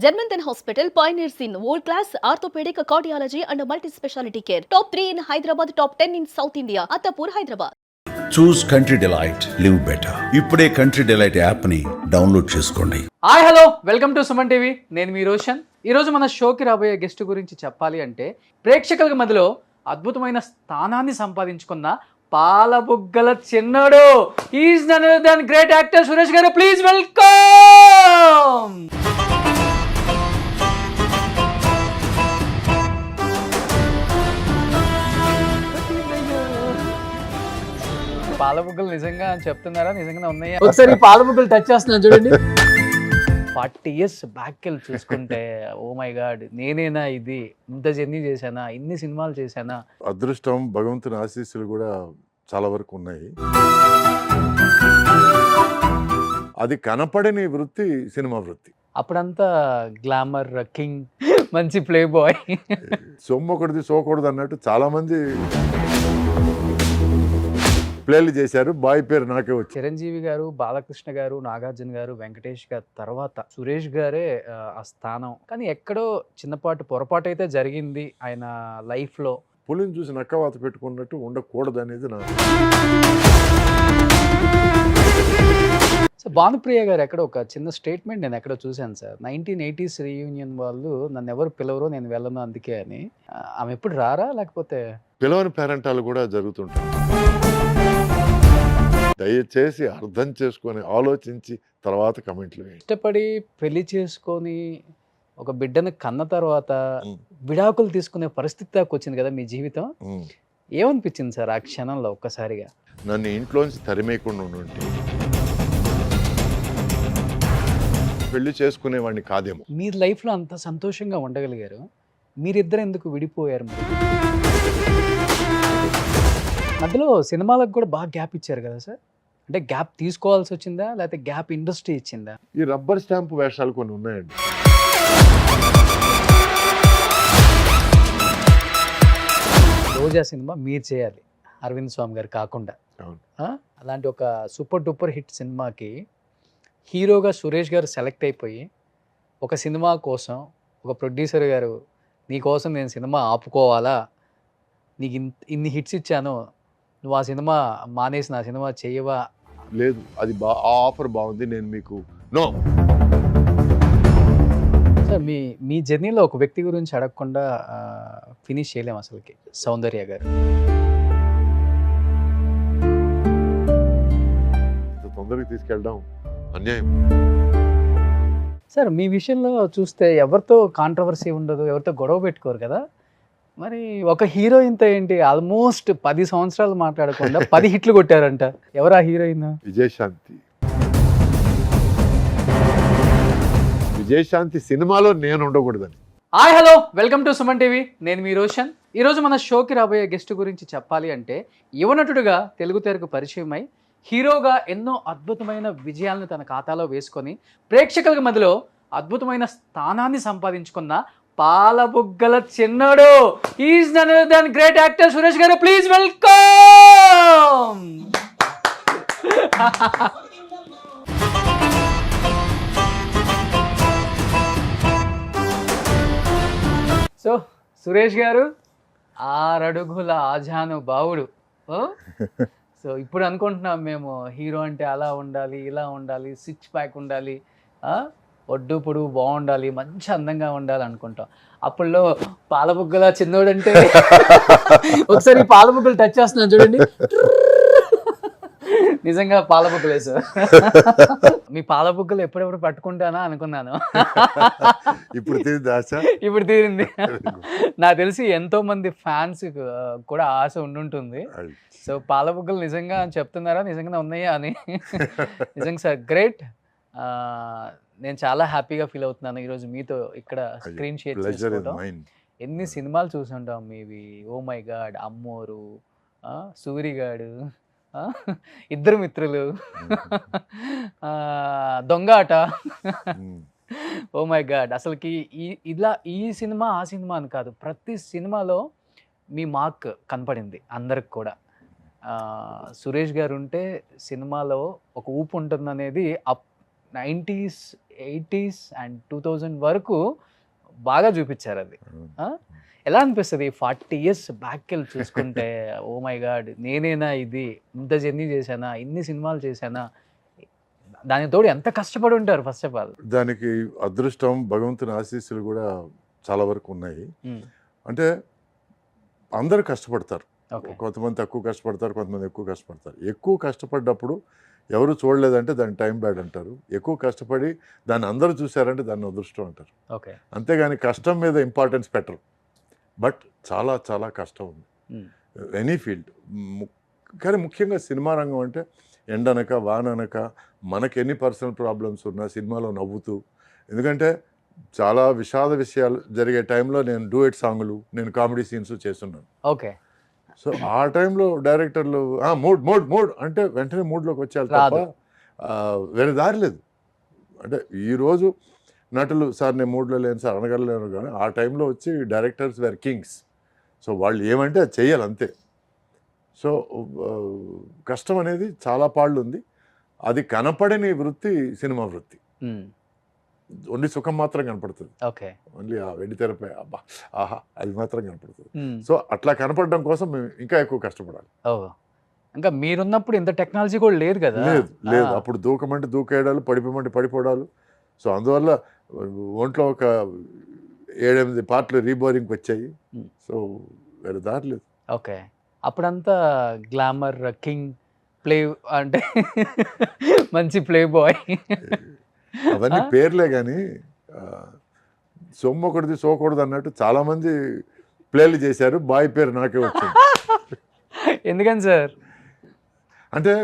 Germanton Hospital pioneers in world-class orthopedic cardiology and multi-specialty care. Top 3 in Hyderabad, top 10 in South India. Attapur, Hyderabad. Choose country delight live better. ఇప్పుడే country delight యాప్ని download చేసుకోండి. Hi hello welcome to Suman TV. నేను మీ రోషన్. ఈరోజు మన షోకి రాబోయే guest గురించి చెప్పాలి అంటే ప్రేక్షకుల మధ్యలో అద్భుతమైన స్థానాన్ని సంపాదించుకున్న పాలబుగ్గల చిన్నోడు is none other than great actor Suresh garu. Please welcome. పాలబుగ్గలు నిజంగా చెప్తున్నారా, నిజంగా ఉన్నాయా? ఒకసారి పాలబుగ్గలు టచ్ చేస్తున్నాను చూడండి. 40 years బ్యాక్ వెళ్ళి చూసుకుంటే ఓ మై గాడ్, నేనేనా ఇది, ఇంత జర్నీ చేశానా, ఇన్ని సినిమాలు చేశానా? అదృష్టం, భగవంతుని ఆశీస్సులు కూడా చాలా వరకు ఉన్నాయి. అది కనపడని వృత్తి సినిమా వృత్తి. అప్పుడంతా గ్లామర్ కింగ్, మంచి ప్లే బాయ్, సొమ్ము ఒకటిది సోకూడదు అన్నట్టు చాలా మంది ప్లేలు చేశారు. బాయ్ పేరు నాకే వచ్చి. చిరంజీవి గారు, బాలకృష్ణ గారు, నాగార్జున గారు, వెంకటేష్ గారు తర్వాత సురేష్ గారే ఆ స్థానం. కానీ ఎక్కడో చిన్నపాటు పొరపాటు అయితే జరిగింది ఆయన లైఫ్లో. పులిని చూసి నక్కవాత పెట్టుకున్నట్టు ఉండకూడదు అనేది నా. సో భానుప్రియ గారు ఎక్కడో ఒక చిన్న స్టేట్మెంట్ నేను ఎక్కడో చూశాను సార్. 1980s రీయూనియన్ వాళ్ళు నన్ను ఎవరు పిలవరో నేను వెళ్ళను అందుకే అని. ఆమె ఎప్పుడు రారా, లేకపోతే పిలవని పేరెంటాలు కూడా జరుగుతుంటాయి. దయచేసి అర్థం చేసుకొని ఆలోచించి తర్వాత కమెంట్లు వేయండి. ఇష్టపడి పెళ్లి చేసుకొని ఒక బిడ్డను కన్న తర్వాత విడాకులు తీసుకునే పరిస్థితి దాకా వచ్చింది కదా మీ జీవితం. ఏమనిపించింది సార్ ఆ క్షణంలో ఒక్కసారిగా? నన్ను ఇంట్లోంచి తరిమేయకుండా ఉంటే పెళ్లి చేసుకునేవాడిని కాదేమో. మీ లైఫ్లో అంత సంతోషంగా ఉండగలిగారు, మీరిద్దరు ఎందుకు విడిపోయారు? మధ్యలో సినిమాలకు కూడా బాగా గ్యాప్ ఇచ్చారు కదా సార్. అంటే గ్యాప్ తీసుకోవాల్సి వచ్చిందా, లేకపోతే గ్యాప్ ఇండస్ట్రీ ఇచ్చిందా? ఈ రబ్బర్ స్టాంప్ వేషాలు కొన్ని ఉన్నాయండి. రోజా సినిమా మీరు చేయాలి, అరవింద్ స్వామి గారు కాకుండా. అలాంటి ఒక సూపర్ డూపర్ హిట్ సినిమాకి హీరోగా సురేష్ గారు సెలెక్ట్ అయిపోయి ఒక సినిమా కోసం ఒక ప్రొడ్యూసర్ గారు, నీకోసం నేను సినిమా ఆపుకోవాలా, నీకు ఇన్ని హిట్స్ ఇచ్చాను, నువ్వు ఆ సినిమా మానేసి నా సినిమా చేయవా? లేదు, అది ఆ ఆఫర్ బాగుంది, నేను మీకు నో. సార్ మీ జర్నీలో ఒక వ్యక్తి గురించి అడగకుండా ఫినిష్ చేయలేము అసలుకి. సౌందర్య గారు తొందరగా తీసుకెళ్ళడం అన్యాయం. సార్ మీ విషయంలో చూస్తే ఎవరితో కాంట్రవర్సీ ఉండదు, ఎవరితో గొడవ పెట్టుకోరు కదా. మరి ఒక హీరోయిన్తో ఏంటి ఆల్మోస్ట్ 10 సంవత్సరాలు మాట్లాడకుండా 10 హిట్లు కొట్టారంట. ఎవరు ఆ హీరోయిన్? విజయశాంతి. విజయశాంతి సినిమాలో నేను ఉండకూడదని. Hi hello welcome to Suman TV. నేను మీ రోషన్. ఈరోజు మన షోకి రాబోయే గెస్ట్ గురించి చెప్పాలి అంటే యువనటుడుగా తెలుగు తెరకు పరిచయమై హీరోగా ఎన్నో అద్భుతమైన విజయాలను తన ఖాతాలో వేసుకొని ప్రేక్షకుల మధ్యలో అద్భుతమైన స్థానాన్ని సంపాదించుకున్న పాలబుగ్గల చిన్నోడు is none other than great actor Suresh garu. Please welcome. So Suresh గారు 6 అడుగుల ఆజానుబావుడు. సో ఇప్పుడు అనుకుంటున్నాం మేము హీరో అంటే అలా ఉండాలి, ఇలా ఉండాలి, 6 ప్యాక్ ఉండాలి, ఒడ్డు పొడుగు బాగుండాలి, మంచి అందంగా ఉండాలి అనుకుంటాం. అప్పుడులో పాలబుగ్గల చిన్నోడంటే ఒకసారి పాలబుగ్గలు టచ్ చేస్తున్నాను చూడండి. నిజంగా పాలబుగ్గలే సార్. మీ పాలబుగ్గలు ఎప్పుడెప్పుడు పట్టుకుంటానా అనుకున్నాను. ఇప్పుడు ఇప్పుడు తీరింది. నాకు తెలిసి ఎంతో మంది ఫ్యాన్స్ కూడా ఆశ ఉండుంటుంది. సో పాలబుగ్గలు నిజంగా చెప్తున్నారా, నిజంగా ఉన్నాయా అని. నిజంగా సార్ గ్రేట్. నేను చాలా హ్యాపీగా ఫీల్ అవుతున్నాను ఈరోజు మీతో ఇక్కడ స్క్రీన్ షేర్ చేసుకోవడం. ఎన్ని సినిమాలు చూసుంటాం మీవి. ఓ మై గాడ్, అమ్మోరు, సూరిగాడు, ఇద్దరు మిత్రులు, దొంగాట. ఓ మై గాడ్, అసలుకి ఈ సినిమా ఆ సినిమా అని కాదు, ప్రతి సినిమాలో మీ మార్క్ కనపడింది అందరికి కూడా. సురేష్ గారు ఉంటే సినిమాలో ఒక ఊపు ఉంటుందనేది 90s 80s అండ్ 2000 వరకు బాగా చూపించారు అది. ఎలా అనిపిస్తుంది 40 ఇయర్స్ బ్యాక్ వెళ్ళి చూసుకుంటే? ఓ మై గాడ్, నేనేనా ఇది, ఇంత జర్నీ చేశానా, ఇన్ని సినిమాలు చేశానా, దానికి తోడు ఎంత కష్టపడి ఉంటారు ఫస్ట్ ఆఫ్ ఆల్. దానికి అదృష్టం, భగవంతుని ఆశీస్సులు కూడా చాలా వరకు ఉన్నాయి. అంటే అందరూ కష్టపడతారు, కొంతమంది తక్కువ కష్టపడతారు, కొంతమంది ఎక్కువ కష్టపడతారు. ఎక్కువ కష్టపడ్డప్పుడు ఎవరు చూడలేదంటే దాన్ని టైం బ్యాడ్ అంటారు. ఎక్కువ కష్టపడి దాన్ని అందరూ చూశారంటే దాన్ని అదృష్టం అంటారు. అంతేగాని కష్టం మీద ఇంపార్టెన్స్ పెట్టరు. బట్ చాలా చాలా కష్టం ఉంది ఎనీ ఫీల్డ్. కానీ ముఖ్యంగా సినిమా రంగం అంటే ఎండనక వాననక మనకి ఎన్ని పర్సనల్ ప్రాబ్లమ్స్ ఉన్నా సినిమాలో నవ్వుతూ, ఎందుకంటే చాలా విషాద విషయాలు జరిగే టైంలో నేను డూయట్ సాంగ్లు, నేను కామెడీ సీన్స్ చేస్తున్నాను. ఓకే. సో ఆ టైంలో డైరెక్టర్లు మూడ్ మూడ్ మూడ్ అంటే వెంటనే మూడ్లోకి వచ్చేయాలి తప్ప వేరే దారి లేదు. అంటే ఈరోజు నటులు సార్ నేను మూడ్లో లేను సార్ అనగలేను, కానీ ఆ టైంలో వచ్చి డైరెక్టర్స్ వేర్ కింగ్స్. సో వాళ్ళు ఏమంటే అది చెయ్యాలి అంతే. సో కష్టం అనేది చాలా పాళ్ళు ఉంది. అది కనపడని వృత్తి సినిమా వృత్తి. ఓన్లీ సుఖం మాత్రం కనపడుతుంది. ఓకే. ఓన్లీ ఆ వెండితెరపై అబ్బా ఆహా అది మాత్రం కనపడుతుంది. సో అట్లా కనపడడం కోసం మేము ఇంకా ఎక్కువ కష్టపడాలి. ఇంకా మీరున్నప్పుడు ఇంత టెక్నాలజీ కూడా లేదు కదా? లేదు. అప్పుడు దూకమంటే దూకేయడాలు, పడిపోమంటే పడిపోవడాలు. సో అందువల్ల ఒంట్లో ఒక 7-8 పార్ట్లు రీబోరింగ్కి వచ్చాయి. సో వేరే దారి లేదు. ఓకే. అప్పుడంతా గ్లామర్ కింగ్ ప్లే అంటే మంచి ప్లే బాయ్ అవన్నీ పేర్లే కానీ సొమ్ము ఒకటిది సోకూడదు అన్నట్టు చాలా మంది ప్లేలు చేశారు. బాయ్ పేరు నాకే వచ్చింది. ఎందుకని సార్? అంటే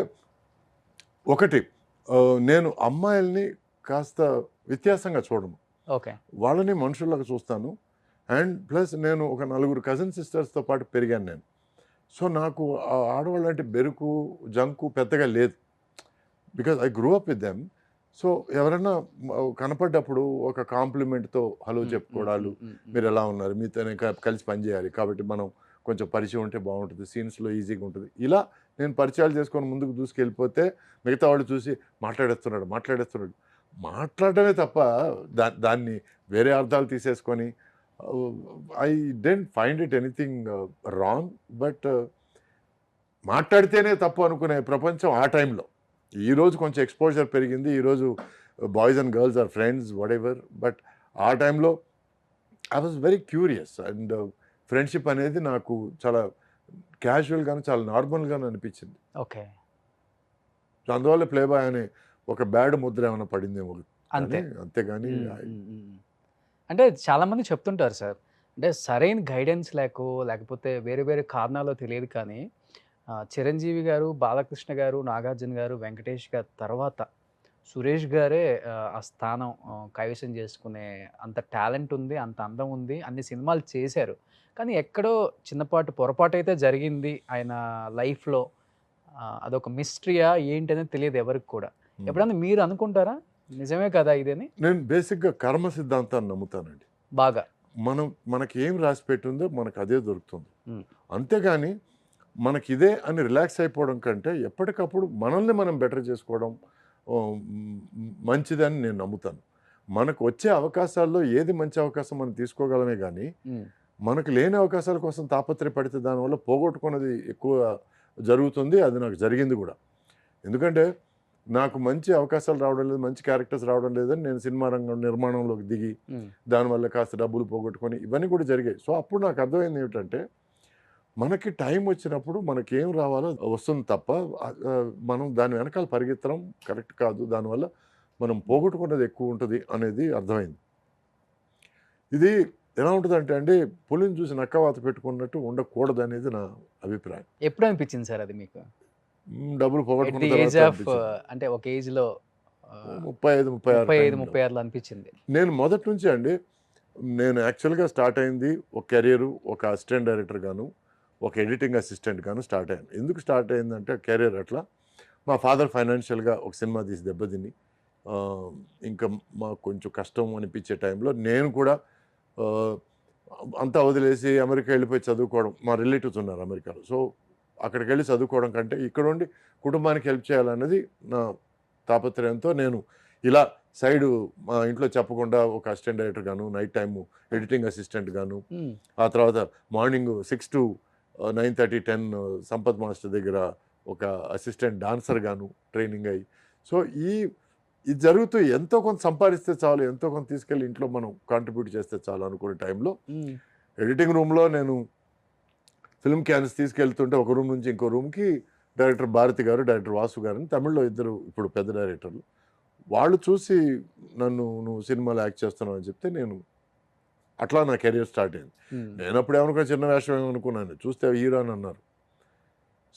ఒకటి, నేను అమ్మాయిల్ని కాస్త వ్యత్యాసంగా చూడను. ఓకే. వాళ్ళని మనుషుల్లాగా చూస్తాను. అండ్ ప్లస్ నేను ఒక 4 కజిన్ సిస్టర్స్తో పాటు పెరిగాను నేను. సో నాకు ఆడవాళ్ళు అంటే బెరుకు జంకు పెద్దగా లేదు, because I grew up with them. So ఎవరైనా కనపడ్డప్పుడు ఒక కాంప్లిమెంట్తో హలో చెప్పుకోవడాలు, మీరు ఎలా ఉన్నారు, మీతోనే కలిసి పనిచేయాలి కాబట్టి మనం కొంచెం పరిచయం ఉంటే బాగుంటుంది, సీన్స్లో ఈజీగా ఉంటుంది. ఇలా నేను పరిచయాలు చేసుకొని ముందుకు దూసుకెళ్ళిపోతే మిగతా వాళ్ళు చూసి మాట్లాడేస్తున్నాడు మాట్లాడటమే తప్ప దాన్ని వేరే అర్థాలు తీసేసుకొని I didn't find it anything wrong. But మాట్లాడితేనే తప్పు అనుకునే ప్రపంచం ఆ టైంలో. ఈరోజు కొంచెం ఎక్స్పోజర్ పెరిగింది, ఈరోజు boys and girls are friends whatever. But ఆ టైంలో I was very curious and friendship అనేది నాకు చాలా క్యాజువల్గాను చాలా నార్మల్గాను అనిపించింది. ఓకే. సో అందువల్ల ప్లేబాయ్ అనే ఒక బ్యాడ్ ముద్ర ఏమైనా పడిందేమో అంతేగాని. అంటే చాలామంది చెప్తుంటారు సార్, అంటే సరైన గైడెన్స్ లేకపోతే వేరే వేరే కారణాలు తెలియదు కానీ చిరంజీవి గారు, బాలకృష్ణ గారు, నాగార్జున గారు, వెంకటేష్ గారు తర్వాత సురేష్ గారే ఆ స్థానం కైవసం చేసుకునే అంత టాలెంట్ ఉంది, అంత అందం ఉంది, అన్ని సినిమాలు చేశారు. కానీ ఎక్కడో చిన్నపాటు పొరపాటు అయితే జరిగింది ఆయన లైఫ్లో. అదొక మిస్టరీయా ఏంటి అనేది తెలియదు ఎవరికి కూడా. ఎప్పుడన్నా మీరు అనుకుంటారా నిజమే కదా ఇదని? నేను బేసిక్గా కర్మ సిద్ధాంతాన్ని నమ్ముతానండి బాగా. మనకి ఏం రాసి పెట్టిందో మనకు అదే దొరుకుతుంది. అంతేగాని మనకి ఇదే అని రిలాక్స్ అయిపోవడం కంటే ఎప్పటికప్పుడు మనల్ని మనం బెటర్ చేసుకోవడం మంచిదని నేను నమ్ముతాను. మనకు వచ్చే అవకాశాల్లో ఏది మంచి అవకాశం మనం తీసుకోగలమే కానీ మనకు లేని అవకాశాల కోసం తాపత్రయపడితే దానివల్ల పోగొట్టుకున్నది ఎక్కువ జరుగుతుంది. అది నాకు జరిగింది కూడా. ఎందుకంటే నాకు మంచి అవకాశాలు రావడం లేదు, మంచి క్యారెక్టర్స్ రావడం లేదని నేను సినిమా రంగం నిర్మాణంలోకి దిగి దానివల్ల కాస్త డబ్బులు పోగొట్టుకొని ఇవన్నీ కూడా జరిగాయి. సో అప్పుడు నాకు అర్థమైంది ఏమిటంటే మనకి టైం వచ్చినప్పుడు మనకేం రావాలో వస్తుంది తప్ప మనం దాని వెనకాల పరిగెత్తడం కరెక్ట్ కాదు, దానివల్ల మనం పోగొట్టుకున్నది ఎక్కువ ఉంటుంది అనేది అర్థమైంది. ఇది ఎలా ఉంటుందంటే అండి, పులిని చూసి నక్కవాత పెట్టుకున్నట్టు ఉండకూడదు అనేది నా అభిప్రాయం. ఎప్పుడు అనిపించింది సార్ అది మీకు? డబ్బులు పోగొట్టుకున్న అంటే ఒక ఏజ్ లో 35-36 అనిపించింది. నేను మొదటి నుంచి అండి, నేను యాక్చువల్గా స్టార్ట్ అయింది ఒక కెరీర్, ఒక అసిస్టెంట్ డైరెక్టర్ గాను, ఒక ఎడిటింగ్ అసిస్టెంట్ గాను స్టార్ట్ అయ్యాను. ఎందుకు స్టార్ట్ అయిందంటే కెరీర్ అట్లా, మా ఫాదర్ ఫైనాన్షియల్గా ఒక సినిమా తీసి దెబ్బతిని ఇంకా మాకు కొంచెం కష్టం అనిపించే టైంలో నేను కూడా అంతా వదిలేసి అమెరికా వెళ్ళిపోయి చదువుకోవడం. మా రిలేటివ్స్ ఉన్నారు అమెరికాలో. సో అక్కడికి వెళ్ళి చదువుకోవడం కంటే ఇక్కడ ఉండి కుటుంబానికి హెల్ప్ చేయాలన్నది నా తాపత్రయంతో నేను ఇలా సైడ్ మా ఇంట్లో చెప్పకుండా ఒక అసిస్టెంట్ డైరెక్టర్ గాను, నైట్ టైము ఎడిటింగ్ అసిస్టెంట్ గాను, ఆ తర్వాత మార్నింగ్ 6 to 9:30, 10 సంపత్ మాస్టర్ దగ్గర ఒక అసిస్టెంట్ డాన్సర్ గాను ట్రైనింగ్ అయ్యి, సో ఇది జరుగుతూ ఎంతో కొంత సంపాదిస్తే చాలు, ఎంతో కొంత తీసుకెళ్ళి ఇంట్లో మనం కాంట్రిబ్యూట్ చేస్తే చాలు అనుకునే టైంలో ఎడిటింగ్ రూమ్లో నేను ఫిల్మ్ క్యాన్స్ తీసుకెళ్తుంటే ఒక రూమ్ నుంచి ఇంకో రూమ్కి డైరెక్టర్ భారతి గారు, డైరెక్టర్ వాసు గారు అని తమిళ్లో ఇద్దరు ఇప్పుడు పెద్ద డైరెక్టర్లు, వాళ్ళు చూసి నువ్వు సినిమాలో యాక్ట్ చేస్తున్నావు అని చెప్తే నేను అట్లా నా కెరీర్ స్టార్ట్ అయింది. నేను అప్పుడు ఏమనుకున్నా చిన్న వేషం ఏమనుకున్నాను, చూస్తే హీరో అని అన్నారు.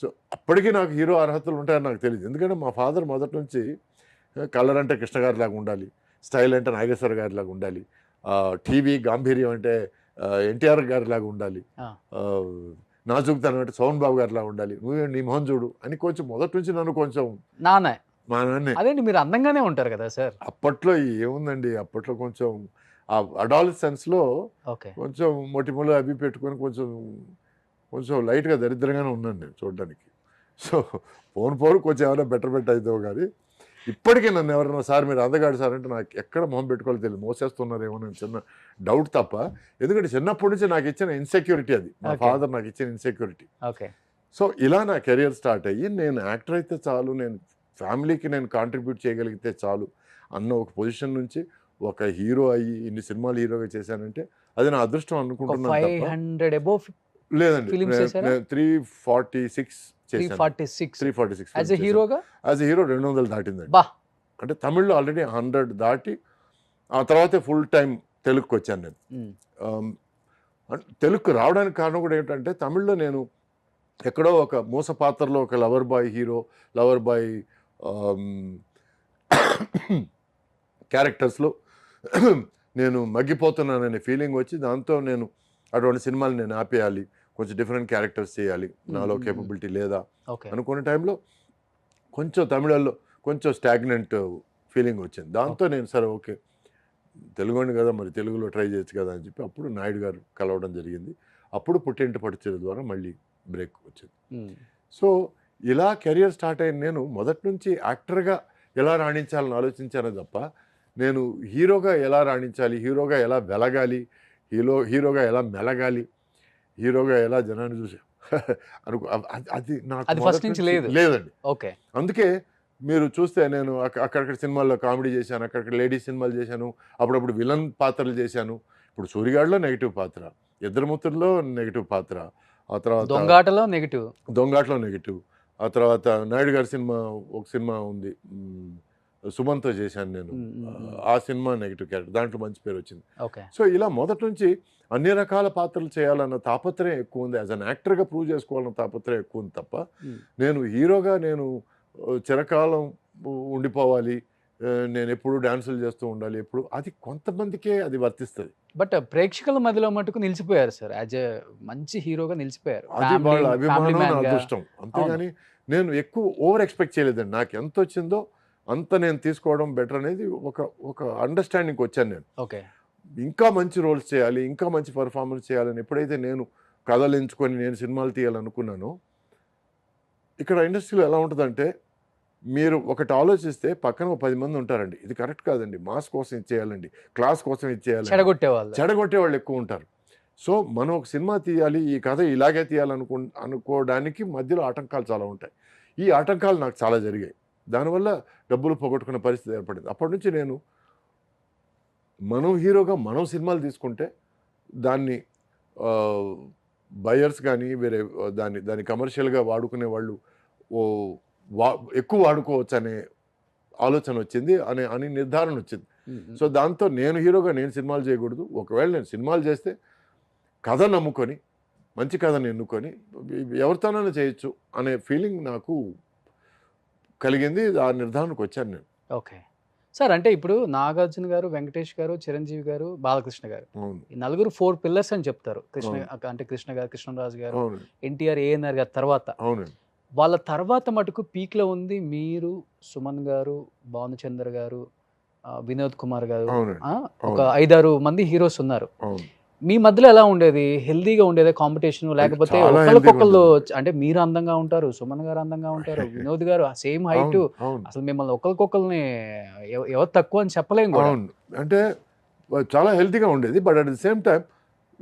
సో అప్పటికీ నాకు హీరో అర్హతలు ఉంటాయని నాకు తెలియదు. ఎందుకంటే మా ఫాదర్ మొదటి నుంచి కలర్ అంటే కృష్ణ గారి లాగా ఉండాలి, స్టైల్ అంటే నాగేశ్వర గారి లాగా ఉండాలి, టీవీ గాంభీర్యం అంటే ఎన్టీఆర్ గారి లాగా ఉండాలి, నాజుక్తనం అంటే సోహన్ బాబు గారిలా ఉండాలి, నువ్వే నీ మొహం చూడు అని కొంచెం మొదటి నుంచి నన్ను కొంచెం మా నాన్నే. అదేంటి మీరు అందంగానే ఉంటారు కదా సార్. అప్పట్లో ఏముందండి, అప్పట్లో కొంచెం ఆ అడాలసెన్స్లో కొంచెం మొటిమలు అవి పెట్టుకొని కొంచెం లైట్గా దరిద్రంగానే ఉన్నాను నేను చూడడానికి. సో పోను కొంచెం ఏమైనా బెటర్ అవుతావు, కానీ ఇప్పటికీ నన్ను ఎవరైనా సార్ మీరు అందగాడు సార్ అంటే నాకు ఎక్కడ మొహం పెట్టుకోవాలి తెలియదు, మోసేస్తున్నారేమో నేను చిన్న డౌట్ తప్ప. ఎందుకంటే చిన్నప్పటి నుంచి నాకు ఇచ్చిన ఇన్సెక్యూరిటీ, అది మా ఫాదర్ నాకు ఇచ్చిన ఇన్సెక్యూరిటీ. సో ఇలా నా కెరియర్ స్టార్ట్ అయ్యి నేను యాక్టర్ అయితే చాలు, నేను ఫ్యామిలీకి నేను కాంట్రిబ్యూట్ చేయగలిగితే చాలు అన్న ఒక పొజిషన్ నుంచి ఒక హీరో అయ్యి ఇన్ని సినిమాలు హీరోగా చేశానంటే అది నా అదృష్టం అనుకుంటున్నాను. 500 above లేదండి, films చేశారా? 346 346 యాజ్ ఎ హీరోగా. As a hero 200 దాటిందండి. అంటే తమిళ్లో ఆల్రెడీ 100 దాటి ఆ తర్వాతే ఫుల్ టైం తెలుగుకి వచ్చాను నేను. తెలుగుకు రావడానికి కారణం కూడా ఏంటంటే తమిళ్లో నేను ఎక్కడో ఒక మూస పాత్రలో ఒక lover boy hero, lover boy క్యారెక్టర్స్లో నేను మగ్గిపోతున్నాననే ఫీలింగ్ వచ్చి దాంతో నేను అటువంటి సినిమాలు నేను ఆపేయాలి, కొంచెం డిఫరెంట్ క్యారెక్టర్స్ చేయాలి, నాలో కేపబిలిటీ లేదా అనుకునే టైంలో కొంచెం తమిళలో కొంచెం స్టాగ్నెంట్ ఫీలింగ్ వచ్చింది. దాంతో నేను సరే ఓకే తెలుగుని కదా మరి తెలుగులో ట్రై చేయొచ్చు కదా అని చెప్పి అప్పుడు నాయుడు గారు కలవడం జరిగింది. అప్పుడు పుట్టింటి పట్టుచీర ద్వారా మళ్ళీ బ్రేక్ వచ్చింది. సో ఇలా కెరియర్ స్టార్ట్ అయిన నేను మొదటి నుంచి యాక్టర్గా ఎలా రాణించాలని ఆలోచించానే తప్ప నేను హీరోగా ఎలా రాణించాలి, హీరోగా ఎలా వెలగాలి, హీరోగా ఎలా మెలగాలి, హీరోగా ఎలా జనాన్ని చూసా అది నాకు ఫస్ట్ నుంచి లేదండి. అందుకే మీరు చూస్తే నేను అక్కడక్కడ సినిమాల్లో కామెడీ చేశాను, అక్కడక్కడ లేడీస్ సినిమాలు చేశాను, అప్పుడప్పుడు విలన్ పాత్రలు చేశాను. ఇప్పుడు సూరిగాడిలో నెగిటివ్ పాత్ర, ఇద్దరుముత్తుల్లో నెగిటివ్ పాత్ర, ఆ తర్వాత దొంగాటలో నెగిటివ్, ఆ తర్వాత నాయుడు గారి సినిమా ఒక సినిమా ఉంది సుమన్తో చేశాను నేను, ఆ సినిమా నెగిటివ్ క్యారెక్టర్, దాంట్లో మంచి పేరు వచ్చింది. సో ఇలా మొదటి నుంచి అన్ని రకాల పాత్రలు చేయాలన్న తాపత్రయం ఎక్కువ ఉంది, యాజ్ అన్ యాక్టర్గా ప్రూవ్ చేసుకోవాలన్న తాపత్రయం ఎక్కువ ఉంది తప్ప నేను హీరోగా నేను చిరకాలం ఉండిపోవాలి, నేను ఎప్పుడు డాన్సులు చేస్తూ ఉండాలి, ఎప్పుడు అది కొంతమందికే అది వర్తిస్తుంది. బట్ ప్రేక్షకుల మధ్యలో మటుకు నిలిచిపోయారు సార్, యాజ్ ఎ మంచి హీరోగా నిలిచిపోయారు. అది వాళ్ళ అభిమానం, అదృష్టం. అంతేగాని నేను ఎక్కువ ఓవర్ ఎక్స్పెక్ట్ చేయలేదండి. నాకు ఎంత వచ్చిందో అంత నేను తీసుకోవడం బెటర్ అనేది ఒక అండర్స్టాండింగ్కి వచ్చాను నేను. ఇంకా మంచి రోల్స్ చేయాలి, ఇంకా మంచి పర్ఫార్మెన్స్ చేయాలని ఎప్పుడైతే నేను కథలు ఎంచుకొని నేను సినిమాలు తీయాలనుకున్నానో, ఇక్కడ ఇండస్ట్రీలో ఎలా ఉంటుందంటే మీరు ఒకటి ఆలోచిస్తే పక్కన 10 మంది ఉంటారండి, ఇది కరెక్ట్ కాదండి, మాస్ కోసం ఇచ్చేయాలండి, క్లాస్ కోసం ఇచ్చేయాలి, చెడగొట్టే వాళ్ళు ఎక్కువ ఉంటారు. సో మనం ఒక సినిమా తీయాలి, ఈ కథ ఇలాగే అనుకోవడానికి మధ్యలో ఆటంకాలు చాలా ఉంటాయి. ఈ ఆటంకాలు నాకు చాలా జరిగాయి, దానివల్ల డబ్బులు పోగొట్టుకునే పరిస్థితి ఏర్పడింది. అప్పటి నుంచి నేను మనం హీరోగా మనం సినిమాలు తీసుకుంటే దాన్ని బయర్స్ కానీ వేరే దాన్ని కమర్షియల్గా వాడుకునే వాళ్ళు ఎక్కువ వాడుకోవచ్చు అనే ఆలోచన వచ్చింది, అని నిర్ధారణ వచ్చింది. సో దాంతో నేను హీరోగా నేను సినిమాలు చేయకూడదు, ఒకవేళ నేను సినిమాలు చేస్తే కథ నమ్ముకొని మంచి కథను ఎన్నుకొని ఎవరితోనైనా చేయొచ్చు అనే ఫీలింగ్ నాకు కలిగింది. ఆ నిర్ధారణకు వచ్చాను నేను. సార్ అంటే ఇప్పుడు నాగార్జున గారు, వెంకటేష్ గారు, చిరంజీవి గారు, బాలకృష్ణ గారు, ఈ నలుగురు 4 పిల్లర్స్ అని చెప్తారు. కృష్ణ గారు, కృష్ణరాజు గారు, ఎన్టీఆర్, ఏఎన్ఆర్ గారు తర్వాత, వాళ్ళ తర్వాత మటుకు పీక్లో ఉంది మీరు, సుమన్ గారు, భానుచంద్ర గారు, వినోద్ కుమార్ గారు, ఒక 5-6 మంది హీరోస్ ఉన్నారు. మీ మధ్యలో ఎలా ఉండేది? హెల్తీగా ఉండేదా కాంపిటీషన్? లేకపోతే చాలా ఒకళ్ళకొకళ్ళు healthyగా అంటే మీరు అందంగా ఉంటారు, సుమన్ గారు అందంగా ఉంటారు, వినోద్ గారు సేమ్ హైట్. అవును, అవును, అసలు మిమ్మల్ని ఒకళ్ళకొకళ్ళని ఎవరు తక్కువ అని చెప్పలేం కూడా. అవును. అంటే చాలా హెల్తీగా ఉండేది. But at the same time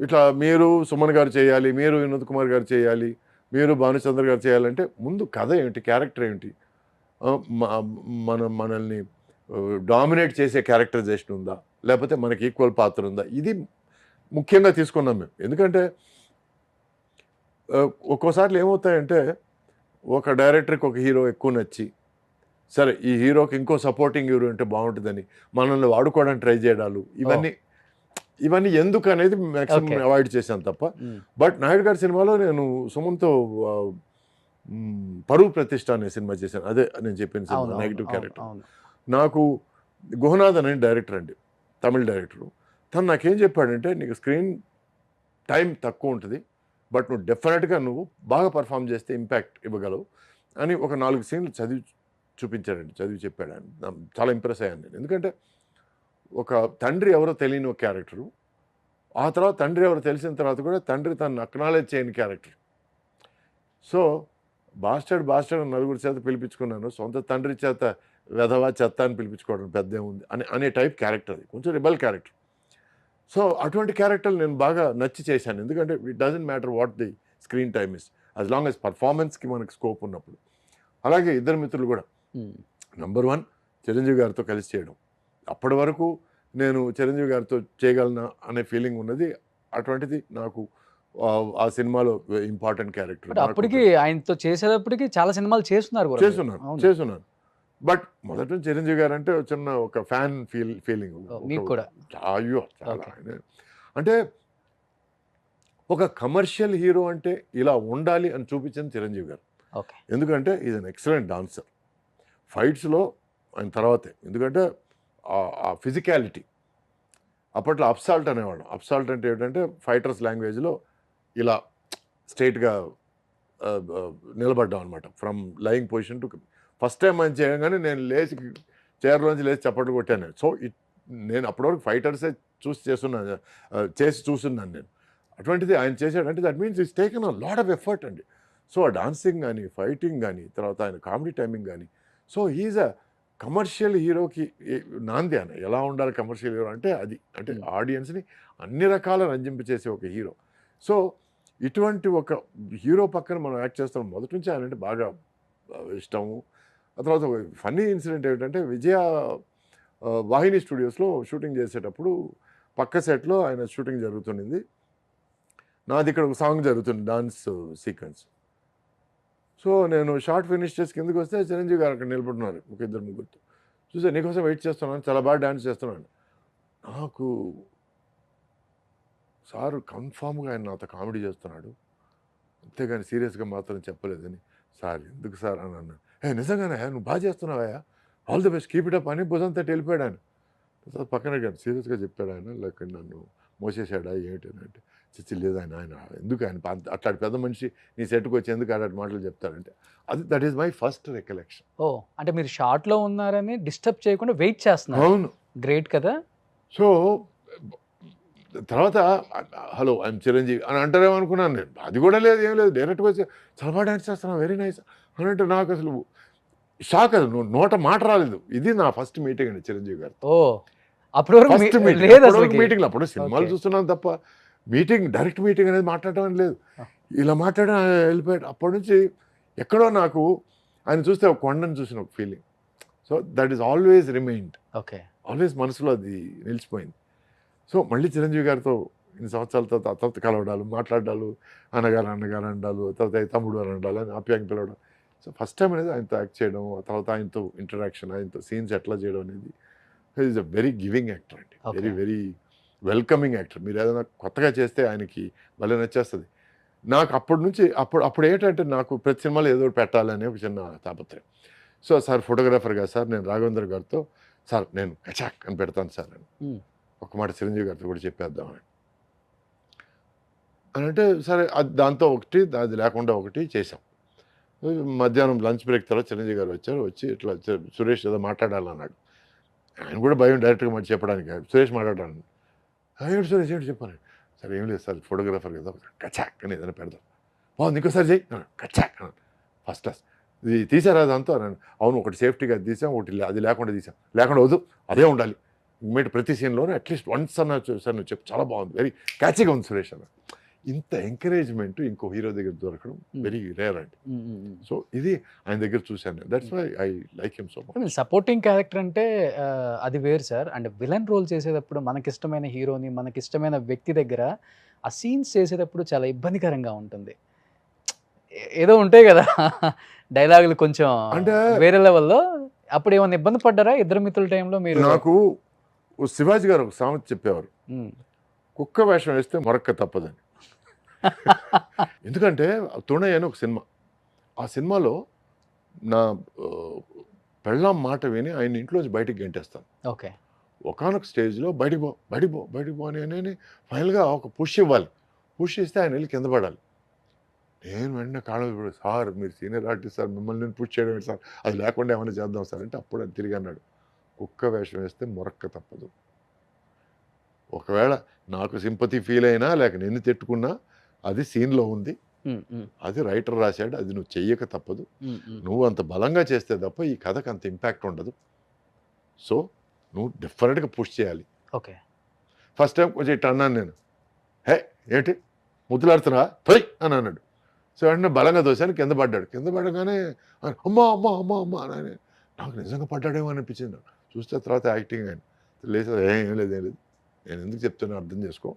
ఇట్లా మీరు సుమన్ గారు చేయాలి, మీరు వినోద్ కుమార్ గారు చేయాలి, మీరు భానుచంద్ర గారు చేయాలంటే ముందు కథ ఏంటి, క్యారెక్టర్ ఏంటి, మనల్ని డామినేట్ చేసే క్యారెక్టరైజేషన్ ఉందా, లేకపోతే మనకి ఈక్వల్ పాత్ర ఉందా, ఇది ముఖ్యంగా తీసుకున్నాం మేము. ఎందుకంటే ఒక్కోసార్లు ఏమవుతాయంటే ఒక డైరెక్టర్కి ఒక హీరో ఎక్కువ నచ్చి, సరే ఈ హీరోకి ఇంకో సపోర్టింగ్ హీరో అంటే బాగుంటుందని మనల్ని వాడుకోవడానికి ట్రై చేయడాలు, ఇవన్నీ ఎందుకు అనేది మ్యాక్సిమం Okay. అవాయిడ్ చేశాను తప్ప. మ్మ్. బట్ నాయుడు గారి సినిమాలో నేను సుమన్తో పరువు ప్రతిష్ట అనే సినిమా చేశాను. అదే నేను చెప్పిన అవును, సినిమా, అవును, నెగిటివ్ అవును, క్యారెక్టర్. అవును. నాకు గుహనాథ్ అనే డైరెక్టర్ అండి, తమిళ డైరెక్టరు. తను నాకేం చెప్పాడంటే, నీకు స్క్రీన్ టైం తక్కువ ఉంటుంది, బట్ నువ్వు డెఫినెట్గా నువ్వు బాగా పర్ఫామ్ చేస్తే ఇంపాక్ట్ ఇవ్వగలవు అని ఒక 4 సీన్లు చదివి చూపించాడండి, చదివి చెప్పాడు ఆయన. చాలా ఇంప్రెస్ అయ్యాను నేను. ఎందుకంటే ఒక తండ్రి ఎవరో తెలియని ఒక క్యారెక్టరు, ఆ తర్వాత తండ్రి ఎవరో తెలిసిన తర్వాత కూడా తండ్రి తను అక్నాలెడ్జ్ చేయని క్యారెక్టర్. సో బాస్టర్డ్ అని నలుగురు చేత పిలిపించుకున్నాను, సొంత తండ్రి చేత వెధవా చెత్త అని పిలిపించుకోవడం పెద్ద ఏముంది అనే టైప్ క్యారెక్టర్, అది కొంచెం రిబల్ క్యారెక్టర్. సో అటువంటి క్యారెక్టర్లు నేను బాగా నచ్చి చేశాను. ఎందుకంటే it doesn't matter what the screen time is, as long as పర్ఫార్మెన్స్కి మనకు స్కోప్ ఉన్నప్పుడు. అలాగే ఇద్దరు మిత్రులు కూడా, మ్మ్. నంబర్ 1 చిరంజీవి గారితో కలిసి చేయడం. అప్పటి వరకు నేను చిరంజీవి గారితో చేయగలనా అనే ఫీలింగ్ ఉన్నది. అటువంటిది నాకు ఆ సినిమాలో ఇంపార్టెంట్ క్యారెక్టర్. బట్ అప్పటికి ఆయనతో చేసేటప్పటికి చాలా సినిమాలు చేస్తున్నారు కూడా. చేస్తున్నాను. బట్ మొదట నుంచి చిరంజీవి గారు అంటే చిన్న ఒక ఫ్యాన్ ఫీలింగ్ మీకు కూడా. అయ్యో చాలా. Okay. అంటే ఒక కమర్షియల్ హీరో అంటే ఇలా ఉండాలి అని చూపించింది చిరంజీవి గారు. ఓకే. ఎందుకంటే ఈజ్ అన్ ఎక్సలెంట్ డాన్సర్. ఫైట్స్లో ఆయన తర్వాతే, ఎందుకంటే ఆ ఫిజికాలిటీ. అప్పట్లో అప్సాల్ట్ అనేవాడు. అప్సాల్ట్ అంటే ఏంటంటే ఫైటర్స్ లాంగ్వేజ్లో ఇలా స్ట్రైట్గా నిలబడ్డాం అనమాట, from lying position to. First time ఆయన చేయగానే నేను లేచి చైర్లోంచి లేచి చప్పట్లు కొట్టాను. సో నేను అప్పటివరకు ఫైటర్సే చేసి చూస్తున్నాను నేను. అటువంటిది ఆయన చేశాడంటే that means it's taken a lot of effort అండి. సో ఆ డాన్సింగ్ కానీ, ఫైటింగ్ కానీ, తర్వాత ఆయన కామెడీ టైమింగ్ కానీ, సో హీఈస్ అ కమర్షియల్ హీరోకి నాంది. ఆయన ఎలా ఉండాలి కమర్షియల్ హీరో అంటే అది, అంటే ఆడియన్స్ని అన్ని రకాల రంజింపచేసే ఒక హీరో. సో ఇటువంటి ఒక హీరో పక్కన మనం యాక్ట్ చేస్తాం. మొదటి నుంచి ఆయన అంటే బాగా ఇష్టము. ఆ తర్వాత ఒక ఫన్నీ ఇన్సిడెంట్ ఏమిటంటే, విజయ వాహిని స్టూడియోస్లో షూటింగ్ చేసేటప్పుడు పక్క సెట్లో ఆయన షూటింగ్ జరుగుతుంది, నాది ఇక్కడ ఒక సాంగ్ జరుగుతుంది, డాన్స్ సీక్వెన్స్. సో నేను షార్ట్ ఫినిష్ చేసి కిందకి వస్తే చిరంజీవి గారు అక్కడ నిలబడుతున్నారు ఒక ఇద్దరు ముగ్గురితో. చూసా, నీకోసం వెయిట్ చేస్తున్నాను, చాలా బాగా డాన్స్ చేస్తున్నాను. నాకు సార్ కన్ఫామ్గా ఆయన నాతో కామెడీ చేస్తున్నాడు, అంతేగాని సీరియస్గా మాత్రం చెప్పలేదని. సార్ ఎందుకు సార్ అని అన్నాను. నిజంగానే నువ్వు బాగా చేస్తున్నావా, all the best, keep it up అని భుజం తట్టి వెళ్ళిపోయాడు ఆయన. పక్కన కానీ సీరియస్గా చెప్పాడు ఆయన, లేక నన్ను మోసేసాడా ఏంటి అని అంటే, చిచ్చి లేదు ఆయన ఎందుకు ఆయన అట్లాంటి పెద్ద మనిషి నీ సెట్కి వచ్చి ఎందుకు అలాంటి మాటలు చెప్తారంటే, అది that is my first recollection. ఓ అంటే మీరు షార్ట్లో ఉన్నారని డిస్టర్బ్ చేయకుండా వెయిట్ చేస్తున్నారు. అవును, గ్రేట్ కదా. సో తర్వాత హలో ఐఎమ్ చిరంజీవి అని అంటారేమో అనుకున్నాను నేను. అది కూడా లేదు, ఏం లేదు, డైరెక్ట్గా వచ్చి చాలా బాగా డాన్స్ చేస్తున్నాను, వెరీ నైస్ అని అంటే నాకు అసలు షాక్. అది నోట మాట రాలేదు. ఇది నా ఫస్ట్ మీటింగ్ అండి చిరంజీవి గారు. ఓ అప్పటి వరకు ఫస్ట్ మీటింగ్. అప్పుడు సినిమాలు చూస్తున్నాను తప్ప మీటింగ్, డైరెక్ట్ మీటింగ్ అనేది మాట్లాడటం అని లేదు. ఇలా మాట్లాడడం వెళ్ళిపోయాడు. అప్పటి నుంచి ఎక్కడో నాకు ఆయన చూస్తే ఒక కొండను చూసిన ఒక feeling. So that is always remained, okay, always మనసులో అది నిలిచిపోయింది. సో మళ్ళీ చిరంజీవి గారితో ఇన్ని సంవత్సరాల తర్వాత కలవడాలు, మాట్లాడాలు, అన్నగారు అన్నగారు అనడాలు, తర్వాత తమ్ముడు అని అనడాలు, అని ఆప్యాయంగా పిలవడం. సో ఫస్ట్ టైం అనేది ఆయనతో యాక్ట్ చేయడం, తర్వాత ఆయనతో ఇంటరాక్షన్, ఆయనతో సీన్స్ ఎట్లా చేయడం అనేది, is a very giving actor అండి, వెరీ వెరీ వెల్కమింగ్ యాక్టర్. మీరు ఏదైనా కొత్తగా చేస్తే ఆయనకి భలే నచ్చేస్తుంది. నాకు అప్పటి నుంచి అప్పుడు ఏంటంటే, నాకు ప్రతి సినిమాలో ఏదో ఒకటి పెట్టాలనే ఒక చిన్న తాపత్రయం. సో సార్ ఫోటోగ్రాఫర్గా సార్ నేను రాఘవేంద్ర గారితో, సార్ నేను కచాక్ అని పెడతాను సార్ అని ఒక మాట చిరంజీవి గారితో కూడా చెప్పేద్దామని అంటే, సరే అది దాంతో ఒకటి, అది లేకుండా ఒకటి చేసాం. మధ్యాహ్నం లంచ్ బ్రేక్ తర్వాత చిరంజీవి గారు వచ్చి ఇట్లా సురేష్ ఏదో మాట్లాడాలన్నాడు. ఆయన కూడా భయం డైరెక్ట్గా మరి చెప్పడానికి, సురేష్ మాట్లాడాను. ఏంటి సురేష్ ఏంటి చెప్పాను. సార్ ఏం లేదు సార్ ఫోటోగ్రాఫర్ కదా కచాక్ అని ఏదైనా పెడదాం, బాగుంది ఇంకోసారి చెయ్యి కచాక్ అన్నాను. ఫస్ట్ క్లాస్ ఇది తీసారా అదంతా అన్నాను. అవును ఒకటి సేఫ్టీగా అది తీసాం, ఒకటి అది లేకుండా తీసాం, లేకుండా వద్దు అదే ఉండాలి ఇమ్మీడియట్ ప్రతి సీన్లోనే అట్లీస్ట్ వన్స్ అన్న సార్ నువ్వు చెప్పు చాలా బాగుంది, వెరీ క్యాచీగా ఉంది సురేష్ అన్న. ఇంత ఎంకరేజ్మెంట్ ఇంకో హీరో దగ్గర దొరకడం వెరీ రేర్ అండి. సో ఇది ఆయన దగ్గర చూశాను, that's why I like him so much. Supporting character అంటే అది వేరు సార్. అండ్ విలన్ రోల్ చేసేటప్పుడు మనకిష్టమైన హీరోని మనకిష్టమైన వ్యక్తి దగ్గర ఆ సీన్స్ చేసేటప్పుడు చాలా ఇబ్బందికరంగా ఉంటుంది. ఏదో ఉంటాయి కదా డైలాగులు కొంచెం అంటే వేరే లెవెల్లో. అప్పుడు ఏమైనా ఇబ్బంది పడ్డారా ఇద్దరు మిత్రుల టైంలో మీరు? నాకు శివాజీ గారు ఒక సామెత చెప్పేవారు, కుక్క వేషం వేస్తే మొరక్క తప్పదని. ఎందుకంటే తుణయ్య అని ఒక సినిమా, ఆ సినిమాలో నా పెళ్ళాం మాట విని ఆయన ఇంట్లోంచి బయటికి గెంటేస్తాను. ఓకే. ఒకనొక స్టేజ్లో బయటికి పో అని ఫైనల్గా ఒక పుష్ ఇవ్వాలి, పుష్ ఇస్తే ఆయన వెళ్ళి కింద పడాలి. నేను వెంటనే కాళ్ళ సార్ మీరు సీనియర్ ఆర్టిస్ట్ సార్, మిమ్మల్ని నేను పుష్ చేయడం సార్, అది లేకుండా ఏమైనా చేద్దాం సార్ అంటే అప్పుడు అది తిరిగి అన్నాడు, కుక్క వేషం వేస్తే మొరక్క తప్పదు. ఒకవేళ నాకు సింపతి ఫీల్ అయినా లేక నిన్ను తిట్టుకున్నా అది సీన్లో ఉంది, అది రైటర్ రాశాడు, అది నువ్వు చెయ్యక తప్పదు. నువ్వు అంత బలంగా చేస్తే తప్ప ఈ కథకు అంత ఇంపాక్ట్ ఉండదు. సో నువ్వు డెఫినెట్గా పుష్ చేయాలి. ఓకే. ఫస్ట్ టైం కొంచెం ఇట్లా అన్నాను నేను, హే ఏంటి ముద్దులాడుతున్నా పోయి అని అన్నాడు. సో వెంటనే బలంగా దోశాను, కింద పడ్డాడు. కింద పడగానే అమ్మా అని నాకు నిజంగా పడ్డాడేమో అనిపించింది. నాకు చూస్తే తర్వాత యాక్టింగ్ ఆయన లేదు, ఏం లేదు నేను ఎందుకు చెప్తున్నా అర్థం చేసుకో.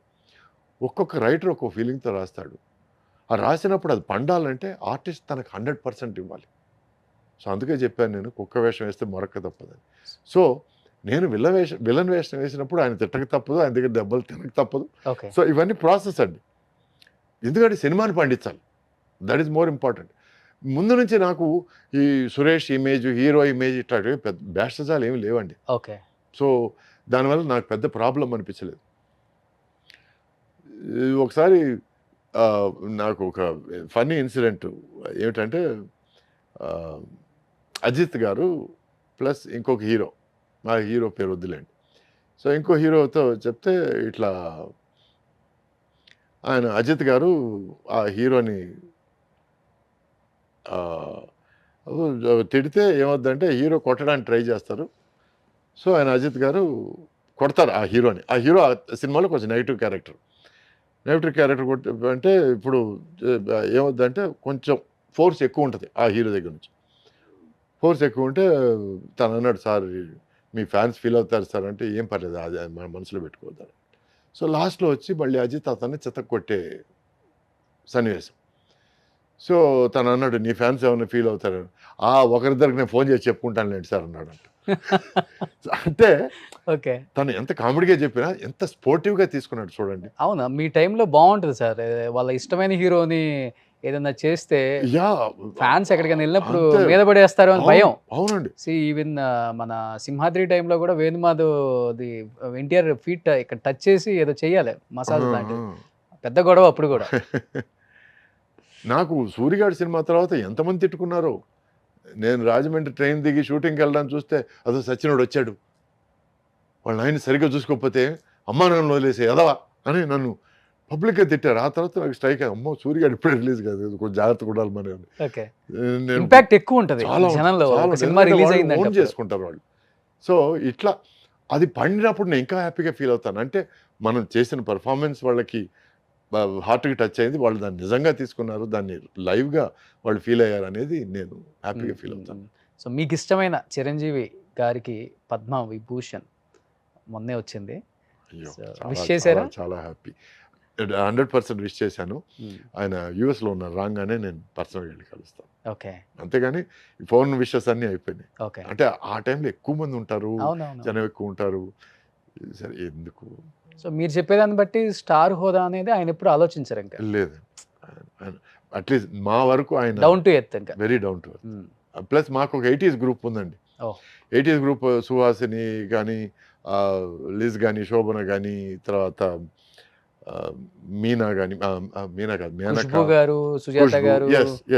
ఒక్కొక్క రైటర్ ఒక్కొక్క ఫీలింగ్తో రాస్తాడు. ఆ రాసినప్పుడు అది పండాలంటే ఆర్టిస్ట్ తనకు 100% ఇవ్వాలి. సో అందుకే చెప్పాను నేను కుక్క వేషం వేస్తే మొరక్క తప్పదని. సో నేను విలన్ వేషం వేసినప్పుడు ఆయన తిట్టక తప్పదు, ఆయన దగ్గర దెబ్బలు తినక తప్పదు. సో ఇవన్నీ ప్రాసెస్ అండి, ఎందుకంటే సినిమాని పండించాలి, దట్ ఈస్ మోర్ ఇంపార్టెంట్. ముందు నుంచి నాకు ఈ సురేష్ ఇమేజ్, హీరో ఇమేజ్ ఇట్లా పెద్ద బ్యాస్టజాలు ఏమి లేవండి. ఓకే. సో దానివల్ల నాకు పెద్ద ప్రాబ్లం అనిపించలేదు. ఒకసారి నాకు ఒక ఫన్నీ ఇన్సిడెంట్ ఏమిటంటే, అజిత్ గారు ప్లస్ ఇంకొక హీరో, మా హీరో పేరు వద్దులేండి. సో ఇంకో హీరోతో చెప్తే ఇట్లా ఆయన అజిత్ గారు ఆ హీరోని తిడితే ఏమవుద్దంటే హీరో కొట్టడానికి ట్రై చేస్తారు. సో ఆయన అజిత్ గారు కొడతారు ఆ హీరోని. ఆ హీరో ఆ సినిమాలో కొంచెం నెగిటివ్ క్యారెక్టర్ అంటే ఇప్పుడు ఏమవుద్దంటే కొంచెం ఫోర్స్ ఎక్కువ ఉంటుంది ఆ హీరో దగ్గర నుంచి. ఫోర్స్ ఎక్కువ ఉంటే తను అన్నాడు, సార్ మీ ఫ్యాన్స్ ఫీల్ అవుతారు సార్ అంటే, ఏం పర్లేదు అది మన మనసులో పెట్టుకోవద్దారు. సో లాస్ట్లో వచ్చి మళ్ళీ అజిత్ అతన్ని చితక్ కొట్టే సన్నివేశం. సో తను అన్నాడు, నీ ఫ్యాన్స్ ఏమైనా ఫీల్ అవుతారు? ఒకరిద్దరికి నేను ఫోన్ చేసి చెప్పుకుంటాను లేండి సార్ అన్నాడు. అంటే ఓకే, తను ఎంత కామెడీగా చెప్పినా ఎంత స్పోర్టివ్గా తీసుకున్నాడు చూడండి. అవునా, మీ టైంలో బాగుంటుంది సార్. వాళ్ళ ఇష్టమైన హీరోని ఏదన్నా చేస్తే ఫ్యాన్స్ ఎక్కడికైనా వెళ్ళినప్పుడు మీద పడేస్తారు అని భయం. అవునండి. ఈవెన్ మన సింహాద్రి టైంలో కూడా వేణుమాధవ్ది ఎన్టీఆర్ ఫీట్ ఇక్కడ టచ్ చేసి ఏదో చెయ్యాలి మసాజ్ లాంటిది, పెద్ద గొడవ అప్పుడు కూడా. నాకు సూర్యగాడి సినిమా తర్వాత ఎంతమంది తిట్టుకున్నారో. నేను రాజమండ్రి ట్రైన్ దిగి షూటింగ్కి వెళ్ళడానికి చూస్తే అదో సచ్చినోడు వచ్చాడు, వాళ్ళ ఆయన సరిగ్గా చూసుకోకపోతే అమ్మా నన్ను వదిలేసే ఎదవా అని నన్ను పబ్లిక్గా తిట్టారు. ఆ తర్వాత నాకు స్ట్రైక్ అమ్మో సూర్యగాడు ఇప్పుడే రిలీజ్ కాదు, కొంచెం జాగ్రత్తగా ఉండాలి మన. ఇంపాక్ట్ ఎక్కువ ఉంటుంది జనంలో, సినిమా రిలీజ్ ఓన్ చేసుకుంటారు వాళ్ళు. సో ఇట్లా అది పండినప్పుడు నేను ఇంకా హ్యాపీగా ఫీల్ అవుతాను. అంటే మనం చేసిన పర్ఫార్మెన్స్ వాళ్ళకి హార్ట్కి టచ్ అయింది, వాళ్ళు దాన్ని నిజంగా తీసుకున్నారు, దాన్ని లైవ్గా వాళ్ళు ఫీల్ అయ్యారు అనేది నేను హ్యాపీగా ఫీల్ అవుతాను. సో మీకు ఇష్టమైన చిరంజీవి గారికి పద్మ విభూషణ్ మొన్నే వచ్చింది, విష్ చేశారా? చాలా హ్యాపీ, 100% విష్ చేశాను. ఆయన యూఎస్లో ఉన్నారు, రాగానే నేను పర్సనల్గా వెళ్ళి కలుస్తాను. ఓకే, అంతేగాని ఫోన్ విషెస్ అన్నీ అయిపోయినాయి. ఓకే, అంటే ఆ టైంలో ఎక్కువ మంది ఉంటారు, జనం ఎక్కువ ఉంటారు, సరే ఎందుకు. సో మీరు చెప్పేదాన్ని బట్టి స్టార్ హోదా అనేది ఆయన ఎప్పుడు ఆలోచించారు? ఇంకా లేదు, అట్లీస్ట్ మా వరకు ఆయన డౌన్ టు ఎర్త్, ఇంకా very down to earth. Plus మాకు ఒక 80s గ్రూప్ ఉందండి. 80s గ్రూప్ సుహాసిని కానీ, లిజ్ కానీ, శోభన కానీ, తర్వాత మీనా కానీ, మీనా కాదు మేనకా గారు, సుజాత గారు,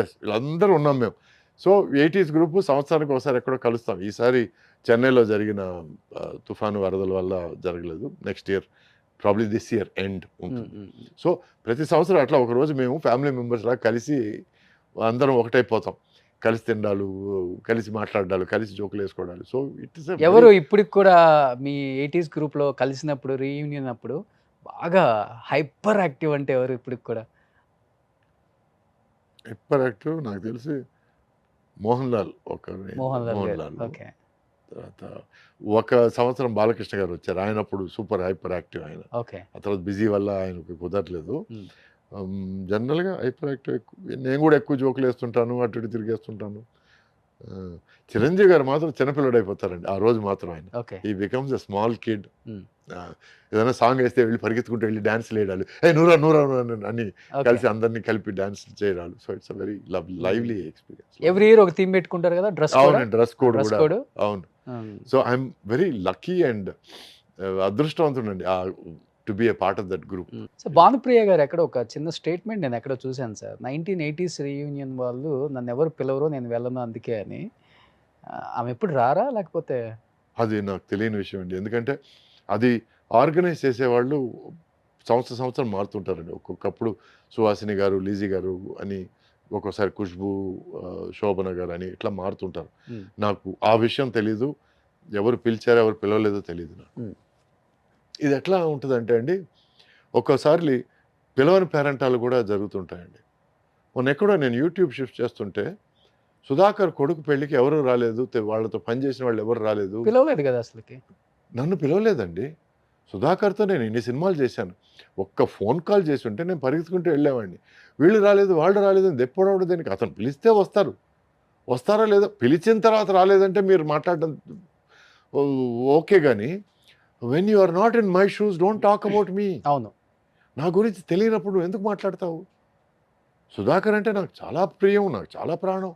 ఎస్ వీళ్ళందరూ ఉన్నాం మేము. సో 80s గ్రూప్ సంవత్సరానికి ఒకసారి ఎక్కడో కలుస్తాం. ఈసారి చెన్నైలో జరిగిన తుఫాను వరదల వల్ల జరగలేదు, next year probably this year end ఉంటుంది. సో ప్రతి సంవత్సరం అట్లా ఒకరోజు మేము ఫ్యామిలీ మెంబర్స్ లాగా కలిసి అందరం ఒకటైపోతాం, కలిసి తినడాలు, కలిసి మాట్లాడాలు, కలిసి జోకులు వేసుకోవడాలు. సో ఇట్ ఇస్ ఎవరు ఇప్పటికి కూడా మీ 80s గ్రూప్లో కలిసినప్పుడు రీయూనియన్ అప్పుడు బాగా హైపర్ యాక్టివ్ అంటే ఎవరు ఇప్పటికి కూడా? హైపర్ యాక్టివ్ నాకు తెలిసి మోహన్ లాల్ మోహన్ లాల్ మోహన్ గారు. లాల్. ఓకే. తర్వాత ఒక సంవత్సరం బాలకృష్ణ గారు వచ్చారు, ఆయన అప్పుడు సూపర్ హైపర్ యాక్టివ్ ఆయన. ఓకే. ఆ తర్వాత బిజీ వల్ల ఆయనకు కుదరలేదు. మ్. జనరల్గా హైపర్ యాక్టివ్ ఎక్కువ, నేను కూడా ఎక్కువ జోకులు వేస్తుంటాను, అటు ఇటు తిరిగేస్తుంటాను. చిరంజీవి గారు మాత్రం చిన్నపిల్లడు అయిపోతారండి ఆ రోజు మాత్రం. ఆయన ఓకే. ఈ బికమ్స్ ఎ స్మాల్ కిడ్. మ్. ఏదైనా సాంగ్ వేస్తే వెళ్ళి పరిగెత్తుకుంటూ వెళ్ళి డాన్స్లు వేయడాలు, నూరా నూరా అని ఓకే. కలిసి అందరినీ కలిపి డాన్స్ చేయడాలు. So it's a very lively experience. Every year ఒక థీమ్ పెట్టుకుంటారు కదా, డ్రెస్ అవునండి, డ్రెస్ కోడ్ డ్రెస్ కూడా. కోడ్. అవును. So I'm very lucky and అదృష్టవంతుడండి to be a part of that group. So Bhanupriya garu ఎక్కడ ఒక చిన్న స్టేట్మెంట్ నేను ఎక్కడో చూశాను సార్, 1980s రీయూనియన్ వాళ్ళు నన్ను ఎవరు పిలవరో నేను వెళ్ళను అందుకే అని. ఆమె ఎప్పుడు రారా లేకపోతే? అది నాకు తెలియని విషయం అండి, ఎందుకంటే అది ఆర్గనైజ్ చేసేవాళ్ళు సంవత్సరం మారుతుంటారండి. ఒక్కొక్కప్పుడు సుహాసిని గారు, లీజీ గారు అని, ఒక్కోసారి ఖుష్బు, శోభన గారు అని ఇట్లా మారుతుంటారు. మ్. నాకు ఆ విషయం తెలీదు, ఎవరు పిలిచారో ఎవరు పిలవలేదో తెలియదు నాకు. మ్. ఇది ఎట్లా ఉంటుందంటే అండి, ఒక్కోసారి పిలవని పేరెంటాలు కూడా జరుగుతుంటాయండి. మొన్న ఎక్కడో నేను యూట్యూబ్ షిఫ్ట్ చేస్తుంటే సుధాకర్ కొడుకు పెళ్ళికి ఎవరు రాలేదు, వాళ్ళతో పనిచేసిన వాళ్ళు ఎవరు రాలేదు. పిలవలేదు కదా అసలుకి. నన్ను పిలవలేదండి. సుధాకర్తో నేను ఇన్ని సినిమాలు చేశాను, ఒక్క ఫోన్ కాల్ చేసి ఉంటే నేను పరిగెత్తుకుంటూ వెళ్ళేవాడిని. వీళ్ళు రాలేదు, వాళ్ళు రాలేదు అని దెప్పడవడం దేనికి? అతను పిలిస్తే వస్తారో లేదో, పిలిచిన తర్వాత రాలేదంటే మీరు మాట్లాడడం ఓకే, కానీ when you are not in my shoes don't talk about me. అవును. నా గురించి తెలియనప్పుడు నువ్వు ఎందుకు మాట్లాడతావు? సుధాకర్ అంటే నాకు చాలా ప్రియం, నాకు చాలా ప్రాణం.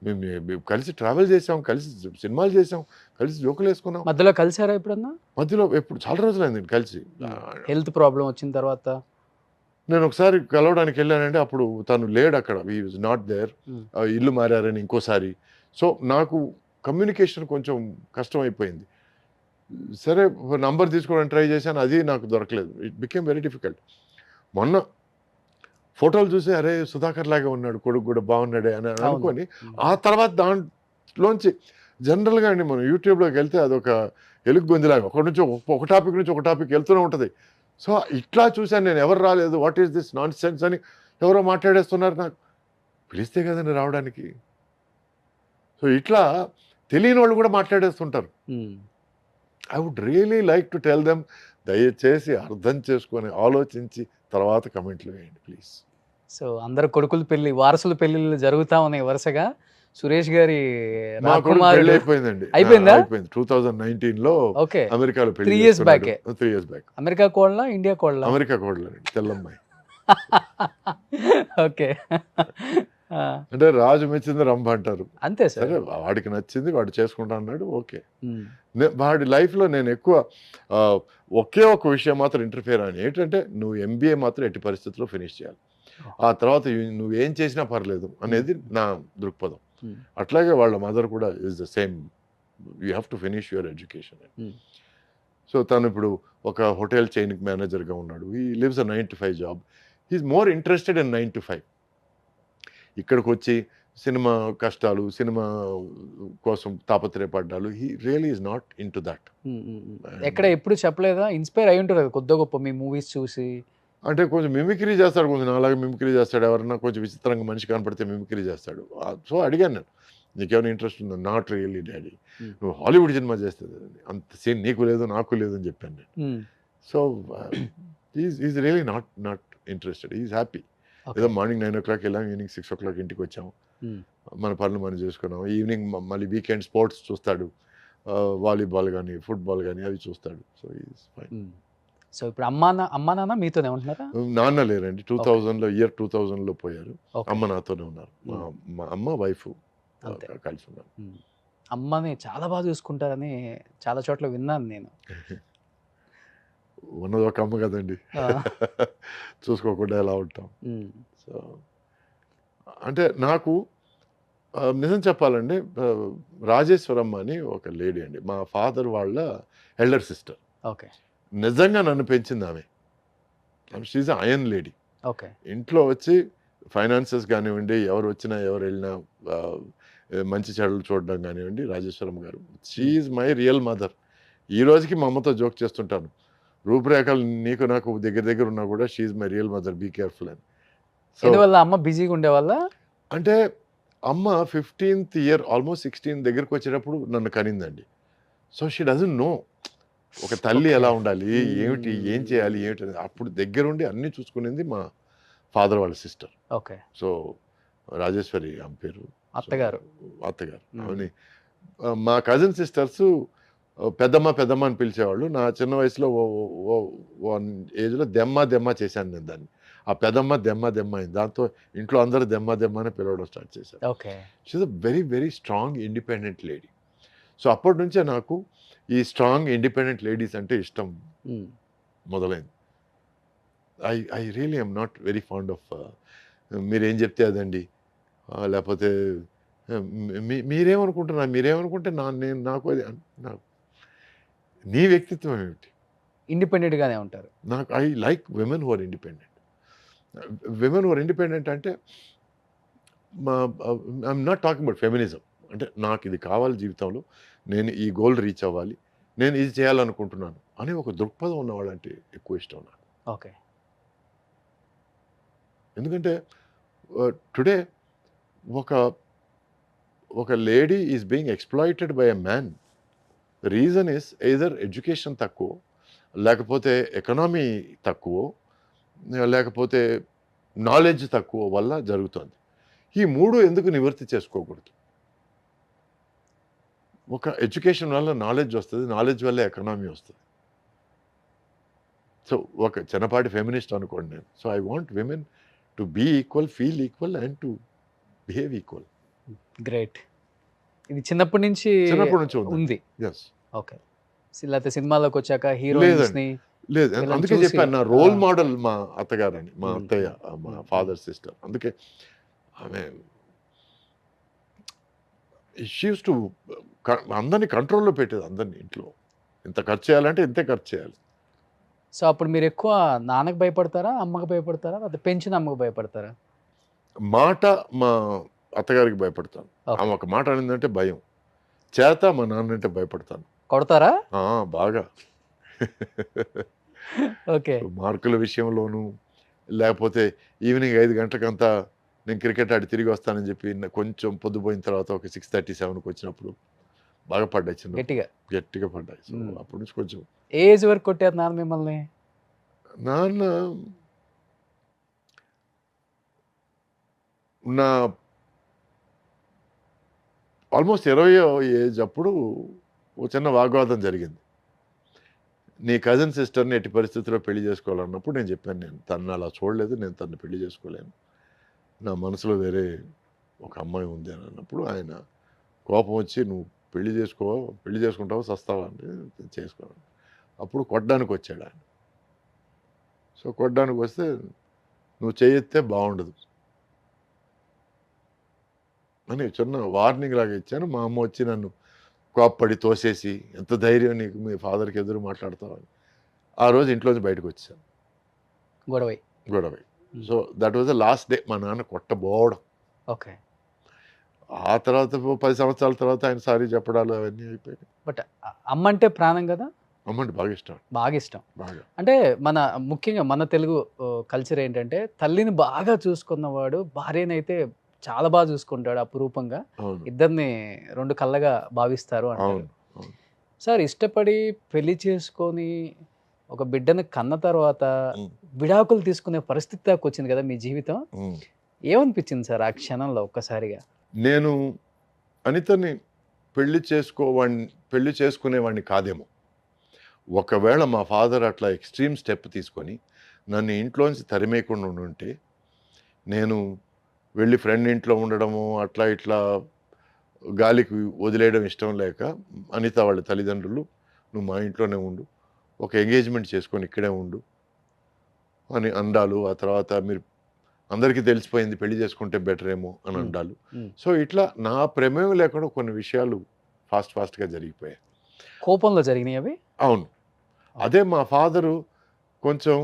మేము కలిసి ట్రావెల్ చేసాం, కలిసి సినిమాలు చేసాం, కలిసి జోకులు వేసుకున్నాం. మధ్యలో కలిసారా ఎప్పుడన్నా? మధ్యలో ఎప్పుడు చాలా రోజులైంది నేను కలిసి. హెల్త్ ప్రాబ్లం వచ్చిన తర్వాత నేను ఒకసారి కలవడానికి వెళ్ళానంటే అప్పుడు తను లేడు అక్కడ, హీ వాజ్ నాట్ దేర్. ఇల్లు మారారని ఇంకోసారి. సో నాకు కమ్యూనికేషన్ కొంచెం కష్టం అయిపోయింది. సరే నంబర్ తీసుకోవడానికి ట్రై చేశాను, అది నాకు దొరకలేదు. It became very difficult. మొన్న ఫోటోలు చూసి అరే సుధాకర్ లాగా ఉన్నాడు, కొడుకు కూడా బాగున్నాడే అని అనుకొని ఆ తర్వాత దాంట్లోంచి జనరల్గా అండి మనం యూట్యూబ్లోకి వెళ్తే అదొక ఎలుగు గొంతులాగా ఒక టాపిక్ నుంచి ఒక టాపిక్ వెళ్తూనే ఉంటుంది. సో ఇట్లా చూశాను నేను, ఎవరు రాలేదు, what is this non sense అని ఎవరో మాట్లాడేస్తున్నారు. నాకు పిలిస్తే కదండి రావడానికి. సో ఇట్లా తెలియని వాళ్ళు కూడా మాట్లాడేస్తుంటారు. I would really like to tell them, దయచేసి అర్థం చేసుకొని ఆలోచించి తర్వాత కమెంట్లు వేయండి ప్లీజ్. సో అందరు కొడుకుల పెళ్లి, వారసుల పెళ్లిళ్ళు జరుగుతా ఉన్నాయి వరుసగా. సురేష్ గారి మా కొడుకు రాకుమారుడు పెళ్లి అయిపోయిందండి. అయిపోయిందా? అయిపోయింది 2019లో ఓకే. అమెరికాలో పెళ్లి 3 years చేసుకున్నాడు. back. 3 years back. అమెరికా కోళ్ళ ఇండియా కోళ్ళ? అమెరికా కోడలండి, తెల్లమ్మాయి. ఓకే. అంటే రాజు మెచ్చింది రంభ అంటారు. అంతే సార్. సరే వాడికి నచ్చింది, వాడు చేసుకుంటా అన్నాడు, ఓకే. వాడి లైఫ్లో నేను ఎక్కువ ఒకే ఒక విషయం మాత్రం ఇంటర్ఫియర్ అని, ఏంటంటే నువ్వు ఎంబీఏ మాత్రం ఎట్టి పరిస్థితుల్లో ఫినిష్ చేయాలి, ఆ తర్వాత నువ్వు ఏం చేసినా పర్లేదు అనేది నా దృక్పథం. అట్లాగే వాళ్ళ మదర్ కూడా is the same, you have to finish your education. So తను ఇప్పుడు ఒక హోటల్ చైన్కి మేనేజర్గా ఉన్నాడు. He lives a 9 to 5 job. He's more interested in 9 to 5. ఇక్కడికి వచ్చి సినిమా కష్టాలు, సినిమా కోసం తాపత్రయపడ్డాలు, he really is not into that. ఎక్కడ ఎప్పుడు చెప్పలేదా? ఇన్స్పైర్ అయి ఉంటారు కొద్ది గొప్ప మీ మూవీస్ చూసి. అంటే కొంచెం మిమిక్రీ చేస్తాడు, కొంచెం నాలాగా మిమిక్రీ చేస్తాడు. ఎవరన్నా కొంచెం విచిత్రంగా మనిషి కనపడితే మిమిక్రీ చేస్తాడు. సో అడిగాను నేను, నీకేమైనా ఇంట్రెస్ట్ ఉందా? నాట్ రియల్లీ డాడీ, నువ్వు హాలీవుడ్ సినిమా చేస్తుంది, అంత సీన్ నీకు లేదు నాకు లేదు అని చెప్పాను నేను. So is really not interested, is happy. ఏదో మార్నింగ్ 9 o'clock వెళ్ళాం, ఈవినింగ్ 6 o'clock ఇంటికి వచ్చాము, మన పనులు మనం చేసుకున్నాం. ఈవినింగ్ మళ్ళీ వీకెండ్ స్పోర్ట్స్ చూస్తాడు, వాలీబాల్ కానీ ఫుట్బాల్ కానీ అవి చూస్తాడు. So is fine. సో ఇప్పుడు అమ్మా నాన్న మీతోనే ఉంటున్నారా? నాన్న లేరండి, 2000లో పోయారు. అమ్మ నాతోనే ఉన్నారు. మా అమ్మ వైఫ్ కలిసి ఉన్నారు. అమ్మని చాలా బాగా చూసుకుంటారని చాలా చోట్ల విన్నాను నేను. ఉన్నది ఒక అమ్మ కదండి, చూసుకోకుండా ఎలా ఉంటాం. సో అంటే నాకు నిజం చెప్పాలండి, రాజేశ్వరమ్మ అని ఒక లేడీ అండి, మా ఫాదర్ వాళ్ళ ఎల్డర్ సిస్టర్. ఓకే. నిజంగా నన్ను పెంచింది ఆమె. She's a iron lady. Okay. ఇంట్లో వచ్చి ఫైనాన్సెస్ కానివ్వండి, ఎవరు వచ్చినా ఎవరు వెళ్ళినా మంచి చెడులు చూడడం కానివ్వండి, రాజేశ్వరం గారు షీఈ్ మై రియల్ మదర్. ఈ రోజుకి మా అమ్మతో జోక్ చేస్తుంటాను, రూపురేఖలు నీకు నాకు దగ్గర దగ్గర ఉన్నా కూడా she's my real mother, be careful అని. సో ఎందువల్ల అమ్మ బిజీగా ఉండేవాళ్ళ? అంటే అమ్మ 15th ఇయర్ ఆల్మోస్ట్ 16 దగ్గరకు వచ్చేటప్పుడు నన్ను కనిందండి. సో షీ డజంట్ నో ఒక తల్లి ఎలా ఉండాలి, ఏమిటి, ఏం చేయాలి, ఏమిటి అనేది. అప్పుడు దగ్గరుండి అన్నీ చూసుకునేది మా ఫాదర్ వాళ్ళ సిస్టర్. ఓకే. సో రాజేశ్వరి ఆమె పేరు, అత్తగారు. అత్తగారు. ఆమెని మా కజిన్ సిస్టర్స్ పెద్దమ్మ పెద్దమ్మ అని పిలిచేవాళ్ళు. నా చిన్న వయసులో వన్ ఏజ్లో దెమ్మ దెమ్మ చేశాను నేను దాన్ని. ఆ పెద్దమ్మ దెమ్మ దెమ్మ అయింది. దాంతో ఇంట్లో అందరూ దెమ్మ దెమ్మ అని పిలవడం స్టార్ట్ చేశారు. Okay. She's a very very strong independent lady. So అప్పటి నుంచే నాకు ఈ స్ట్రాంగ్ ఇండిపెండెంట్ లేడీస్ అంటే ఇష్టం మొదలైంది. I really I'm not very fond of మీరేం చెప్తే అదండి, లేకపోతే మీరేమనుకుంటే నేను నాకు అది నాకు నీ వ్యక్తిత్వం ఏమిటి? ఇండిపెండెంట్గానే ఉంటారు. నాకు I like women who are independent. Women who are independent అంటే I'm not talking about feminism. అంటే నాకు ఇది కావాలి జీవితంలో, నేను ఈ గోల్ రీచ్ అవ్వాలి, నేను ఇది చేయాలనుకుంటున్నాను అని ఒక దృక్పథం ఉన్నవాళ్ళంటే ఎక్కువ ఇష్టం నాకు. ఓకే. ఎందుకంటే టుడే ఒక lady is being exploited by a man. Reason is either education తక్కువ, లేకపోతే ఎకనామీ తక్కువ, లేకపోతే నాలెడ్జ్ తక్కువ వల్ల జరుగుతుంది. ఈ మూడు ఎందుకు నివృత్తి చేసుకోకూడదు? ఒక ఎడ్యుకేషన్ వల్ల నాలెడ్జ్ వస్తుంది, నాలెడ్జ్ వల్ల ఎకనామీ వస్తుంది. సో ఒక చిన్నపాటి ఫెమినిస్ట్ అనుకోండి నేను. So I want women to be equal, feel equal and to behave equal. Great. ఇది చిన్నప్పటి నుంచి ఉంది. ఎస్. ఓకే. లేకపోతే సినిమాలోకి వచ్చాక హీరోయిన్స్ని లేదు, వీళ్ళని అందుకే చూసి, చెప్పాను నా రోల్ మోడల్ మా అత్తగారని, మా అత్తయ్య, మా ఫాదర్ సిస్టర్. అందుకే ఆమె షీ యూస్ టు అందరినీ కంట్రోల్లో పెట్టేది, అందరినీ ఇంట్లో. ఇంత ఖర్చు చేయాలంటే ఇంతే ఖర్చు చేయాలి. సో అప్పుడు మీరు ఎక్కువ నాన్నకు భయపడతారా, అమ్మకు భయపడతారా, లేకపోతే పెంచిన అమ్మకు భయపడతారా? మాట మా అత్తగారికి భయపడతాను. Okay. ఆమె ఒక మాట అనిందంటే భయం. చేత మా నాన్న అంటే భయపడతాను. కొడతారా? బాగా. ఓకే. మార్కుల విషయంలోనూ, లేకపోతే ఈవినింగ్ 5 గంటలకంతా నేను క్రికెట్ ఆడి తిరిగి వస్తానని చెప్పి కొంచెం పొద్దుపోయిన తర్వాత ఒక 6:37కి వచ్చినప్పుడు బాగా పడ్డాయి, చిన్న గట్టిగా పడ్డాయి. సో అప్పటి నుంచి కొంచెం. ఏజ్ వరకు కొట్టారు నాన్న మిమ్మల్ని? నాన్న నా ఆల్మోస్ట్ 20వ ఏజ్ అప్పుడు ఒక చిన్న వాగ్వాదం జరిగింది. నీ కజిన్ సిస్టర్ని ఎట్టి పరిస్థితుల్లో పెళ్లి చేసుకోవాలన్నప్పుడు నేను చెప్పాను, నేను తను అలా చూడలేదు, నేను తను పెళ్లి చేసుకోలేను, నా మనసులో వేరే ఒక అమ్మాయి ఉంది అని అన్నప్పుడు ఆయన కోపం వచ్చి, నువ్వు పెళ్లి చేసుకుంటావా సస్తావా అంటే చేసుకోవాలి. అప్పుడు కొట్టడానికి వచ్చాడు ఆయన. సో కొట్టడానికి వస్తే నువ్వు చేయెత్తే బాగుండదు అని చిన్న వార్నింగ్ లాగా ఇచ్చాను. మా అమ్మ వచ్చి నన్ను కోప్పడి తోసేసి, ఎంత ధైర్యం నీకు, మీ ఫాదర్కి ఎదురు మాట్లాడతావని. ఆ రోజు ఇంట్లోంచి బయటకు వచ్చాను, గొడవ. So that was the last day మా నాన్న కొట్టబోవడం. ఓకే. ఆ తర్వాత 10 సంవత్సరాల తర్వాత ఆయన సారీ చెప్పడాలు అవన్నీ అయిపోయాయి. బట్ అమ్మ అంటే ప్రాణం కదా? అమ్మంటే బాగా ఇష్టం. బాగా. అంటే ముఖ్యంగా మన తెలుగు కల్చర్ ఏంటంటే, తల్లిని బాగా చూసుకున్నవాడు భార్యనైతే చాలా బాగా చూసుకుంటాడు అపురూపంగా. ఇద్దరిని 2 కళ్ళగా భావిస్తారు అంటారు. సార్, ఇష్టపడి పెళ్లి చేసుకొని ఒక బిడ్డను కన్న తర్వాత విడాకులు తీసుకునే పరిస్థితి దాకా వచ్చింది కదా మీ జీవితం. ఏమనిపించింది సార్ ఆ క్షణంలో ఒక్కసారిగా? నేను అనితని పెళ్లి చేసుకునేవాడిని కాదేమో. ఒకవేళ మా ఫాదర్ అట్లా ఎక్స్ట్రీమ్ స్టెప్ తీసుకొని నన్ను ఇంట్లోంచి తరిమేయకుండా ఉంటే, నేను వెళ్ళి ఫ్రెండ్ ఇంట్లో ఉండడము, అట్లా ఇట్లా గాలికి వదిలేయడం ఇష్టం లేక అనిత వాళ్ళ తల్లిదండ్రులు, నువ్వు మా ఇంట్లోనే ఉండు, ఒక ఎంగేజ్మెంట్ చేసుకొని ఇక్కడే ఉండు అని అండాలు. ఆ తర్వాత మీరు అందరికీ తెలిసిపోయింది, పెళ్లి చేసుకుంటే బెటర్ ఏమో అని అండాలు. సో ఇట్లా నా ప్రమేయం లేకుండా కొన్ని విషయాలు ఫాస్ట్గా జరిగిపోయాయి. కోపంలో జరిగినాయి అవి? అవును. అదే మా ఫాదరు కొంచెం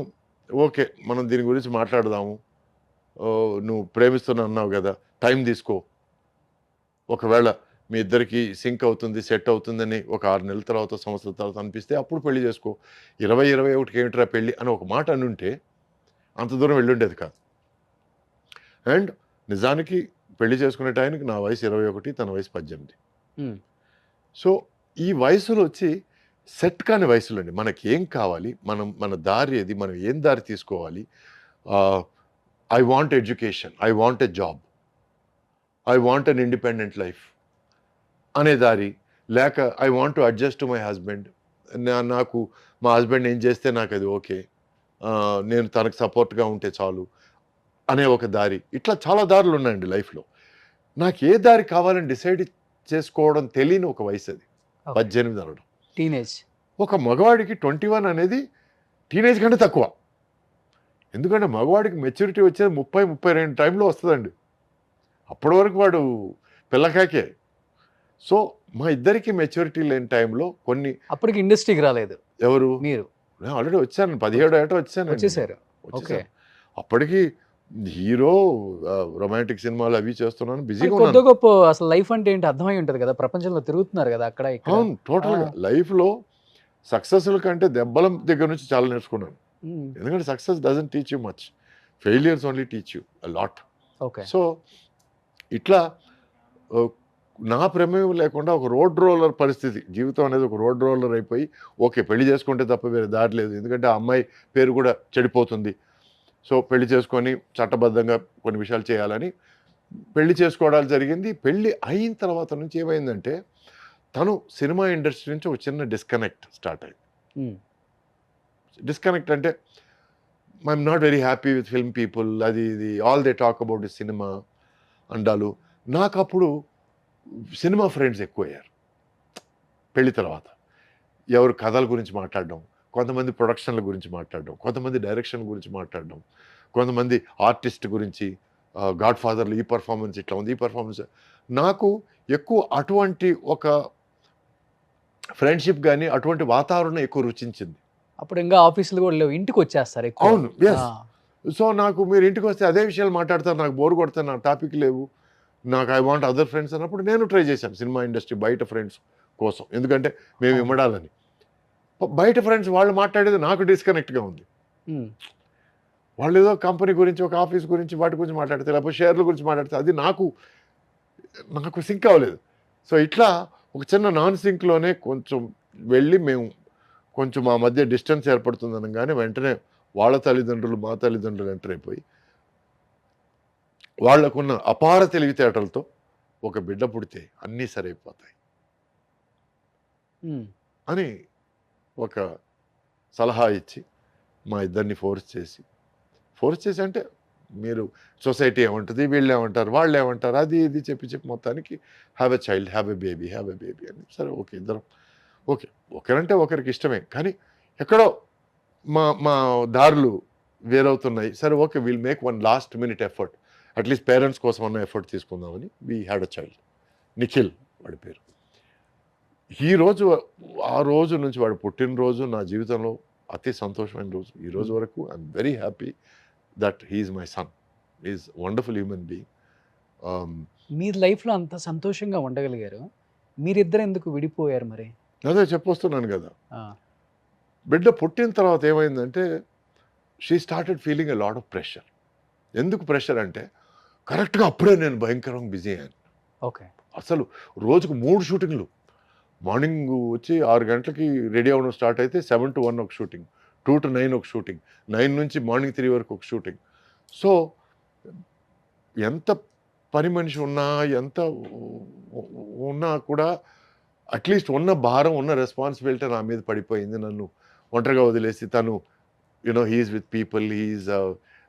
ఓకే మనం దీని గురించి మాట్లాడదాము, నువ్వు ప్రేమిస్తున్నా అన్నావు కదా, టైం తీసుకో, ఒకవేళ మీ ఇద్దరికి సింక్ అవుతుంది, సెట్ అవుతుందని ఒక 6 నెలల తర్వాత, సంవత్సరాల తర్వాత అనిపిస్తే అప్పుడు పెళ్లి చేసుకో, 20-21కి ఏమిట్రా పెళ్ళి అని ఒక మాట అనుంటే అంత దూరం వెళ్ళుండేది కాదు. అండ్ నిజానికి పెళ్లి చేసుకునే టైంకి నా వయసు 21, తన వయసు 18. సో ఈ వయసులో వచ్చి సెట్ కాని వయసులో అండి మనకి ఏం కావాలి, మన దారి ఏది, మనం ఏం దారి తీసుకోవాలి. I want education, I want a job, I want an independent life అనే దారి, లేక I want to adjust to my husband, నాకు మా హస్బెండ్ ఏం చేస్తే నాకు అది ఓకే, నేను తనకు సపోర్ట్గా ఉంటే చాలు అనే ఒక దారి. ఇట్లా చాలా దారులు ఉన్నాయండి లైఫ్లో. నాకు ఏ దారి కావాలని డిసైడ్ చేసుకోవడం తెలియని ఒక వయసు అది 18 అనడం. టీనేజ్. ఒక మగవాడికి 21 అనేది టీనేజ్ కంటే తక్కువ. ఎందుకంటే మగవాడికి మెచ్యూరిటీ వచ్చేది 30-32 టైంలో వస్తుందండి. అప్పటి వరకు వాడు పిల్లకాకే. సో మా ఇద్దరికి మెచ్యూరిటీ లేని టైంలో కొన్ని. అప్పటికి ఇండస్ట్రీకి రాలేదు ఎవరు? మీరు. నేను ఆల్రెడీ వచ్చాను, 17 ఏట వచ్చాను. వచ్చేసారు. ఓకే. అప్పటికి హీరో, రొమాంటిక్ సినిమాలు అవి చేస్తున్నాను, బిజీగా కొద్ది ఉన్నాను. గొప్ప అసలు లైఫ్ అంటే ఏంటి అర్థమై ఉంటుంది కదా, ప్రపంచంలో తిరుగుతున్నారు కదా అక్కడ ఇక్కడ. అవును, టోటల్గా లైఫ్లో సక్సెస్ల కంటే దెబ్బల దగ్గర నుంచి చాలా నేర్చుకున్నాను. ఎందుకంటే success doesn't teach you much, failures only teach you a lot. Okay. So ఇట్లా నా ప్రమేయం లేకుండా ఒక రోడ్ రోలర్ పరిస్థితి, జీవితం అనేది ఒక రోడ్ రోలర్ అయిపోయి, ఓకే పెళ్లి చేసుకుంటే తప్ప వేరే దారి లేదు, ఎందుకంటే ఆ అమ్మాయి పేరు కూడా చెడిపోతుంది, సో పెళ్లి చేసుకొని చట్టబద్ధంగా కొన్ని విషయాలు చేయాలని పెళ్లి చేసుకోవడాలు జరిగింది. పెళ్ళి అయిన తర్వాత నుంచి ఏమైందంటే తను సినిమా ఇండస్ట్రీ నుంచి ఒక చిన్న డిస్కనెక్ట్ స్టార్ట్ అయింది. డిస్కనెక్ట్ అంటే I'm not very happy with film people, అది ఇది all they talk about the cinema అండాలు. నాకు అప్పుడు సినిమా ఫ్రెండ్స్ ఎక్కువయ్యారు పెళ్లి తర్వాత. ఎవరు కథల గురించి మాట్లాడడం, కొంతమంది ప్రొడక్షన్ల గురించి మాట్లాడడం, కొంతమంది డైరెక్షన్ గురించి మాట్లాడడం, కొంతమంది ఆర్టిస్ట్ గురించి, గాడ్ ఫాదర్లు ఈ పర్ఫార్మెన్స్ ఇట్లా ఉంది, ఈ పర్ఫార్మెన్స్. నాకు ఎక్కువ అటువంటి ఒక ఫ్రెండ్షిప్ కానీ అటువంటి వాతావరణం ఎక్కువ రుచించింది. అప్పుడు ఇంకా ఆఫీసులు కూడా లేవు, ఇంటికి వచ్చేస్తారు ఎక్కువ. అవును, ఎస్. సో నాకు మీరు ఇంటికి వస్తే అదే విషయాలు మాట్లాడతారు, నాకు బోర్ కొడతాను, నాకు టాపిక్ లేవు, నాకు ఐ వాంట్ అదర్ ఫ్రెండ్స్ అన్నప్పుడు నేను ట్రై చేశాను సినిమా ఇండస్ట్రీ బయట ఫ్రెండ్స్ కోసం, ఎందుకంటే మేము ఇమ్మడాలని. బయట ఫ్రెండ్స్ వాళ్ళు మాట్లాడేది నాకు డిస్కనెక్ట్గా ఉంది. వాళ్ళు ఏదో కంపెనీ గురించి, ఒక ఆఫీస్ గురించి, వాటి గురించి మాట్లాడితే, లేకపోతే షేర్ల గురించి మాట్లాడితే అది నాకు సింక్ అవ్వలేదు. సో ఇట్లా ఒక చిన్న నాన్ సింక్లోనే కొంచెం వెళ్ళి మేము కొంచెం మా మధ్య డిస్టెన్స్ ఏర్పడుతుంది అనగానే వెంటనే వాళ్ళ తల్లిదండ్రులు మా తల్లిదండ్రులు ఎంటర్ అయిపోయి వాళ్లకున్న అపార తెలివితేటలతో ఒక బిడ్డ పుడితే అన్నీ సరైపోతాయి అని ఒక సలహా ఇచ్చి మా ఇద్దరిని ఫోర్స్ చేసి అంటే మీరు సొసైటీ ఏమంటుంది, వీళ్ళు ఏమంటారు, వాళ్ళు ఏమంటారు, అది ఇది చెప్పి మొత్తానికి have a child, have a baby అని. సరే ఓకే, ఇద్దరం ఓకే, ఒకరంటే ఒకరికి ఇష్టమే, కానీ ఎక్కడో మా దారులు వేరవుతున్నాయి. సరే okay, will make one last minute effort, at least parents కోసం అన్న ఎఫర్ట్ తీసుకుందామని we had a child, Nikhil వాడి పేరు. ఆ రోజు నుంచి వాడు పుట్టినరోజు నా జీవితంలో అతి సంతోషమైన రోజు. ఈ రోజు వరకు I'm very happy that he's my son, is wonderful human being. మీరు లైఫ్లో అంత సంతోషంగా ఉండగలిగారు, మీరిద్దరు ఎందుకు విడిపోయారు మరి? అదే చెప్పొస్తున్నాను కదా. బిడ్డ పుట్టిన తర్వాత ఏమైందంటే she started feeling a lot of pressure. ఎందుకు ప్రెషర్ అంటే కరెక్ట్గా అప్పుడే నేను భయంకరంగా బిజీ అయ్యాను. ఓకే. అసలు రోజుకు 3 షూటింగ్లు. మార్నింగ్ వచ్చి 6 గంటలకి రెడీ అవ్వడం స్టార్ట్ అయితే 7 to 1 ఒక షూటింగ్, 2 to 9 ఒక షూటింగ్, 9 నుంచి మార్నింగ్ 3 వరకు ఒక షూటింగ్. సో ఎంత పని మనిషి ఉన్నా, ఎంత ఉన్నా కూడా అట్లీస్ట్ ఉన్న భారం, ఉన్న రెస్పాన్సిబిలిటీ నా మీద పడిపోయింది. నన్ను ఒంటరిగా వదిలేసి తను he's with people, he's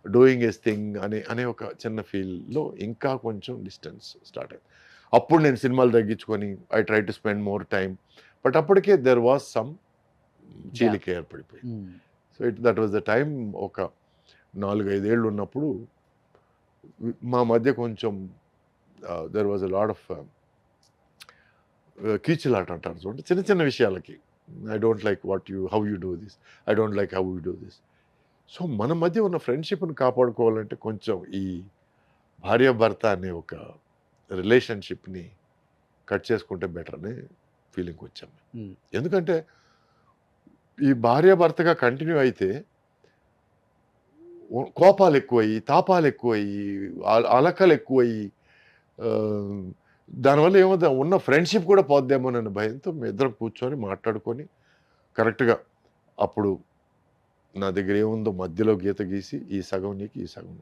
doing his thing అనే ఒక చిన్న ఫీల్లో ఇంకా కొంచెం డిస్టెన్స్ స్టార్ట్ అయింది. అప్పుడు నేను సినిమాలు తగ్గించుకొని I try to spend more time, but అప్పటికే దెర్ వాజ్ సమ్ చీలిక ఏర్పడిపోయింది. So that was the time. ఒక 4-5 ఏళ్ళు ఉన్నప్పుడు మా మధ్య కొంచెం there was a lot of కీచులాట అంటారు చూడండి, చిన్న చిన్న విషయాలకి I don't like how you do this, I don't like how you do this. So మన మధ్య ఉన్న ఫ్రెండ్షిప్ని కాపాడుకోవాలంటే కొంచెం ఈ భార్యాభర్త అనే ఒక రిలేషన్షిప్ని కట్ చేసుకుంటే బెటర్ అనే ఫీలింగ్ వచ్చాం. ఎందుకంటే ఈ భార్యాభర్తగా కంటిన్యూ అయితే కోపాలు ఎక్కువయ్యి, తాపాలు ఎక్కువయ్యి, అలకలు ఎక్కువయ్యి, దానివల్ల ఏమవుతుంది, ఉన్న ఫ్రెండ్షిప్ కూడా పోద్దేమోనన్న భయంతో మేము ఇద్దరం కూర్చొని మాట్లాడుకొని కరెక్ట్గా అప్పుడు నా దగ్గర ఏముందో మధ్యలో గీత గీసి ఈ సగం నీకు ఈ సగం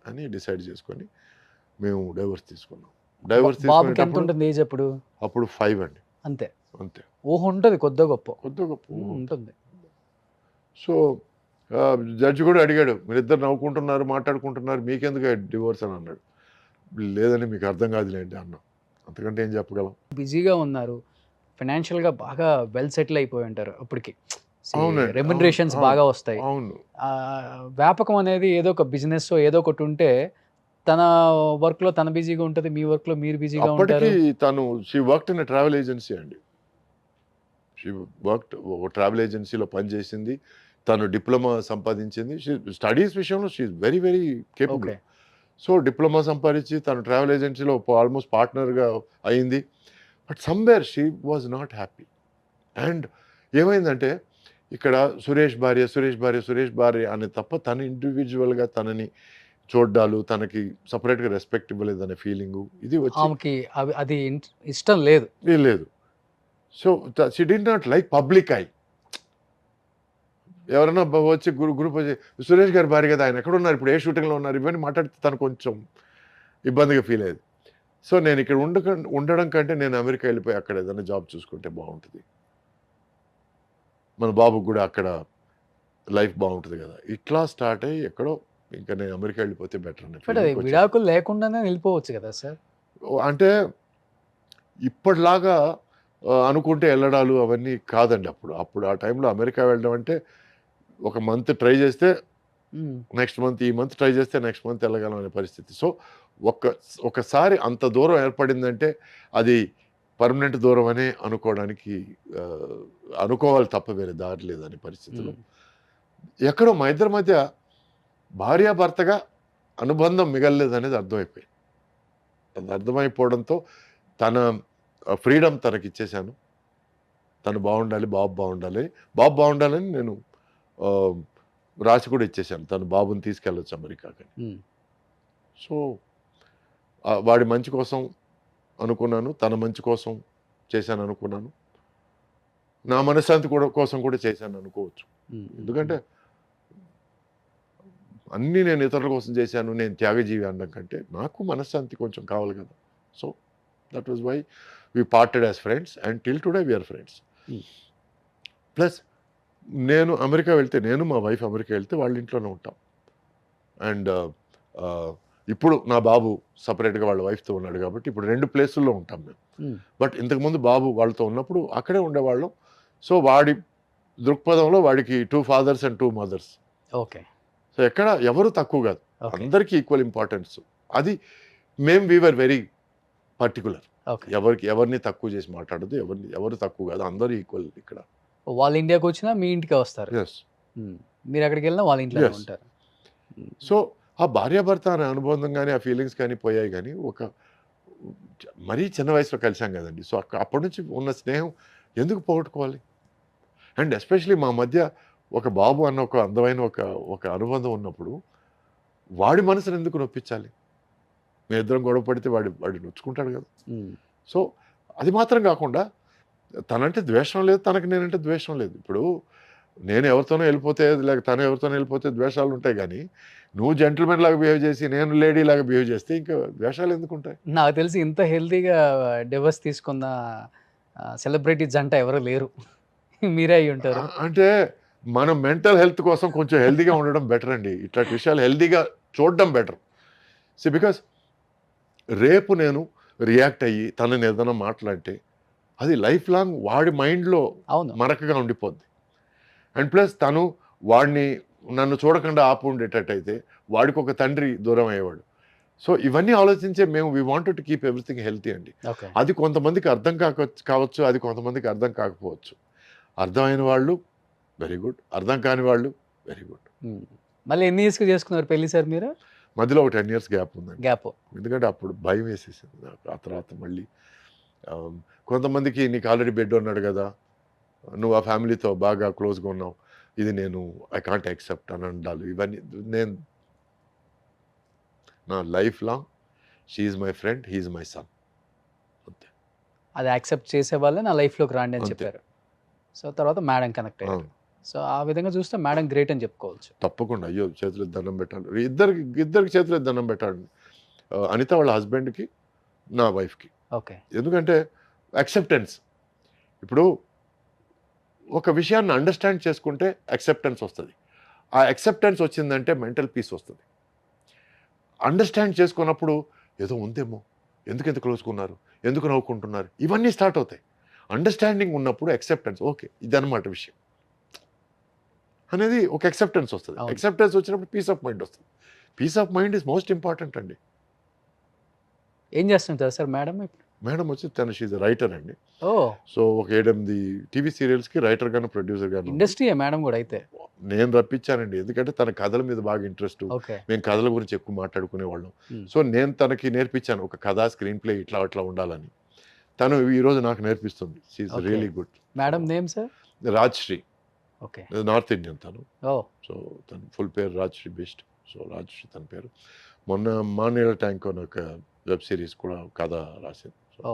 అని డిసైడ్ చేసుకొని మేము డైవర్స్ తీసుకున్నాం. డైవర్స్ బాబుకి ఎంత తీసుకునేటప్పుడు ఉంటుంది ఏజ్ అప్పుడు? అప్పుడు 5 అండి, అంతే. అంతే, ఊహ ఉంటుంది కొద్ది గొప్ప కొద్దిగా ఉంటుంది. సో జడ్జి కూడా అడిగాడు, మీరిద్దరు నవ్వుకుంటున్నారు మాట్లాడుకుంటున్నారు మీకెందుకు డివోర్స్ అని అన్నాడు. లేదని మీకు అర్థం కాదులేండి అన్నా. అంతకంటే ఏం చెప్పగలం. బిజీగా ఉన్నారు, ఫైనాన్షియల్గా బాగా వెల్ సెటిల్ అయిపోయి ఉంటారు అప్పటికి, అవునండి, రెమ్యునరేషన్స్ అవును, బాగా వస్తాయి. అవును, వ్యాపకం అనేది ఏదో ఒక బిజినెస్ ఏదో ఒకటి ఉంటే తన వర్క్లో తన బిజీగా ఉంటుంది, మీ వర్క్లో మీరు బిజీగా ఉంటారు. అప్పటికి తను she worked in travel agency అండి. షీ వర్క్డ్ ఒక ట్రావెల్ ఏజెన్సీలో పనిచేసింది, తను డిప్లొమా సంపాదించింది. స్టడీస్ విషయంలో she very very capable. Okay. So diploma సంపాదించి తను ట్రావెల్ ఏజెన్సీలో ఆల్మోస్ట్ పార్ట్నర్గా అయింది. But somewhere she was not happy. And ఏమైందంటే ఇక్కడ సురేష్ భార్య అనే తప్ప తను ఇండివిజువల్గా తనని చూడ్డాలు, తనకి సపరేట్గా రెస్పెక్ట్ ఇవ్వలేదనే ఫీలింగు ఇది వచ్చి ఆమెకి అది ఇష్టం లేదు. లేదు. So she did not like public I. ఎవరైనా వచ్చి గ్రూప్ వచ్చి సురేష్ గారి భార్య కదా, ఆయన ఎక్కడ ఉన్నారు ఇప్పుడు, ఏ షూటింగ్లో ఉన్నారు, ఇవన్నీ మాట్లాడితే తను కొంచెం ఇబ్బందిగా ఫీల్ అయ్యేది. సో నేను ఇక్కడ ఉండడం కంటే నేను అమెరికా వెళ్ళిపోయి అక్కడ ఏదైనా జాబ్ చూసుకుంటే బాగుంటుంది, మన బాబుకి కూడా అక్కడ లైఫ్ బాగుంటుంది కదా, ఇట్లా స్టార్ట్ అయ్యి ఎక్కడో ఇంకా నేను అమెరికా వెళ్ళిపోతే బెటర్ అనే బట్ అది feeling వచ్చింది. విడాకులు లేకుండానే వెళ్ళిపోవచ్చు కదా సార్. అంటే ఇప్పటిలాగా అనుకుంటే వెళ్ళడాలు అవన్నీ కాదండి. అప్పుడు ఆ టైంలో అమెరికా వెళ్ళడం అంటే ఒక మంత్ ట్రై చేస్తే నెక్స్ట్ మంత్, ఈ మంత్ ట్రై చేస్తే నెక్స్ట్ మంత్ వెళ్ళగలం అనే పరిస్థితి. సో ఒకసారి అంత దూరం ఏర్పడిందంటే అది పర్మనెంట్ దూరం అనే అనుకోవడానికి అనుకోవాలి తప్ప వేరే దారి లేదనే పరిస్థితిలో ఎక్కడో మా ఇద్దరి మధ్య భార్యాభర్తగా అనుబంధం మిగలలేదనేది అర్థమైపోయింది. అది అర్థమైపోవడంతో తన ఫ్రీడమ్ తనకి ఇచ్చేశాను. తను బాగుండాలి, బాబు బాగుండాలని నేను రాసి కూడా ఇచ్చేసాను, తను బాబుని తీసుకెళ్ళొచ్చు అమెరికాకి. సో వాడి మంచి కోసం అనుకున్నాను, తన మంచి కోసం చేశాను అనుకున్నాను, నా మనశ్శాంతి కోసం కూడా చేశాను అనుకోవచ్చు. ఎందుకంటే అన్నీ నేను ఇతరుల కోసం చేశాను, నేను త్యాగజీవి అనడం కంటే నాకు మనశ్శాంతి కొంచెం కావాలి కదా. So that was why we parted as friends and till today we are friends. Plus నేను అమెరికా వెళ్తే, నేను మా వైఫ్ అమెరికా వెళ్తే వాళ్ళ ఇంట్లోనే ఉంటాం. అండ్ ఇప్పుడు నా బాబు సపరేట్గా వాళ్ళ వైఫ్తో ఉన్నాడు కాబట్టి ఇప్పుడు 2 ప్లేసుల్లో ఉంటాం మేము. బట్ ఇంతకుముందు బాబు వాళ్ళతో ఉన్నప్పుడు అక్కడే ఉండేవాళ్ళం. సో వాడి దృక్పథంలో వాడికి 2 fathers and 2 mothers. Okay. So ఎక్కడ ఎవరు తక్కువ కాదు, అందరికీ ఈక్వల్ ఇంపార్టెన్స్. అది మేము వీఆర్ వెరీ పర్టికులర్. ఎవరిని తక్కువ చేసి మాట్లాడదు, ఎవరు తక్కువ కాదు, అందరూ ఈక్వల్ ఇక్కడ. వాళ్ళ ఇండియాకి వచ్చినా మీ ఇంటికి వస్తారు, మీరు ఎక్కడికి వెళ్ళినా వాళ్ళ ఇంట్లో ఉంటారు. సో ఆ భార్యాభర్త అనే అనుబంధం కానీ ఆ ఫీలింగ్స్ కానీ పోయాయి. కానీ మరీ చిన్న వయసులో కలిసాం కదండి. సో అప్పటి నుంచి ఉన్న స్నేహం ఎందుకు పోగొట్టుకోవాలి? అండ్ ఎస్పెషలీ మా మధ్య ఒక బాబు అన్న ఒక అందమైన ఒక అనుబంధం ఉన్నప్పుడు వాడి మనసును ఎందుకు నొప్పించాలి? మేము ఇద్దరం గొడవ పడితే వాడు నొచ్చుకుంటాడు కదా. సో అది మాత్రం కాకుండా తనంటే ద్వేషం లేదు, తనకి నేనంటే ద్వేషం లేదు. ఇప్పుడు నేను ఎవరితోనో వెళ్ళిపోతే, లేక తను ఎవరితోనో వెళ్ళిపోతే ద్వేషాలు ఉంటాయి. కానీ నువ్వు జెంటిల్మెన్ లాగా బిహేవ్ చేసి నేను లేడీ లాగా బిహేవ్ చేస్తే ఇంకా ద్వేషాలు ఎందుకు ఉంటాయి? నాకు తెలిసి ఇంత హెల్తీగా డివోర్స్ తీసుకున్న సెలబ్రిటీ జంట ఎవరు లేరు, మీరే అయి ఉంటారు. అంటే మనం మెంటల్ హెల్త్ కోసం కొంచెం హెల్తీగా ఉండడం బెటర్ అండి. ఇట్లాంటి విషయాలు హెల్తీగా చూడడం బెటర్. సో బికాస్ రేపు నేను రియాక్ట్ అయ్యి తనని ఏదైనా మాట్లాడితే అది లైఫ్ లాంగ్ వాడి మైండ్లో మరకగా ఉండిపోద్ది. అండ్ ప్లస్ తను నన్ను చూడకుండా ఆపు ఉండేటట్టయితే వాడికి ఒక తండ్రి దూరం అయ్యేవాడు. సో ఇవన్నీ ఆలోచించే మేము we wanted to keep everything healthy అండి. అది కొంతమందికి అర్థం కావచ్చు, అది కొంతమందికి అర్థం కాకపోవచ్చు. అర్థమైన వాళ్ళు వెరీ గుడ్, అర్థం కాని వాళ్ళు వెరీ గుడ్. మళ్ళీ ఎన్ని ఇయర్స్కి చేసుకున్నారు పెళ్లి సార్ మీరు? మధ్యలో ఒక 10 years గ్యాప్ ఉందండి. గ్యాప్. ఎందుకంటే అప్పుడు భయం వేసేసింది నాకు. ఆ తర్వాత మళ్ళీ కొంతమందికి నీకు ఆల్రెడీ బెడ్ ఉన్నాడు కదా, నువ్వు ఆ ఫ్యామిలీతో బాగా క్లోజ్గా ఉన్నావు, ఇది నేను ఐ కాంట్ యాక్సెప్ట్ అని ఉండాలి. ఇవన్నీ నేను నా life long she's my friend, he's my son, అంతే. అది యాక్సెప్ట్ చేసే వాళ్ళే నా లైఫ్లోకి రాండి అని అంతే. చెప్పారు. సో తర్వాత మేడం కనెక్ట్ అయ్యారు. అవును. సో ఆ విధంగా చూస్తే మేడం గ్రేట్ అని చెప్పుకోవచ్చు. తప్పకుండా. అయ్యో, చేతులు దండం పెట్టాలి. ఇద్దరికి చేతులు దండం పెట్టాలి. అనిత వాళ్ళ హస్బెండ్కి, నా వైఫ్కి. ఓకే. ఎందుకంటే యాక్సెప్టెన్స్. ఇప్పుడు ఒక విషయాన్ని అండర్స్టాండ్ చేసుకుంటే యాక్సెప్టెన్స్ వస్తుంది. ఆ యాక్సెప్టెన్స్ వచ్చిందంటే మెంటల్ పీస్ వస్తుంది. అండర్స్టాండ్ చేసుకున్నప్పుడు ఏదో ఉందేమో, ఎందుకు ఎంత క్లోజ్కున్నారు, ఎందుకు నవ్వుకుంటున్నారు, ఇవన్నీ స్టార్ట్ అవుతాయి. అండర్స్టాండింగ్ ఉన్నప్పుడు యాక్సెప్టెన్స్, ఓకే ఇదన్నమాట విషయం అనేది ఒక యాక్సెప్టెన్స్ వస్తుంది. అవును. యాక్సెప్టెన్స్ వచ్చినప్పుడు పీస్ ఆఫ్ మైండ్ వస్తుంది. Peace of mind is most important అండి. ఏం చేస్తుంటారు సార్ మేడం ఇప్పుడు? మేడం వచ్చి తను షీజ్ రైటర్ అండి. ఓ, సో ఒక 7-8 టీవీ సీరియల్స్కి రైటర్ గాను ప్రొడ్యూసర్ గాను ఇండస్ట్రీ మేడం కూడా అయితే. నేను రప్పించానండి. ఎందుకంటే తన కథల మీద బాగా ఇంట్రెస్ట్, ఓకే. మేము కథల గురించి ఎక్కువ మాట్లాడుకునేవాళ్ళం. Hmm. సో నేను తనకి నేర్పించాను ఒక కథ, స్క్రీన్ ప్లే ఇట్లా అట్లా ఉండాలని. తను ఈరోజు నాకు నేర్పిస్తుంది. She Okay. Really good. Madam name sir? Rajshri, okay. North Indian తను. ఓ, సో తన ఫుల్ పేరు రాజ్శ్రీ బెస్ట్. సో రాజ్శ్రీ తన పేరు. మొన్న మానేల ట్యాంక్ అని ఒక వెబ్ సిరీస్ కూడా కథ రాసింది. ఓ.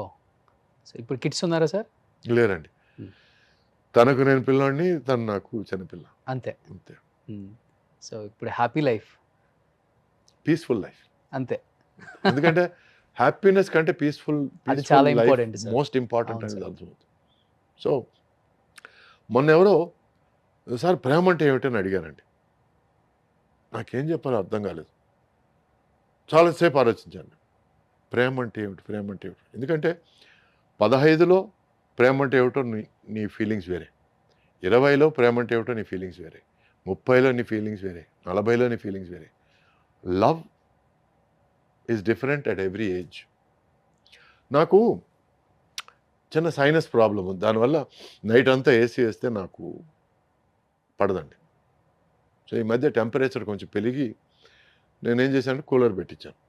సో ఇప్పుడు కిడ్స్ ఉన్నారా సార్? లేరండి. Hmm. తనకు నేను పిల్లాడిని, తను నాకు చిన్నపిల్ల, అంతే. అంతే. సో ఇప్పుడు హ్యాపీ లైఫ్. Peaceful life. అంతే. ఎందుకంటే హ్యాపీనెస్ కంటే పీస్ఫుల్ అది చాలా important, sir. మోస్ట్ ఇంపార్టెంట్ అవును, అనేది sir. అర్థమవుతుంది. సో మొన్న ఎవరో సార్ ప్రేమ అంటే ఏమిటని అడిగానండి. నాకేం చెప్పాలో అర్థం కాలేదు. చాలాసేపు ఆలోచించాను. ప్రేమ అంటే ఏమిటి, ప్రేమ అంటే ఏమిటి. ఎందుకంటే 15లో ప్రేమ అంటే ఏమిటో నీ ఫీలింగ్స్ వేరే, 20లో ప్రేమ అంటే ఏమిటో నీ ఫీలింగ్స్ వేరే, 30లో నీ ఫీలింగ్స్ వేరే, 40లో నీ ఫీలింగ్స్ వేరే. Love is different at every age. నాకు చిన్న సైనస్ ప్రాబ్లం ఉంది. దానివల్ల నైట్ అంతా ఏసీ వేస్తే నాకు పడదండి. సో ఈ మధ్య టెంపరేచర్ కొంచెం పెరిగి నేనేం చేశానంటే కూలర్ పెట్టించాను.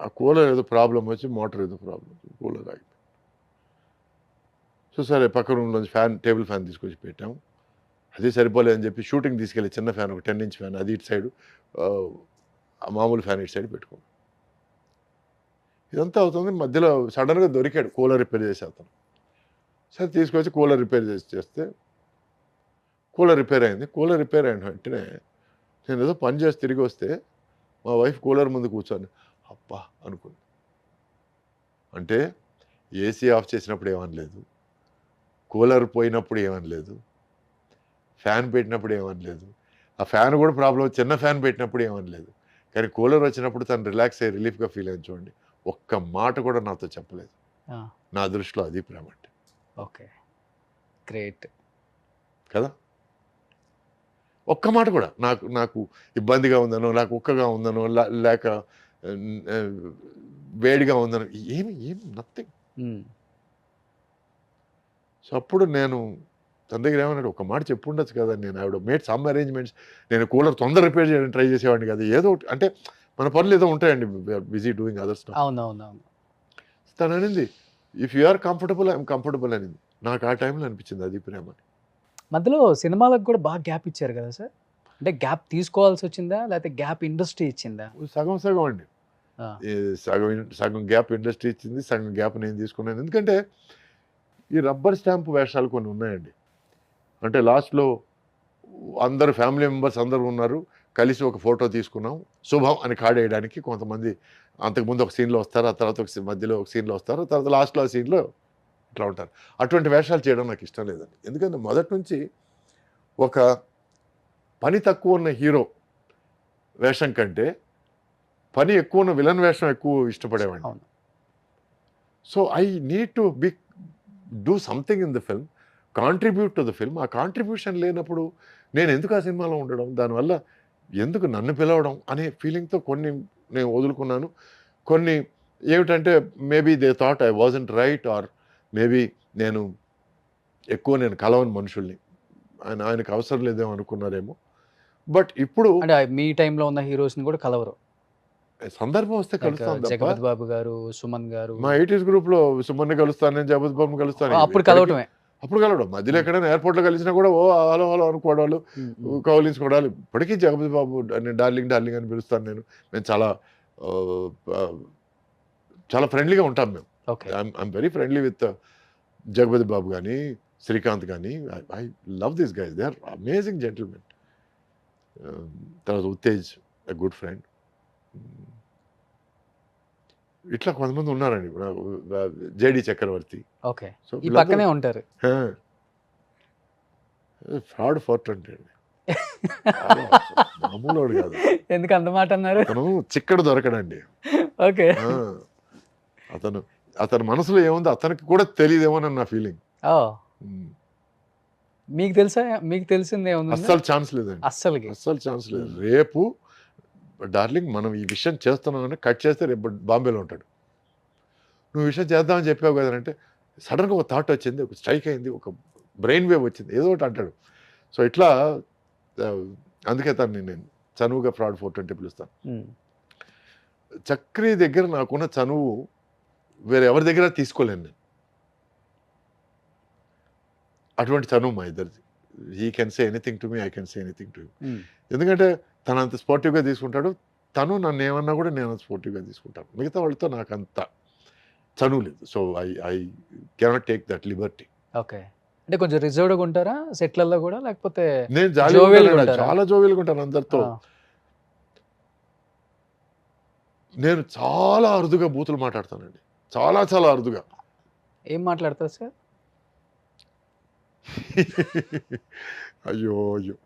ఆ కూలర్ ఏదో ప్రాబ్లం వచ్చి, మోటార్ ఏదో ప్రాబ్లం వచ్చి కూలర్ ఆగిపోయింది. సో సరే పక్క రూమ్లోంచి టేబుల్ ఫ్యాన్ తీసుకొచ్చి పెట్టాము. అది సరిపోలేదని చెప్పి షూటింగ్ తీసుకెళ్ళి చిన్న ఫ్యాన్, ఒక 10 inch ఫ్యాన్, అది ఇటు సైడు, మామూలు ఫ్యాన్ ఇటు సైడ్ పెట్టుకున్నాం. ఇదంతా అవుతుంది. మధ్యలో సడన్గా దొరికాడు కూలర్ రిపేర్ చేసే అతను. సరే తీసుకొచ్చి కూలర్ రిపేర్ చేస్తే కూలర్ రిపేర్ అయింది. కూలర్ రిపేర్ అయిన వెంటనే నేను ఏదో పని చేసి తిరిగి వస్తే మా వైఫ్ కూలర్ ముందు కూర్చొని అబ్బా అనుకుంది. అంటే ఏసీ ఆఫ్ చేసినప్పుడు ఏమనలేదు, కూలర్ పోయినప్పుడు ఏమనలేదు, ఫ్యాన్ పెట్టినప్పుడు ఏమనలేదు, ఆ ఫ్యాన్ కూడా ప్రాబ్లం, చిన్న ఫ్యాన్ పెట్టినప్పుడు ఏమనలేదు. కానీ కూలర్ వచ్చినప్పుడు తను రిలాక్స్ అయ్యి రిలీఫ్గా ఫీల్ అయింది చూడండి. ఒక్క మాట కూడా నాతో చెప్పలేదు. నా దృష్టిలో అది ప్రేమ అంటే. ఓకే, గ్రేట్ కదా. ఒక్క మాట కూడా నాకు ఇబ్బందిగా ఉందనో, నాకు ఉక్కగా ఉందనో, లేక వేడిగా ఉందనో, ఏమి నథింగ్. సో అప్పుడు నేను తన దగ్గర ఏమన్నాడు, ఒక మాట చెప్పు ఉండొచ్చు కదా, నేను ఆవిడ మేడ్ సమ్ అరేంజ్మెంట్స్, నేను కూలర్ తొందర రిపేర్ చేయడానికి ట్రై చేసేవాడిని కదా, ఏదో ఒకటి. అంటే మన పనులు ఏదో ఉంటాయండి, బిజీ డూయింగ్ అదర్స్. అవునవునవును. తను అనింది if you are comfortable I'm comfortable అనింది. నాకు ఆ టైంలో అనిపించింది అది ప్రేమ అని. మధ్యలో సినిమాలకు కూడా బాగా గ్యాప్ ఇచ్చారు కదా సార్? అంటే గ్యాప్ తీసుకోవాల్సి వచ్చిందా, లేకపోతే గ్యాప్ ఇండస్ట్రీ ఇచ్చిందా? సగం సగం అండి. సగం గ్యాప్ ఇండస్ట్రీ ఇచ్చింది, సగం గ్యాప్ నేను తీసుకున్నాను. ఎందుకంటే ఈ రబ్బర్ స్టాంప్ వేషాలు కొన్ని ఉన్నాయండి. అంటే లాస్ట్లో అందరు ఫ్యామిలీ మెంబర్స్ అందరూ ఉన్నారు, కలిసి ఒక ఫోటో తీసుకున్నాం, శుభం అని కాడేయడానికి కొంతమంది అంతకుముందు ఒక సీన్లో వస్తారు, ఆ తర్వాత మధ్యలో ఒక సీన్లో వస్తారు, తర్వాత లాస్ట్లో ఆ సీన్లో ఇట్లా ఉంటారు. అటువంటి వేషాలు చేయడం నాకు ఇష్టం లేదండి. ఎందుకంటే మొదటి నుంచి ఒక పని తక్కువ ఉన్న హీరో వేషం కంటే పని ఎక్కువ ఉన్న విలన్ వేషం ఎక్కువ ఇష్టపడేవాడిని. అవును. So I need to do something in the film, contribute to the film. ఆ కాంట్రిబ్యూషన్ లేనప్పుడు నేను ఎందుకు ఆ సినిమాలో ఉండడం, దానివల్ల ఎందుకు నన్ను పిలవడం అనే ఫీలింగ్తో కొన్ని నేను వదులుకున్నాను. కొన్ని ఏమిటంటే maybe they thought I wasn't right, or maybe నేను కలవని మనుషుల్ని, ఆయనకు అవసరం లేదేమో అనుకున్నారేమో. బట్ ఇప్పుడు అంటే మీ టైంలో ఉన్న హీరోస్ని కూడా కలవరు. సందర్భం వస్తే కలుస్తాను తప్ప. జగపతి బాబు గారు, సుమన్ గారు మా 80s గ్రూప్లో సుమన్ని కలుస్తాను, నేను జగపతి బాబుని కలుస్తాను. అప్పుడు కలవటమే. అప్పుడు కలవడం, మధ్యలో ఎక్కడైనా ఎయిర్పోర్ట్లో కలిసినా కూడా ఓ హలో హలో అనుకోవడాలు, కౌలించుకోవడాలు. ఇప్పటికీ జగపతి బాబు డార్లింగ్ డార్లింగ్ అని పిలుస్తాను నేను. మేము చాలా చాలా ఫ్రెండ్లీగా ఉంటాం మేము. Okay. I'm very friendly with Jagapathi Babu కానీ శ్రీకాంత్ కానీ. I love this guys, they are amazing gentlemen. తర్వాత ఉత్తేజ్, ఎ గుడ్ ఫ్రెండ్. ఇట్లా కొంతమంది ఉన్నారండి. జేడి చక్రవర్తి. ఓకే. ఈ పక్కనే ఉంటారు. ఫ్రాడ్ 420 అండి, మామూలు కాదు. ఎందుకు అంత మాట అన్నారు? అతను చిక్కడు దొరకడండి. ఓకే. అతని మనసులో ఏముందో అతనికి కూడా తెలియదేమోనని నా ఫీలింగ్. మీకు తెలుసా? మీకు తెలిసిందే ఉంది? అస్సలు ఛాన్స్ లేదండి, అస్సలు ఛాన్స్ లేదు. రేపు డార్లింగ్ మనం ఈ విషయం చేస్తున్నామని కట్ చేస్తే రేపు బాంబేలో ఉంటాడు. నువ్వు విషయం చేద్దామని చెప్పావు కదా అంటే సడన్గా ఒక థాట్ వచ్చింది, ఒక స్ట్రైక్ అయింది, ఒక బ్రెయిన్ వేవ్ వచ్చింది, ఏదో ఒకటి అంటాడు. సో ఇట్లా అందుకే తను నేను చనువుగా ఫ్రాడ్ 420 పిలుస్తాను. చక్రి దగ్గర నాకున్న చనువు వేరే ఎవరి దగ్గర తీసుకోలేను నేను. అటువంటి చనువు మా ఇద్దరిది. He can say anything to me, I can say anything to you. ఎందుకంటే తను అంత స్పోర్టివ్గా తీసుకుంటాడు, తను నన్ను ఏమన్నా కూడా నేను అంత స్పోర్టివ్గా తీసుకుంటాను. మిగతా వాళ్ళతో నాకు అంత చనువు లేదు. So I cannot take that Liberty. Okay. అంటే కొంచెం రిజర్వ్డ్గా ఉంటారా సెట్లలో కూడా, లేకపోతే? నేను చాలా జోవియల్గా ఉంటాను అందరితో. నేను చాలా అరుదుగా బూతులు మాట్లాడతానండి, చాలా చాలా అరుదుగా. ఏం మాట్లాడతారు సార్? అయ్యో అయ్యో.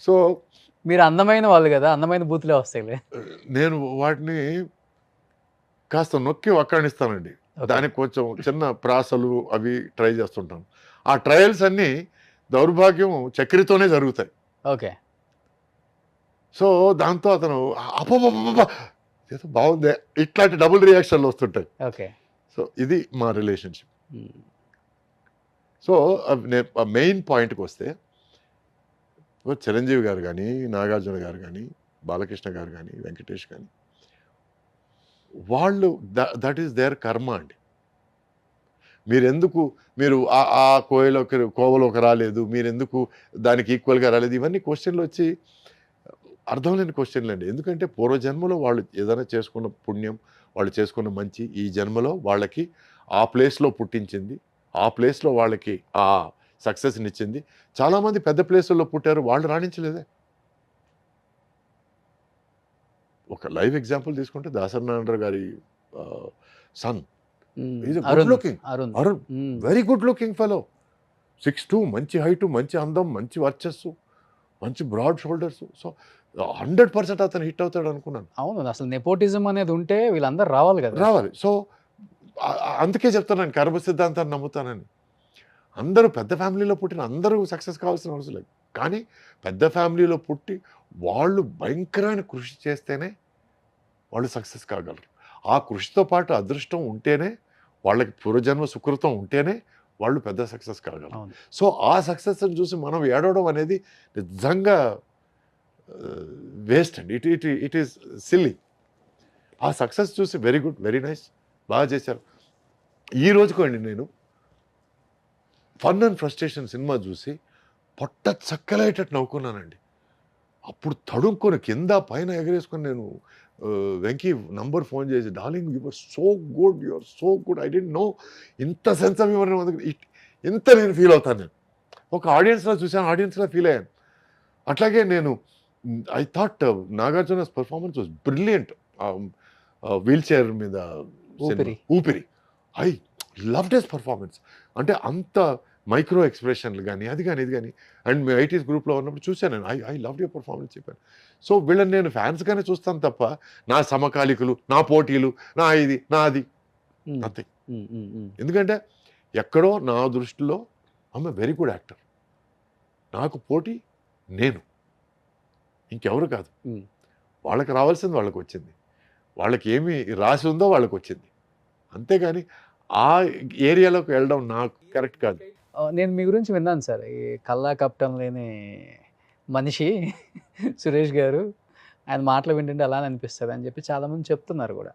సో మీరు అందమైన వాళ్ళు కదా, అందమైన బూతులే వస్తాయిలే. నేను వాటిని కాస్త నొక్కి వక్కాణిస్తానండి. దానికి కొంచెం చిన్న ప్రాసలు అవి ట్రై చేస్తుంటాను. ఆ ట్రయల్స్ అన్నీ దౌర్భాగ్యం చక్రితోనే జరుగుతాయి. ఓకే. సో దాంతో అతను అపో ఏదో బాగుందే, ఇట్లాంటి డబుల్ రియాక్షన్లు వస్తుంటాయి. ఓకే. సో ఇది మా రిలేషన్షిప్. సో మెయిన్ పాయింట్కి వస్తే చిరంజీవి గారు కానీ, నాగార్జున గారు కానీ, బాలకృష్ణ గారు కానీ, వెంకటేష్ కానీ, వాళ్ళు దట్ ఈస్ దేర్ కర్మ అండి. మీరు ఆ కోవలోకి రాలేదు, మీరెందుకు దానికి ఈక్వల్గా రాలేదు, ఇవన్నీ క్వశ్చన్లు వచ్చి అర్థం లేని క్వశ్చన్లు అండి. ఎందుకంటే పూర్వజన్మలో వాళ్ళు ఏదైనా చేసుకున్న పుణ్యం, వాళ్ళు చేసుకున్న మంచి ఈ జన్మలో వాళ్ళకి ఆ ప్లేస్లో పుట్టించింది, ఆ ప్లేస్లో వాళ్ళకి ఆ సక్సెస్ని ఇచ్చింది. చాలామంది పెద్ద ప్లేసుల్లో పుట్టారు, వాళ్ళు రాణించలేదే. ఒక లైవ్ ఎగ్జాంపుల్ తీసుకుంటే దాసరి నారాయణరావు గారి son, good looking Arun, very good looking fellow, 6'2", మంచి హైటు, మంచి అందం, మంచి వర్చస్సు, మంచి బ్రాడ్ షోల్డర్స్. సో 100% అతను హిట్ అవుతాడు అనుకున్నాను. అవును, అసలు నెపోటిజం అనేది ఉంటే వీళ్ళందరూ రావాలి కదా. రావాలి. సో అందుకే చెప్తాను, కర్మ సిద్ధాంతాన్ని నమ్ముతానని. అందరూ పెద్ద ఫ్యామిలీలో పుట్టిన అందరూ సక్సెస్ కావాల్సిన అవసరం లేదు. కానీ పెద్ద ఫ్యామిలీలో పుట్టి వాళ్ళు భయంకరమైన కృషి చేస్తేనే వాళ్ళు సక్సెస్ కాగలరు. ఆ కృషితో పాటు అదృష్టం ఉంటేనే, వాళ్ళకి పూర్వజన్మ సుకృతం ఉంటేనే వాళ్ళు పెద్ద సక్సెస్ కాగలరు. సో ఆ సక్సెస్ని చూసి మనం ఏడవడం అనేది నిజంగా వేస్ట్ అండి. It is silly. ఆ సక్సెస్ చూసి వెరీ గుడ్, వెరీ నైస్, బాగా చేశారు. ఈ రోజుకోండి నేను ఫన్ అండ్ ఫ్రస్ట్రేషన్ సినిమా చూసి పొట్ట చక్కలేటట్టు నవ్వుకున్నానండి. అప్పుడు తడుక్కొని కింద పైన ఎగరేసుకొని నేను వెంకీ నంబర్ ఫోన్ చేసి, darling you are so good, you are so good, I didn't know ఇంత సెన్స్ ఆఫ్ హ్యూమర్ ఇంత నేను ఫీల్ అవుతాను. నేను ఒక ఆడియన్స్లో చూశాను, ఆడియన్స్లో ఫీల్ అయ్యాను. అట్లాగే నేను I thought Nagarjuna's performance was brilliant. Wheelchair మీద Oopiri, I loved his performance. అంటే అంత మైక్రో ఎక్స్ప్రెషన్లు కానీ అది కానీ ఇది కానీ. అండ్ మీ 80s గ్రూప్లో ఉన్నప్పుడు చూశాను నేను, ఐ లవ్డ్ యువర్ పర్ఫార్మెన్స్ చెప్పాను. సో వీళ్ళని నేను ఫ్యాన్స్గానే చూస్తాను తప్ప నా సమకాలికులు, నా పోటీలు, నా ఇది నా అది అంతే. ఎందుకంటే ఎక్కడో నా దృష్టిలో ఆమె వెరీ గుడ్ యాక్టర్. నాకు పోటీ నేను, ఇంకెవరు కాదు. వాళ్ళకి రావాల్సింది వాళ్ళకి వచ్చింది, వాళ్ళకి ఏమి రాసి ఉందో వాళ్ళకి వచ్చింది. అంతేగాని ఆ ఏరియాలోకి వెళ్ళడం నాకు కరెక్ట్ కాదు. నేను మీ గురించి విన్నాను సార్. ఈ కల్లా కపటం లేని మనిషి సురేష్ గారు. ఆయన మాటలు వింటుంటే అలానే అనిపిస్తది అని చెప్పి చాలామంది చెప్తున్నారు గూడా.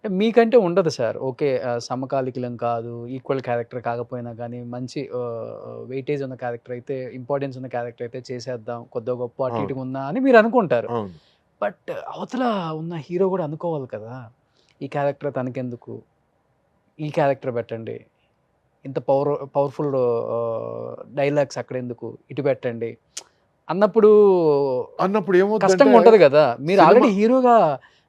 మీకంటే ఉండదు సార్. ఓకే. సమకాలికులం కాదు. ఈక్వల్ క్యారెక్టర్ కాకపోయినా గానీ మంచి వెయిటేజ్ ఉన్న క్యారెక్టర్ అయితే, ఇంపార్టెన్స్ ఉన్న క్యారెక్టర్ అయితే చేసేద్దాం. కొద్దో గొప్పో అటు అవును. ఇటుగా ఉన్నా అని మీరు అనుకుంటారు. అవును. బట్ అవతల ఉన్న హీరో గూడా అనుకోవాలి కదా! ఈ క్యారెక్టర్ తనకెందుకు? ఈ క్యారెక్టర్ పెట్టండి. ఇంత పవర్‌ఫుల్ డైలాగ్స్ అక్కడెందుకు? ఇటు పెట్టండి. అన్నప్పుడు అన్నప్పుడు కష్టంగా ఏమవుతుందంటే ఉంటది గదా! మీరు సినిమా ఆల్రెడీ హీరోగా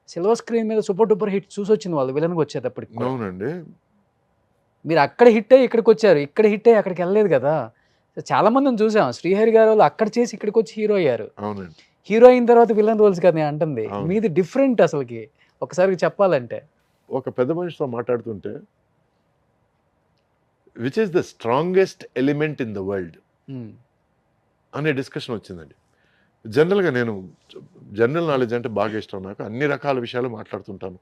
సిల్వర్ స్క్రీన్ మీద సూపర్ డూపర్ హిట్ చూసొచ్చింది వాళ్ళు విలన్‌గా వచ్చేటప్పటికి కూడా. అవునండి. మీరు అక్కడ హిట్ అయ్యి ఇక్కడికొచ్చారు. ఇక్కడ హిట్ అయ్యి అక్కడికెళ్ళలేదు గదా! చాలా మందిని చూసాం. శ్రీహరి గారు వాళ్ళు అక్కడ చేసి ఇక్కడికొచ్చి హీరో అయ్యారు. అవునండి. హీరో అయిన తర్వాత విలన్ రోల్స్ కదా నేను అంటుంది. అవును. మీది డిఫరెంట్ అసలకి. ఒకసారి చెప్పాలంటే. ఒక పెద్ద మనిషితో మాట్లాడుతుంటే which is the strongest element in the world హ్మ్. అనే డిస్కషన్ వచ్చిందండి. జనరల్గా నేను జనరల్ నాలెడ్జ్ అంటే బాగా ఇష్టం నాకు. అన్ని రకాల విషయాలు మాట్లాడుతుంటాను.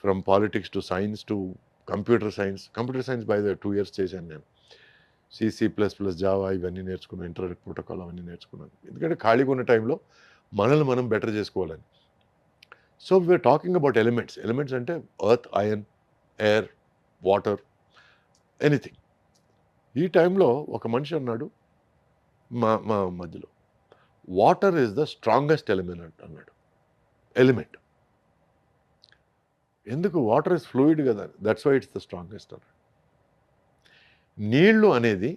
From politics to science to computer science. Computer science by the 2 years చేశాను నేను. C++, జావా ఇవన్నీ నేర్చుకున్నాను. ఇంటర్నెట్ ప్రోటోకాల్ అవన్నీ నేర్చుకున్నాను. ఎందుకంటే ఖాళీగా ఉన్న టైంలో మనల్ని మనం బెటర్ చేసుకోవాలని. So we're talking about elements. Elements అంటే earth, iron, air, water, anything. ఈ టైంలో ఒక మనిషి అన్నాడు మా మా మధ్యలో, water is the strongest element అన్నాడు. ఎలిమెంట్ ఎందుకు? వాటర్ ఇస్ ఫ్లూయిడ్ కదా, that's why it's the strongest అన్నాడు. నీళ్లు అనేది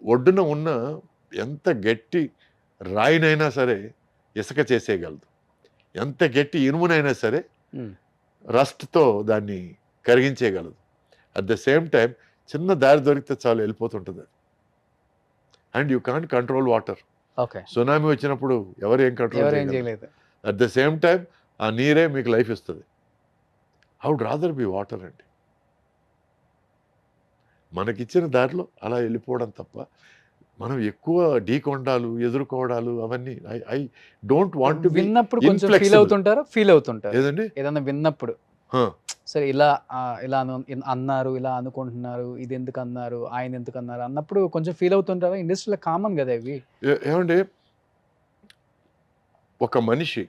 ఒడ్డున ఉన్న ఎంత గట్టి రాయినైనా సరే ఇసుక చేసేయగలదు. ఎంత గట్టి ఇనుమునైనా సరే హ్మ్. రస్ట్తో దాన్ని కరిగించేయగలదు. అట్ ద సేమ్ టైం చిన్న దారి దొరికితే చాలు వెళ్ళిపోతుంటుంది అది. And you can't control water. Okay. Tsunami వచ్చినప్పుడు ఎవరు ఏం కంట్రోల్ ఎవరేం చేయగలరు? చేయలేదు. అట్ ద సేమ్ టైం ఆ నీరే మీకు లైఫ్ ఇస్తుంది. I would rather be water అండి. మనకిచ్చిన దారిలో అలా వెళ్ళిపోవడం తప్ప మనం ఎక్కువ ఢీకొండాలు, ఎదుర్కోవడాలు అవన్నీ I don't want to be విన్నప్పుడు కొంచెం ఫీల్ ఇన్ఫ్లెక్సిబుల్. అవుతుంటారా? ఫీల్ అవుతుంటారు. ఏదండి? ఏదన్నా విన్నప్పుడు హ. సరే ఇలా ఇలా అన్నారు, ఇలా అనుకుంటున్నారు, ఇది ఎందుకు అన్నారు, ఆయన ఎందుకు అన్నారు అన్నప్పుడు కొంచెం ఫీల్ అవుతుంటారా? ఇండస్ట్రీలో కామన్ కదా ఇవి. ఏమండి, ఒక మనిషి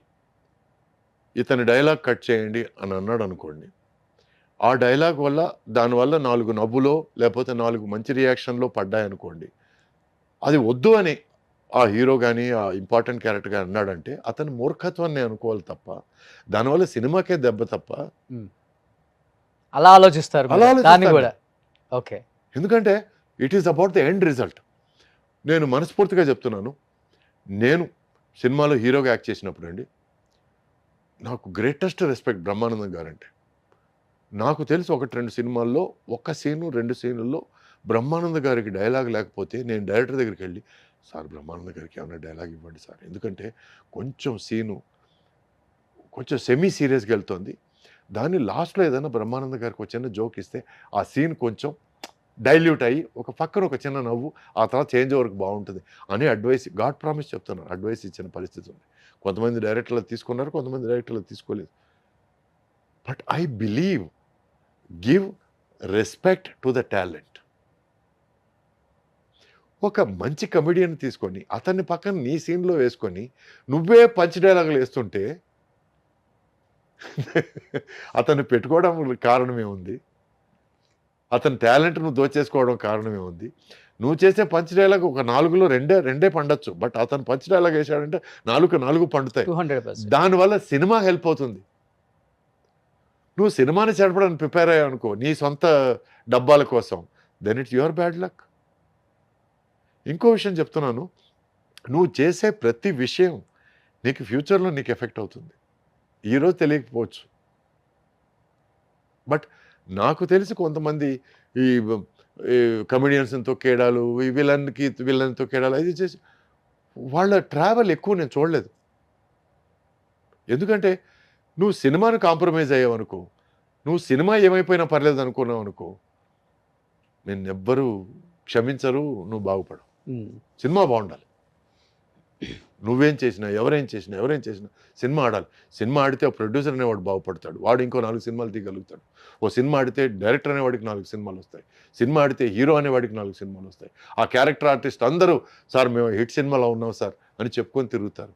ఇతని డైలాగ్ కట్ చేయండి అని అన్నాడు అనుకోండి, ఆ డైలాగ్ వల్ల దానివల్ల 4 నవ్వులో లేకపోతే 4 మంచి రియాక్షన్లో పడ్డాయనుకోండి, అది వద్దు అని ఆ హీరో కానీ ఆ ఇంపార్టెంట్ క్యారెక్టర్ కానీ అన్నాడంటే అతని మూర్ఖత్వాన్ని అనుకోవాలి తప్ప దానివల్ల సినిమాకే దెబ్బ తప్ప. అలా ఆలోచిస్తారు అలా మీరు దాన్ని ఆలోచిస్తాను. కూడా. ఓకే. ఎందుకంటే it is about the end result. నేను మనస్ఫూర్తిగా చెప్తున్నాను, నేను సినిమాలో హీరోగా యాక్ట్ చేసినప్పుడు అండి నాకు గ్రేటెస్ట్ రెస్పెక్ట్ బ్రహ్మానందం గారంటే. నాకు తెలిసి 1-2 సినిమాల్లో 1 సీను 2 సీనుల్లో బ్రహ్మానంద గారికి డైలాగ్ లేకపోతే నేను డైరెక్టర్ దగ్గరికి వెళ్ళి, సార్ బ్రహ్మానంద గారికి ఏమైనా డైలాగ్ ఇవ్వండి సార్, ఎందుకంటే కొంచెం సీను కొంచెం సెమీ సీరియస్గా వెళ్తుంది, దాన్ని లాస్ట్లో ఏదైనా బ్రహ్మానంద గారికి ఒక చిన్న జోక్ ఇస్తే ఆ సీన్ కొంచెం డైల్యూట్ అయ్యి ఒక పక్కన ఒక చిన్న నవ్వు ఆ తర్వాత చేంజ్ ఓవర్కి బాగుంటుంది అని అడ్వైస్, గాడ్ ప్రామిస్ చెప్తున్నాను, అడ్వైస్ ఇచ్చిన పరిస్థితి ఉంది. కొంతమంది డైరెక్టర్లు తీసుకున్నారు, కొంతమంది డైరెక్టర్లు తీసుకోలేదు. But I believe give respect to the talent. ఒక మంచి కమెడియన్ తీసుకొని అతన్ని పక్కన నీ సీన్లో వేసుకొని నువ్వే పంచ్ డైలాగులు వేస్తుంటే అతన్ని పెట్టుకోవడం కారణమే ఉంది, అతని టాలెంట్ నువ్వు దోచేసుకోవడం కారణమే ఉంది. నువ్వు చేసే పంచ్ డైలాగ్ ఒక 4లో రెండే పండొచ్చు, బట్ అతను పంచ్ డైలాగ్ వేసాడంటే 4 పండుతాయి. 200%. దానివల్ల సినిమా హెల్ప్ అవుతుంది. నువ్వు సినిమాని చెడపడానికి ప్రిపేర్ అయ్యావు అనుకో నీ సొంత డబ్బాల కోసం, then it's your bad luck. ఇంకో విషయం చెప్తున్నాను, నువ్వు చేసే ప్రతి విషయం నీకు ఫ్యూచర్లో నీకు ఎఫెక్ట్ అవుతుంది. ఈరోజు తెలియకపోవచ్చు, బట్ నాకు తెలిసి కొంతమంది ఈ కమెడియన్స్ని తొక్కేయడాలు, ఈ విలన్ని తొక్కేయడాలు అది చేసి వాళ్ళ ట్రావెల్ ఎక్కువ నేను చూడలేదు. ఎందుకంటే నువ్వు సినిమాని కాంప్రమైజ్ అయ్యావు అనుకో, నువ్వు సినిమా ఏమైపోయినా పర్లేదు అనుకున్నావు అనుకో, నిన్నెవ్వరూ క్షమించరు, నువ్వు బాగుపడవు. సినిమా బాగుండాలి, నువ్వేం చేసినా ఎవరేం చేసినా సినిమా ఆడాలి. సినిమా ఆడితే ప్రొడ్యూసర్ అనేవాడు బాగుపడతాడు, వాడు ఇంకో 4 సినిమాలు తీయగలుగుతాడు. ఓ సినిమా ఆడితే డైరెక్టర్ అనేవాడికి 4 సినిమాలు వస్తాయి, సినిమా ఆడితే హీరో అనేవాడికి 4 సినిమాలు వస్తాయి. ఆ క్యారెక్టర్ ఆర్టిస్ట్ అందరూ సార్ మేము హిట్ సినిమాలో ఉన్నాం సార్ అని చెప్పుకొని తిరుగుతారు.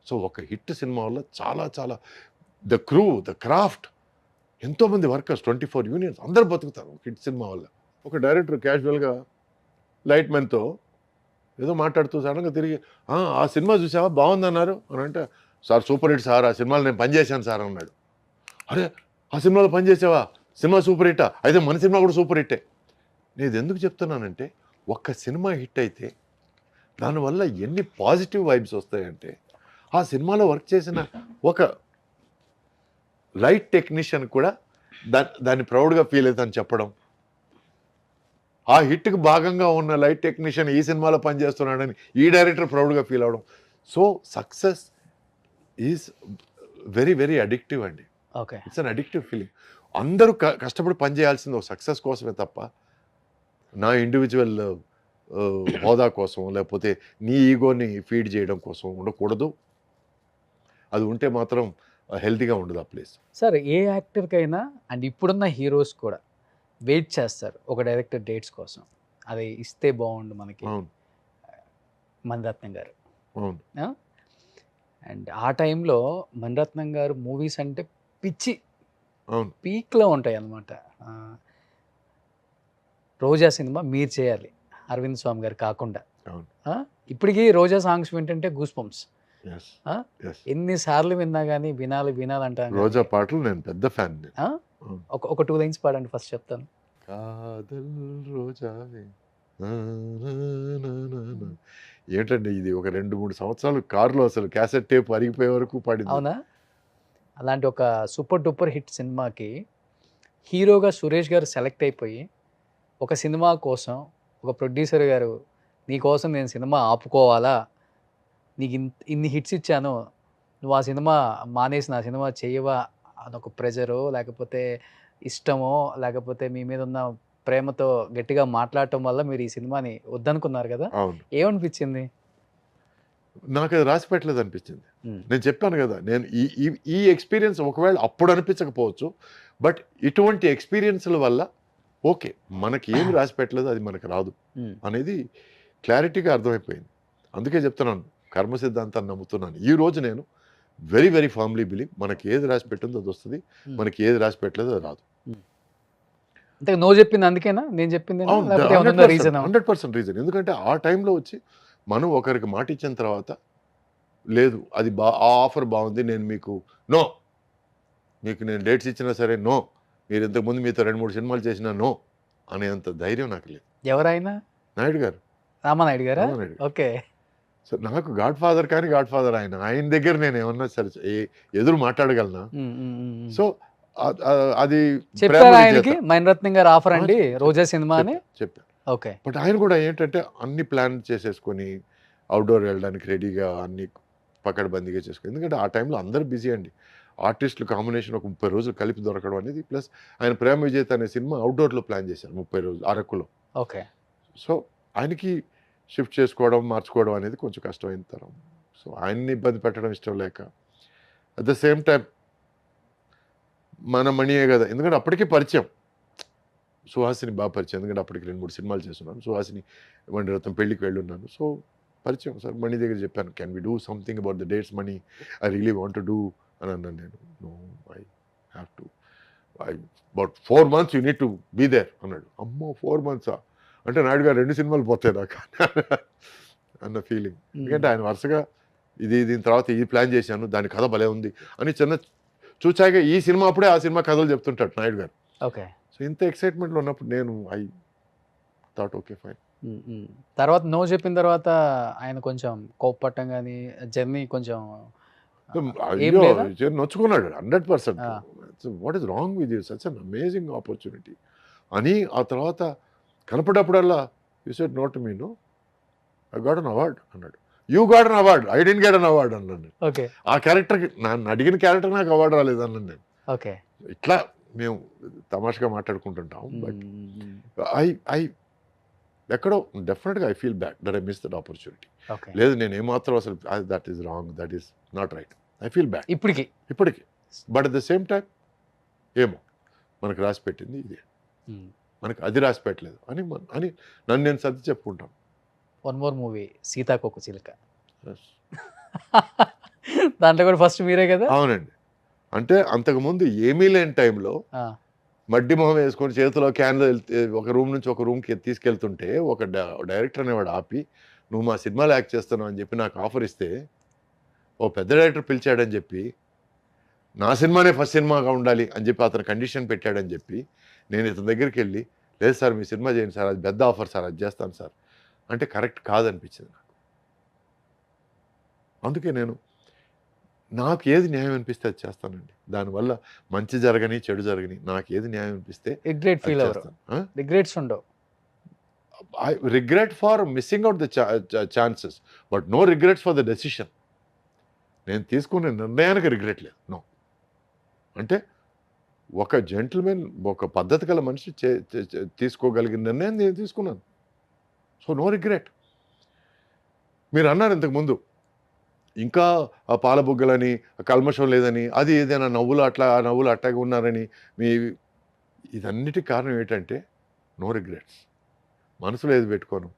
సో ఒక హిట్ సినిమా వల్ల చాలా చాలా ద క్రూ, ద క్రాఫ్ట్, ఎంతోమంది వర్కర్స్, 24 యూనియన్స్ అందరూ బతుకుతారు హిట్ సినిమా వల్ల. ఒక డైరెక్టర్ క్యాజువల్గా లైట్ మెన్తో ఏదో మాట్లాడుతూ సడన్గా తిరిగి ఆ సినిమా చూసావా బాగుందన్నారు అని అంటే, సార్ సూపర్ హిట్ సార్, ఆ సినిమాలో నేను పనిచేశాను సార్ అన్నాడు. అరే ఆ సినిమాలో పనిచేసావా, సినిమా సూపర్ హిట్టా, అయితే మన సినిమా కూడా సూపర్ హిట్టే. నేను ఎందుకు చెప్తున్నానంటే ఒక్క సినిమా హిట్ అయితే దానివల్ల ఎన్ని పాజిటివ్ వైబ్స్ వస్తాయంటే, ఆ సినిమాలో వర్క్ చేసిన ఒక లైట్ టెక్నీషియన్ కూడా దాన్ని ప్రౌడ్గా ఫీల్ అవుతుందని చెప్పడం, ఆ హిట్కి భాగంగా ఉన్న లైట్ టెక్నీషియన్ ఈ సినిమాలో పనిచేస్తున్నాడని ఈ డైరెక్టర్ ప్రౌడ్గా ఫీల్ అవడం. So success is very very addictive అండి. Okay. It's an addictive feeling. అందరూ కష్టపడి పనిచేయాల్సింది ఒక సక్సెస్ కోసమే తప్ప నా ఇండివిజువల్ హోదా కోసం లేకపోతే నీ ఈగోని ఫీడ్ చేయడం కోసం ఉండకూడదు. అది ఉంటే మాత్రం హెల్తీగా ఉండదు ఆ ప్లేస్. సార్ ఏ యాక్టర్కైనా అండ్ ఇప్పుడున్న హీరోస్ కూడా వెయిట్ చేస్తారు ఒక డైరెక్టర్ డేట్స్ కోసం, అది ఇస్తే బాగుండు మనకి. అవును మణిరత్నం గారు. అవును అండ్ ఆ టైంలో మణిరత్నం గారు మూవీస్ అంటే పిచ్చి అవును పీక్లో ఉంటాయి అన్నమాట. రోజా సినిమా మీరు చేయాలి అరవింద్ స్వామి గారు కాకుండా. అవును. ఇప్పటికీ రోజా సాంగ్స్ వింటుంటే గూస్ పంప్స్. yes yes. ఎన్నిసార్లు విన్నా కానీ వినాలంటాను. రోజా పాటలు నేను పెద్ద ఫ్యాన్. ఒక 2 లైన్స్ పాడండి ఫస్ట్ చెప్తాను. కాదల్ రోజావే ఏంటండి ఇది ఒక 2-3 సంవత్సరాలు కారులో అసలు క్యాసెట్ టేప్ అరిగిపోయే వరకు పాడింది. అవునా? అలాంటి ఒక సూపర్ డూపర్ హిట్ సినిమాకి హీరోగా సురేష్ గారు సెలెక్ట్ అయిపోయి ఒక సినిమా కోసం ఒక ప్రొడ్యూసర్ గారు నీ కోసం నేను సినిమా ఆపుకోవాలా, నీకు ఇన్ని హిట్స్ ఇచ్చాను, నువ్వు ఆ సినిమా మానేసి నా సినిమా చేయవా అదొక ప్రెజరో లేకపోతే ఇష్టమో లేకపోతే మీ మీద ఉన్న ప్రేమతో గట్టిగా మాట్లాడటం వల్ల మీరు ఈ సినిమాని వద్దనుకున్నారు కదా, అవును. ఏమనిపించింది? నాకు అది రాసి పెట్టలేదు అనిపించింది. నేను చెప్పాను కదా, నేను ఈ ఎక్స్పీరియన్స్ ఒకవేళ అప్పుడు అనిపించకపోవచ్చు, బట్ ఇటువంటి ఎక్స్పీరియన్స్ల వల్ల ఓకే మనకి ఏమి రాసి పెట్టలేదు అది మనకు రాదు అనేది క్లారిటీగా అర్థమైపోయింది. అందుకే చెప్తున్నాను కర్మ సిద్ధాంతాన్ని నమ్ముతున్నాను. ఈ రోజు నేను వెరీ వెరీ ఫార్మ్లీ బిలీవ్ మనకి ఏది రాసి పెట్టిందో అది వస్తుంది, మనకి ఏది రాసి పెట్టలేదో అది రాదు. అంటే నువ్వు చెప్పింది అందుకేనా నేను చెప్పింది? 100% రీజన్. ఎందుకంటే ఆ టైంలో వచ్చి మనం ఒకరికి మాట ఇచ్చిన తర్వాత లేదు అది ఆ ఆఫర్ బాగుంది, నేను మీకు నేను డేట్స్ ఇచ్చినా సరే నో, మీరు ఇంతకుముందు మీతో 2-3 సినిమాలు చేసినా నో అనేంత ధైర్యం నాకు లేదు. ఎవరైనా? నాయుడు గారు, రామానాయుడు గారా? రామానాయుడు. ఓకే. సో నాకు గాడ్ ఫాదర్ కానీ గాడ్ ఫాదర్ ఆయన దగ్గర నేను ఏమన్నా సరే ఎదురు మాట్లాడగలనా? సో అది చెప్పారు ఆయనకి మణిరత్నం గారు ఆఫర్ అండి రోజా సినిమా అని చెప్పారు. ఓకే. బట్ ఆయన కూడా ఏంటంటే అన్ని ప్లాన్ చేసేసుకొని అవుట్డోర్ వెళ్ళడానికి రెడీగా అన్ని పకడ్బందీగా చేసుకుని, ఎందుకంటే ఆ టైంలో అందరూ బిజీ అండి. ఆర్టిస్టులు కాంబినేషన్ ఒక 30 రోజులు కలిపి దొరకడం అనేది, ప్లస్ ఆయన ప్రేమ విజేత అనే సినిమా అవుట్డోర్లో ప్లాన్ చేశారు 30 రోజులు అరకులో. ఓకే. సో ఆయనకి షిఫ్ట్ చేసుకోవడం మార్చుకోవడం అనేది కొంచెం కష్టమైన తరం. సో ఆయన్ని ఇబ్బంది పెట్టడం ఇష్టం లేక, అట్ ద సేమ్ టైం మన మణియే కదా, ఎందుకంటే అప్పటికే పరిచయం, సుహాసిని బాగా పరిచయం, ఎందుకంటే అప్పటికి 2-3 సినిమాలు చేస్తున్నాను. సుహాసిని మణిరత్నం పెళ్ళికి వెళ్ళున్నాను. సో పరిచయం. సార్ మణి దగ్గర చెప్పాను, can we do something about the dates Mani, I really want to do అని అన్నాను నేను. No I have to, about 4 months you need to be there అన్నాడు. అమ్మో 4 months అంటే నాయుడు గారు 2 సినిమాలు పోతాయి నాకు అన్న ఫీలింగ్. ఎందుకంటే ఆయన వరుసగా దీని తర్వాత ఇది ప్లాన్ చేశాను, దాని కథ భలే ఉంది అని చిన్న చూచాక ఈ సినిమా అప్పుడే ఆ సినిమా కథలు చెప్తుంటాడు నాయుడు గారు. ఓకే. సో ఇంత ఎక్సైట్మెంట్లో ఉన్నప్పుడు నేను ఐ థాట్ ఓకే ఫైన్. తర్వాత నో చెప్పిన తర్వాత ఆయన కొంచెం కోప్పట్టం కానీ జర్నీ కొంచెం నొచ్చుకున్నాడు 100%. What is wrong with you, such an amazing opportunity అని. ఆ తర్వాత కనపడప్పుడల్లా you said no to me, no I got an award అన్నాడు. You got an award, I didn't get an award అన్నాను. ఓకే. ఆ క్యారెక్టర్కి నన్ను అడిగిన క్యారెక్టర్ నాకు అవార్డు రాలేదు అన్నాను నేను. ఓకే. ఇట్లా మేము తమాషగా మాట్లాడుకుంటుంటాం. బట్ ఐ ఎక్కడో డెఫినెట్గా I feel bad that I miss that opportunity. Okay. లేదు నేను ఏమాత్రం అసలు that is wrong, that is not right, I feel bad ఇప్పటికి ఇప్పటికీ. But at the same time ఏమో మనకు రాసి పెట్టింది ఇదే, మనకు అది రాసి పెట్టలేదు అని అని నన్ను నేను సర్ది చెప్పుకుంటాను. వన్ మోర్ మూవీ సీతాకోక చిలుక, దాంట్లో కూడా ఫస్ట్ మీరే కదా? అవునండి. అంటే అంతకుముందు ఏమీ లేని టైంలో మడ్డి మొహం వేసుకొని చేతిలో క్యాన్లో ఒక రూమ్ నుంచి ఒక రూమ్కి తీసుకెళ్తుంటే ఒక డైరెక్టర్ అనేవాడు ఆపి, నువ్వు మా సినిమాలో యాక్ట్ చేస్తున్నావు అని చెప్పి నాకు ఆఫర్ ఇస్తే, ఓ పెద్ద డైరెక్టర్ పిలిచాడని చెప్పి నా సినిమానే ఫస్ట్ సినిమాగా ఉండాలి అని చెప్పి అతను కండిషన్ పెట్టాడని చెప్పి నేను ఇతని దగ్గరికి వెళ్ళి, లేదు సార్ మీ సినిమా చేయండి సార్, అది పెద్ద ఆఫర్ సార్, అది చేస్తాను సార్ అంటే కరెక్ట్ కాదనిపించింది నాకు. అందుకే నాకు ఏది న్యాయం అనిపిస్తే అది చేస్తానండి. దానివల్ల మంచి జరగని చెడు జరగని నాకు ఏది న్యాయం అనిపిస్తే రిగ్రెట్ ఫీల్ అవ్వరు, రిగ్రెట్స్ ఉండవు. I regret for missing out the chances, but no regrets for the decision. నేను తీసుకునే నిర్ణయానికి రిగ్రెట్ లేదు. నో అంటే ఒక జెంటిల్మెన్, ఒక పద్ధతి గల మనిషి తీసుకోగలిగిన నిర్ణయం నేను తీసుకున్నాను. So no regret. మీరు అన్నారు ఇంతకుముందు ఇంకా ఆ పాలబుగ్గలని, కల్మషం లేదని, అది ఏదైనా నవ్వులు అట్లాగే ఉన్నారని. ఇదన్నిటికి కారణం ఏంటంటే నో రిగ్రెట్స్. మనసులో ఏది పెట్టుకోను,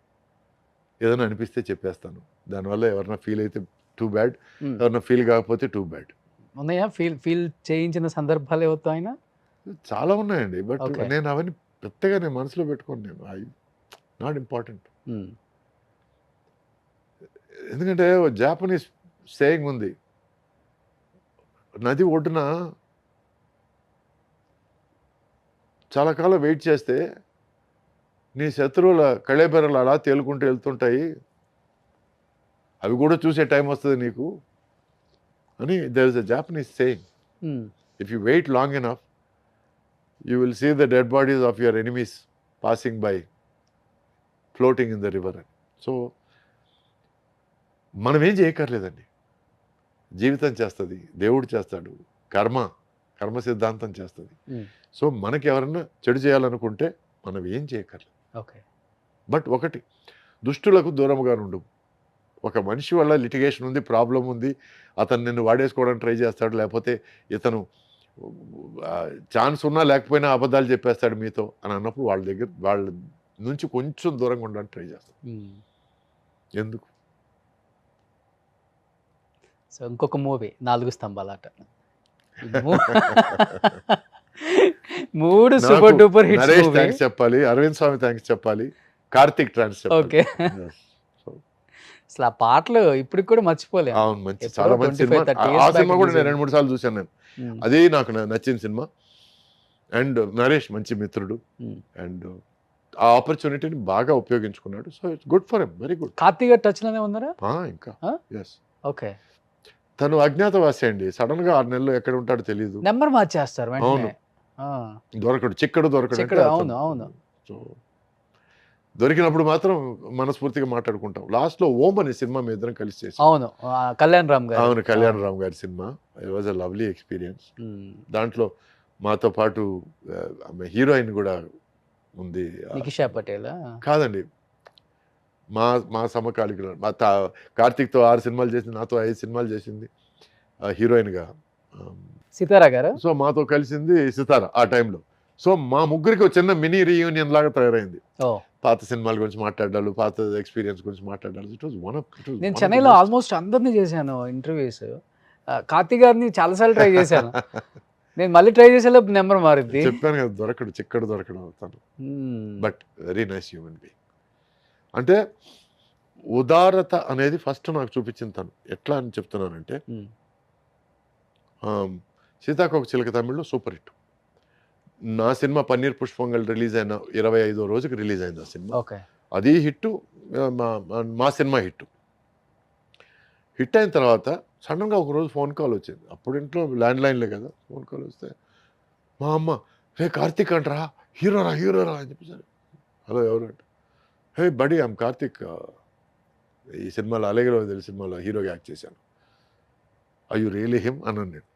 ఏదైనా అనిపిస్తే చెప్పేస్తాను. దానివల్ల ఎవరైనా ఫీల్ అయితే టూ బ్యాడ్, ఎవరైనా ఫీల్ కాకపోతే టూ బ్యాడ్. ఉన్నాయా ఫీల్ చేయించిన సందర్భాలు ఏవో ఆయన? చాలా ఉన్నాయండి. బట్ నేను అవన్నీ పెద్దగా నేను మనసులో పెట్టుకోను. నేను నాట్ ఇంపార్టెంట్. ఎందుకంటే జాపనీస్ సేయింగ్ ఉంది, నది ఒడ్డున చాలా కాలం వెయిట్ చేస్తే నీ శత్రువుల కళేబెరలు అలా తేలుకుంటూ వెళ్తుంటాయి, అవి కూడా చూసే టైం వస్తుంది నీకు అని. There is a Japanese saying, if you wait long enough you will see the dead bodies of your enemies passing by floating in the river అని. సో మనం ఏం చేయక్కర్లేదండి, జీవితం చేస్తుంది, దేవుడు చేస్తాడు, కర్మ సిద్ధాంతం చేస్తుంది. సో మనకి ఎవరన్నా చెడు చేయాలనుకుంటే మనం ఏం చేయక్కర్లేదు. ఓకే. బట్ ఒకటి, దుష్టులకు దూరముగా ఉండు. ఒక మనిషి వల్ల లిటిగేషన్ ఉంది, ప్రాబ్లం ఉంది, అతను నిన్ను వాడేసుకోవడానికి ట్రై చేస్తాడు, లేకపోతే ఇతను ఛాన్స్ ఉన్నా లేకపోయినా అబద్ధాలు చెప్పేస్తాడు మీతో అని అన్నప్పుడు వాళ్ళ నుంచి కొంచెం దూరంగా ఉండడానికి ట్రై చేస్తాడు. ఎందుకు? సో ఇంకొక movie 4 స్తంభాలాట, 3 super duper hits. Naresh thanks చెప్పాలి, అరవింద్ స్వామి థ్యాంక్స్ చెప్పాలి, కార్తిక్ థ్యాంక్స్ చెప్పాలి. ఓకే. అసలు ఆ పాటలు ఇప్పటికి కూడా మర్చిపోలేము. అవును, మంచి చాలా మంచి సినిమా. ఆ సినిమా కూడా నేను 2-3 సార్లు చూశాను నేను. అది నాకు నచ్చిన సినిమా. అండ్ నరేష్ మంచి మిత్రుడు, అండ్ ఆ ఆపర్చునిటీని బాగా ఉపయోగించుకున్నాడు. So it's good for him, very good. Karthik touch లోనే ఉన్నారా ఇంకా? ఎస్. ఓకే. తను అజ్ఞాతవాసి అండి, సడన్ గా 6 నెలలు ఎక్కడ ఉంటాడో తెలియదు, నెంబర్ మార్చేస్తారు వెంటనే. దొరకడు, చిక్కడు. అవును. సో దొరికినప్పుడు మాత్రం మనస్ఫూర్తిగా మాట్లాడుకుంటాం. లాస్ట్ లో ఓం అనే సినిమా మీ ఇద్దరం కలిసి చేసి. అవును, కళ్యాణ్ రామ్ గారు. అవును, కళ్యాణ్ రామ్ గారి cinema. It was a lovely experience. దాంట్లో మాతో పాటు హీరోయిన్ కూడా ఉంది. నికిషా పటేల్ కాదండి, మా సమకాలికులు. కార్తీక్తో 6 సినిమాలు చేసింది, నాతో 5 సినిమాలు చేసింది హీరోయిన్గా, సితారా గారు. సో మాతో కలిసింది సితారా ఆ టైంలో. సో మా ముగ్గురికి ఒక చిన్న మినీ రీయూనియన్ లాగా తయారైంది. పాత సినిమాల గురించి మాట్లాడాలి, పాత ఎక్స్పీరియన్స్ గురించి మాట్లాడాలి. It was one of. నేను చెన్నైలో ఆల్మోస్ట్ అందరినీ చేశాను ఇంటర్వ్యూస్. కార్తీక్ గారిని చాలాసార్లు ట్రై చేశాను. నేను మళ్ళీ ట్రై చేసేలోపు నెంబర్ మారింది. చెప్పాను కదా, దొరకడు, చిక్కడు దొరకడు అవుతాను. But very nice human being. అంటే ఉదారత అనేది ఫస్ట్ నాకు చూపించింది తను. ఎట్లా అని చెప్తున్నానంటే, సీతాకోక చిలక తమిళ్లో సూపర్ హిట్. నా సినిమా పన్నీర్ పుష్పంగల్ రిలీజ్ అయిన 25వ రోజుకి రిలీజ్ అయింది ఆ సినిమా. అది హిట్, మా సినిమా హిట్. హిట్ అయిన తర్వాత సడన్గా ఒకరోజు ఫోన్ కాల్ వచ్చింది. అప్పుడు ఇంట్లో ల్యాండ్ లైన్లే కదా, ఫోన్ కాల్ వస్తే మా అమ్మ, హే కార్తీక్ అంటరా, హీరోరా అని చెప్పేసారు. హలో ఎవరు అంటే, హే బడీ ఐమ్ కార్తీక్, ఈ సినిమాలో అలెగలో తెలిసి సినిమాలో హీరోగా యాక్ట్ చేశాను, ఐ యు రియలీ హిమ్ అన్నాను నేను.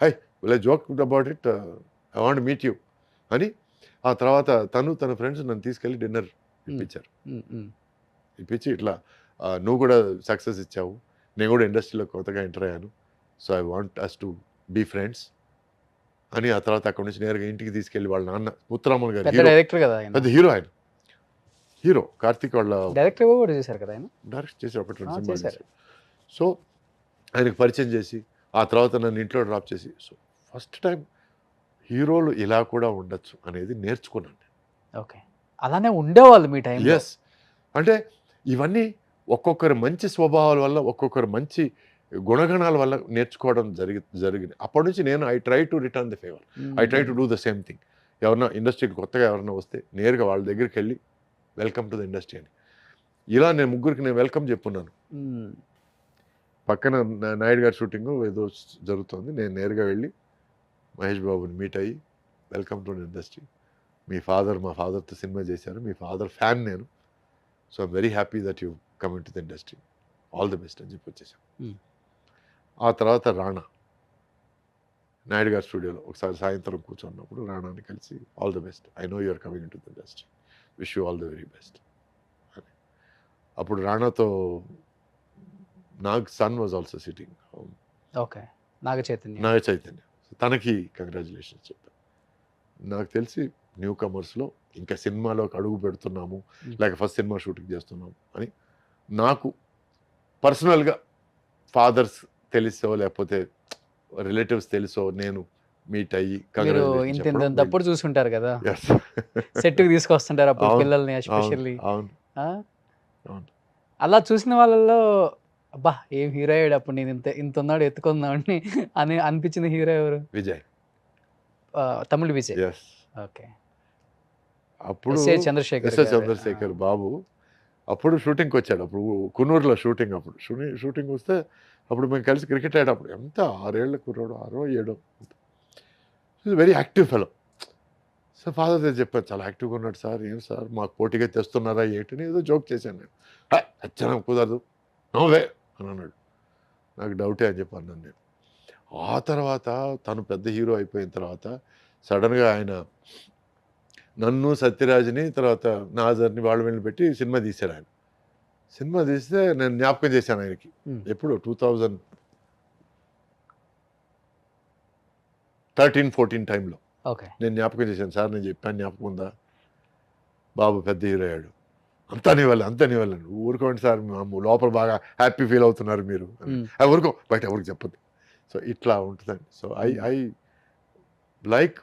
High will I joke about it, I want meet you అని. ఆ తర్వాత తన ఫ్రెండ్స్ నన్ను తీసుకెళ్ళి డిన్నర్ ఇప్పించారు. ఇప్పించి ఇట్లా నువ్వు కూడా సక్సెస్ ఇచ్చావు, నేను కూడా ఇండస్ట్రీలో కొత్తగా ఎంటర్ అయ్యాను, so I want us to be friends అని. ఆ తర్వాత అక్కడి నుంచి నేరుగా ఇంటికి తీసుకెళ్ళి వాళ్ళ నాన్న ముత్తురామన్ గారు పెద్ద డైరెక్టర్ కదా ఆయన, పెద్ద హీరో, ఆయన హీరో, కార్తీక్ వాళ్ళ డైరెక్టర్ కూడా చేశారు కదా ఆయన. డైరెక్ట్ చేసి ఒకటి 2 సినిమాలు చేశారు. చేశారు. సో ఆయనకు పరిచయం చేసి ఆ తర్వాత నన్ను ఇంట్లో డ్రాప్ చేసి, సో ఫస్ట్ టైం హీరోలు ఇలా కూడా ఉండొచ్చు అనేది నేర్చుకున్నాను. ఓకే, అలానే ఉండేవాళ్ళు మీ టైం. ఎస్, అంటే ఇవన్నీ ఒక్కొక్కరి మంచి స్వభావాల వల్ల, ఒక్కొక్కరి మంచి గుణగణాల వల్ల నేర్చుకోవడం జరిగింది. అప్పటి నుంచి నేను I try to return the favour, I try to do the same thing. ఎవరన్నా ఇండస్ట్రీకి కొత్తగా ఎవరన్నా వస్తే నేరుగా వాళ్ళ దగ్గరికి వెళ్ళి వెల్కమ్ టు ద ఇండస్ట్రీ అని, ఇలా నేను ముగ్గురికి నేను వెల్కమ్ చెప్పున్నాను. పక్కన నాయుడు గారి షూటింగ్ ఏదో జరుగుతుంది, నేను నేరుగా వెళ్ళి మహేష్ బాబుని మీట్ అయ్యి welcome to industry, me father మా ఫాదర్తో సినిమా చేశారు, మీ ఫాదర్ ఫ్యాన్ నేను, so I'm very happy that you come in to the industry, all the best అని చెప్పి వచ్చేసాం. ఆ తర్వాత రాణా నాయుడు గారి స్టూడియోలో ఒకసారి సాయంత్రం కూర్చున్నప్పుడు రాణాని కలిసి all the best, I know you're coming into the industry, wish you all the very best అని. అప్పుడు రాణాతో Nag son was also sitting, okay, Naga Chaitanya, తనకి కంగ్రాచులేషన్స్ చెప్పాను. నాకు తెలిసి న్యూ కమర్స్లో ఇంకా సినిమాలోకి అడుగు పెడుతున్నాము, లేక ఫస్ట్ సినిమా షూటింగ్ చేస్తున్నాము అని నాకు పర్సనల్గా ఫాదర్స్ తెలుసో లేకపోతే రిలేటివ్స్ తెలుసో నేను మీట్ అయ్యి తప్పుడు చూసుంటారు కదా, సెట్కి తీసుకొస్తుంటారు అప్పుడు పిల్లల్ని ఎస్పెషల్లీ. అవును, అలా చూసిన వాళ్ళల్లో అబ్బా ఏం హీరో అయ్యాడు అప్పుడు, నేను ఇంత ఉన్నాడు ఎత్తుకుందామని అని అనిపించిన హీరో ఎవరు? విజయ్, తమిళ విజయ్. ఓకే, అప్పుడు చంద్రశేఖర్ బాబు అప్పుడు షూటింగ్కి వచ్చాడు, అప్పుడు కున్నూరులో షూటింగ్, అప్పుడు షూటింగ్ వస్తే అప్పుడు మేము కలిసి క్రికెట్ ఆడేటప్పుడు ఎంత 6 ఏళ్ల కుర్రాడు, 6 7, very active fellow. So father దగ్గర చెప్పాను, చాలా యాక్టివ్గా ఉన్నాడు సార్, ఏం సార్ మాకు పోటీగా తెస్తున్నారా ఏంటని ఏదో జోక్ చేశాను నేను. అచ్చా కుదరదు నోవే అని అన్నాడు, నాకు డౌటే అని చెప్పి అన్నాను నేను. ఆ తర్వాత తను పెద్ద హీరో అయిపోయిన తర్వాత సడన్గా ఆయన నన్ను సత్యరాజ్ని తర్వాత నాజర్ని వాళ్ళని పెట్టి సినిమా తీశాడు. ఆయన సినిమా తీస్తే నేను జ్ఞాపకం చేశాను ఆయనకి, ఎప్పుడు 2013-14 టైంలో నేను జ్ఞాపకం చేశాను, సార్ నేను చెప్పాను జ్ఞాపకం ఉందా, బాబు పెద్ద హీరో అయ్యాడు, అంతా నీ వల్ల ఊరుకోండి సార్, లోపల బాగా హ్యాపీ ఫీల్ అవుతున్నారు మీరు, ఊరుకో బయట ఎవరికి చెప్పదు. సో ఇట్లా ఉంటుందండి. So I like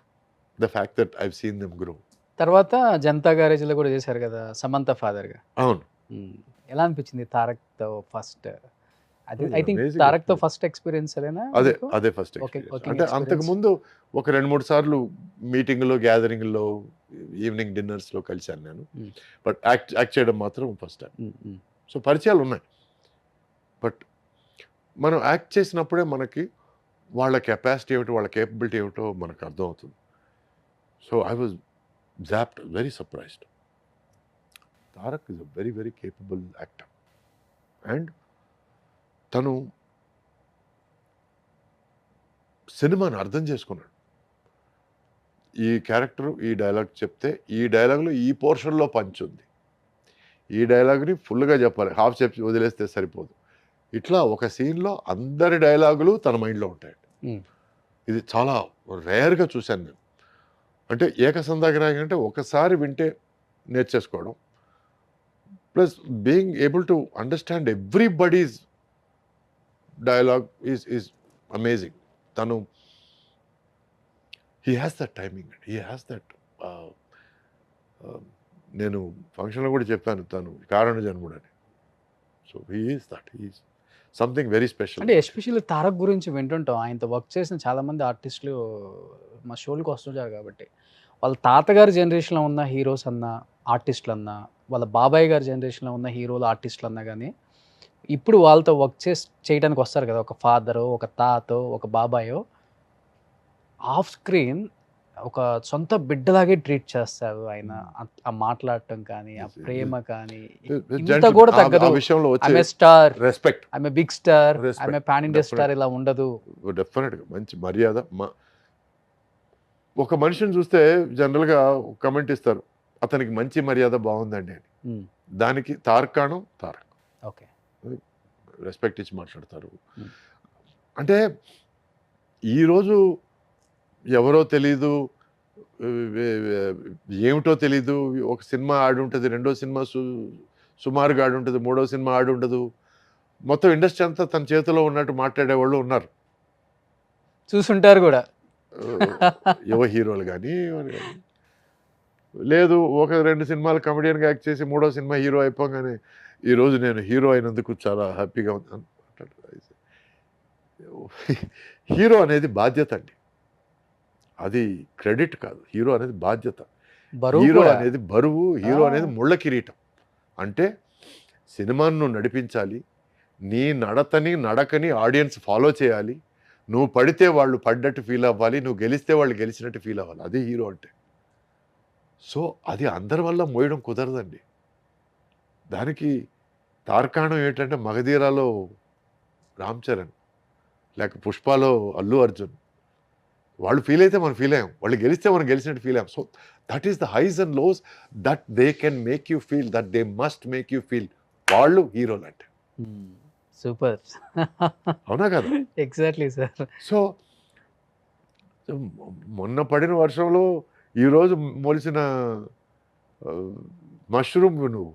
the fact that I've seen them grow. తర్వాత జనతా గ్యారేజ్లో కూడా చేశారు కదా సమంత ఫాదర్గా. అవును, ఎలా అనిపించింది తారక్తో ఫస్ట్? ఐ థింక్ తారక్తో ఫస్ట్ ఎక్స్పీరియన్స్ అదే ఫస్ట్ ఎక్స్పీరియన్స్. అంటే అంతకుముందు ఒక 2-3 సార్లు మీటింగ్లో, గ్యాదరింగ్లో, ఈవినింగ్ డిన్నర్స్లో కలిశాను నేను, బట్ యాక్ట్ చేయడం మాత్రం ఫస్ట్ టైం. సో పరిచయాలు ఉన్నాయి, బట్ మనం యాక్ట్ చేసినప్పుడే మనకి వాళ్ళ కెపాసిటీ ఏమిటో, వాళ్ళ కేపబిలిటీ ఏమిటో మనకు అర్థమవుతుంది. So I was zapped, very surprised. Tarak is a very, very capable actor. And తను సినిమాని అర్థం చేసుకున్నాడు. ఈ క్యారెక్టర్ ఈ డైలాగ్ చెప్తే ఈ డైలాగ్లో ఈ పోర్షన్లో పంచ్ ఉంది, ఈ డైలాగ్ని ఫుల్గా చెప్పాలి, హాఫ్ చెప్పి వదిలేస్తే సరిపోదు. ఇట్లా ఒక సీన్లో అందరి డైలాగులు తన మైండ్లో ఉంటాయి. ఇది చాలా రేర్గా చూశాను నేను. అంటే ఏకసంధాగ్రాహి అంటే ఒకసారి వింటే నేర్చేసుకోవడం, plus being able to understand everybody's dialogue is amazing. తను he has that timing, he has that. నేను ఫంక్షన్లో కూడా చెప్పాను, తను కారణ జన్ముడు అని. So he is that, he is something very special. అంటే ఎస్పెషల్లీ తారక్ గురించి వింటుంటాం, ఆయనతో వర్క్ చేసిన చాలామంది ఆర్టిస్టులు మా షోలకు వస్తుంటారు కాబట్టి, వాళ్ళ తాతగారి జనరేషన్లో ఉన్న హీరోస్ అన్నా, ఆర్టిస్టులు అన్నా, వాళ్ళ బాబాయ్ గారి జనరేషన్లో ఉన్న హీరోలు, ఆర్టిస్టులు అన్నా కానీ ఇప్పుడు వాళ్ళతో వర్క్ చేయడానికి వస్తారు కదా, ఒక ఫాదరో, ఒక తాతో, ఒక బాబాయో, ఆఫ్ స్క్రీన్ ఒక సొంత బిడ్డలాగే ట్రీట్ చేస్తారు ఆయన. ఆ మాట్లాడటం కానీ, ఆ ప్రేమ కానీ ఇంత కూడా తగ్గదు. ఆమె స్టార్, రెస్పెక్ట్, ఆమె బిగ్ స్టార్, ఆమె పాన్ ఇండియా స్టార్, ఇలా ఉండదు. డెఫినెట్గా మంచి మర్యాద. ఒక మనిషిని చూస్తే జనరల్గా కమెంట్ ఇస్తారు, అతనికి మంచి మర్యాద బాగుందండి అని. దానికి తార్కాణం తారక్. ఓకే. రెస్పెక్ట్ ఇచ్చి మాట్లాడతారు. Hmm. అంటే ఈరోజు ఎవరో తెలీదు, ఏమిటో తెలీదు, ఒక సినిమా ఆడి ఉంటుంది, రెండో సినిమా సుమారుగా ఆడి ఉంటుంది, మూడో సినిమా ఆడి ఉండదు, మొత్తం ఇండస్ట్రీ అంతా తన చేతిలో ఉన్నట్టు మాట్లాడే వాళ్ళు ఉన్నారు. చూసుంటారు కూడా. యువ హీరోలు కానీ లేదు, ఒక 2 సినిమాలు కమెడియన్గా యాక్ట్ చేసి మూడో సినిమా హీరో అయిపోగానే ఈరోజు నేను హీరో అయినందుకు చాలా హ్యాపీగా ఉన్నాను. హీరో అనేది బాధ్యత అండి, అది క్రెడిట్ కాదు. హీరో అనేది బాధ్యత, బరువు హీరో కూడా. అనేది బరువు, హీరో ఆ. అనేది ముళ్ళ కిరీటం. అంటే సినిమాను నువ్వు నడిపించాలి, నీ నడకని ఆడియన్స్ ఫాలో చేయాలి, నువ్వు పడితే వాళ్ళు పడ్డట్టు ఫీల్ అవ్వాలి, నువ్వు గెలిస్తే వాళ్ళు గెలిచినట్టు ఫీల్ అవ్వాలి. అదే హీరో అంటే. సో అది అందరి వల్ల మోయడం కుదరదండి. దానికి తార్కాణం ఏంటంటే మగధీరాలో రామ్ చరణ్, లేక పుష్పలో అల్లు అర్జున్, వాళ్ళు ఫీల్ అయితే మనం ఫీల్ అయ్యాం, వాళ్ళు గెలిస్తే మనం గెలిచినట్టు ఫీల్ అయ్యాం. So that is the highs and lows that they can make you feel, that they must make you feel. వాళ్ళు హీరోలు అంటే. సూపర్. అవునా కదా? Exactly sir. సో మొన్న పడిన వర్షంలో ఈరోజు మొలిచిన మష్రూమ్ నువ్వు,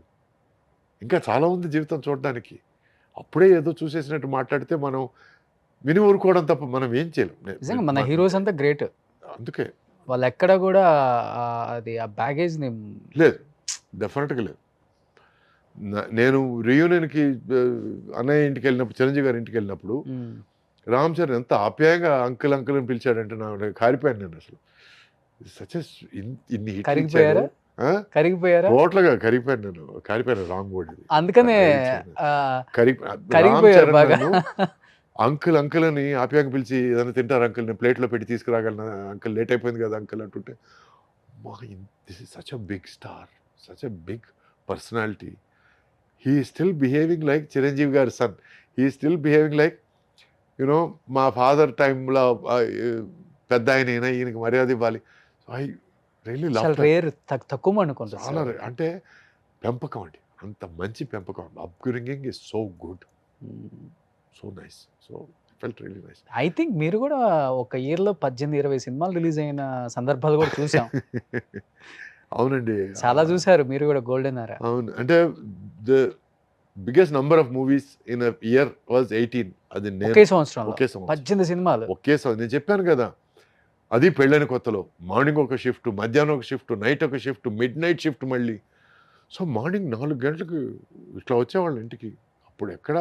ఇంకా చాలా ఉంది జీవితం చూడడానికి. అప్పుడే ఏదో చూసేసినట్టు మాట్లాడితే మనం విని ఊరుకోవడం తప్ప మనం ఏం నిజంగా చేయలేం. మన హీరోస్ అంతా గ్రేట్. అందుకే వాళ్ళు ఎక్కడ కూడా అది ఆ బ్యాగేజ్ ని లేదు, డెఫినెట్గా లేదు. నేను రియూనియన్కి అన్నయ్య ఇంటికి వెళ్ళినప్పుడు, చిరంజీవి గారి ఇంటికి వెళ్ళినప్పుడు రామ్ చరణ్ ఎంత ఆప్యాయంగా అంకుల్ అంకుల్ అని పిలిచాడంటే నాకు కారిపోయాను నేను అసలు. సచ్ ఇన్ని హిట్లు కరిగిపోయారా? ఇచ్చాడు. కరిగిపోయారా? టోటల్గా కారిపోయాను రాంగ్ వర్డ్ ఇది. అందుకనే రామ్ కరిగిపోయారు చరణ్ బాగా. నన్ను అంకుల్ అంకుల్ అని ఆప్యాయంగా పిలిచి ఏదైనా తింటారు అంకుల్, నేను ప్లేట్లో పెట్టి తీసుకురాగలను అంకుల్, లేట్ అయిపోయింది కదా అంకుల్ అంటుంటే, this is such a big star, such a big personality. He still behaving like Chiranjeevi గారి son, he still behaving like you know మా ఫాదర్ టైంలో పెద్ద ఆయన ఈయనకి మర్యాద ఇవ్వాలి. I really love. రేర్, తక్కువ అనుకుంటా చాలా అంటే పెంపకం అండి, అంత మంచి పెంపకం. Upbringing is so good, so nice. So felt really nice. I think మీరు కూడా ఒక ఇయర్ లో 18-20 సినిమాలు రిలీజ్ అయిన సందర్భాలు కూడా చూసాం. అవునండి, చాలా చూసారు మీరు కూడా గోల్డెన్ ఎరా. అవును. అంటే the biggest number of movies in a year was 18. అది నేను ఒకే సంవత్సరంలో ఒకే సంవత్సరం 18 సినిమాలు. ఒకే సంవత్సరం. నేను చెప్పాను కదా, అది పెళ్ళైన కొత్తలో మార్నింగ్ ఒక షిఫ్ట్, మధ్యాహ్నం ఒక షిఫ్ట్, నైట్ ఒక షిఫ్ట్, మిడ్ నైట్ షిఫ్ట్ మళ్ళీ. సో మార్నింగ్ 4 గంటలకు ఇట్లా వచ్చేవాళ్ళు ఇంటికి. అప్పుడు ఎక్కడ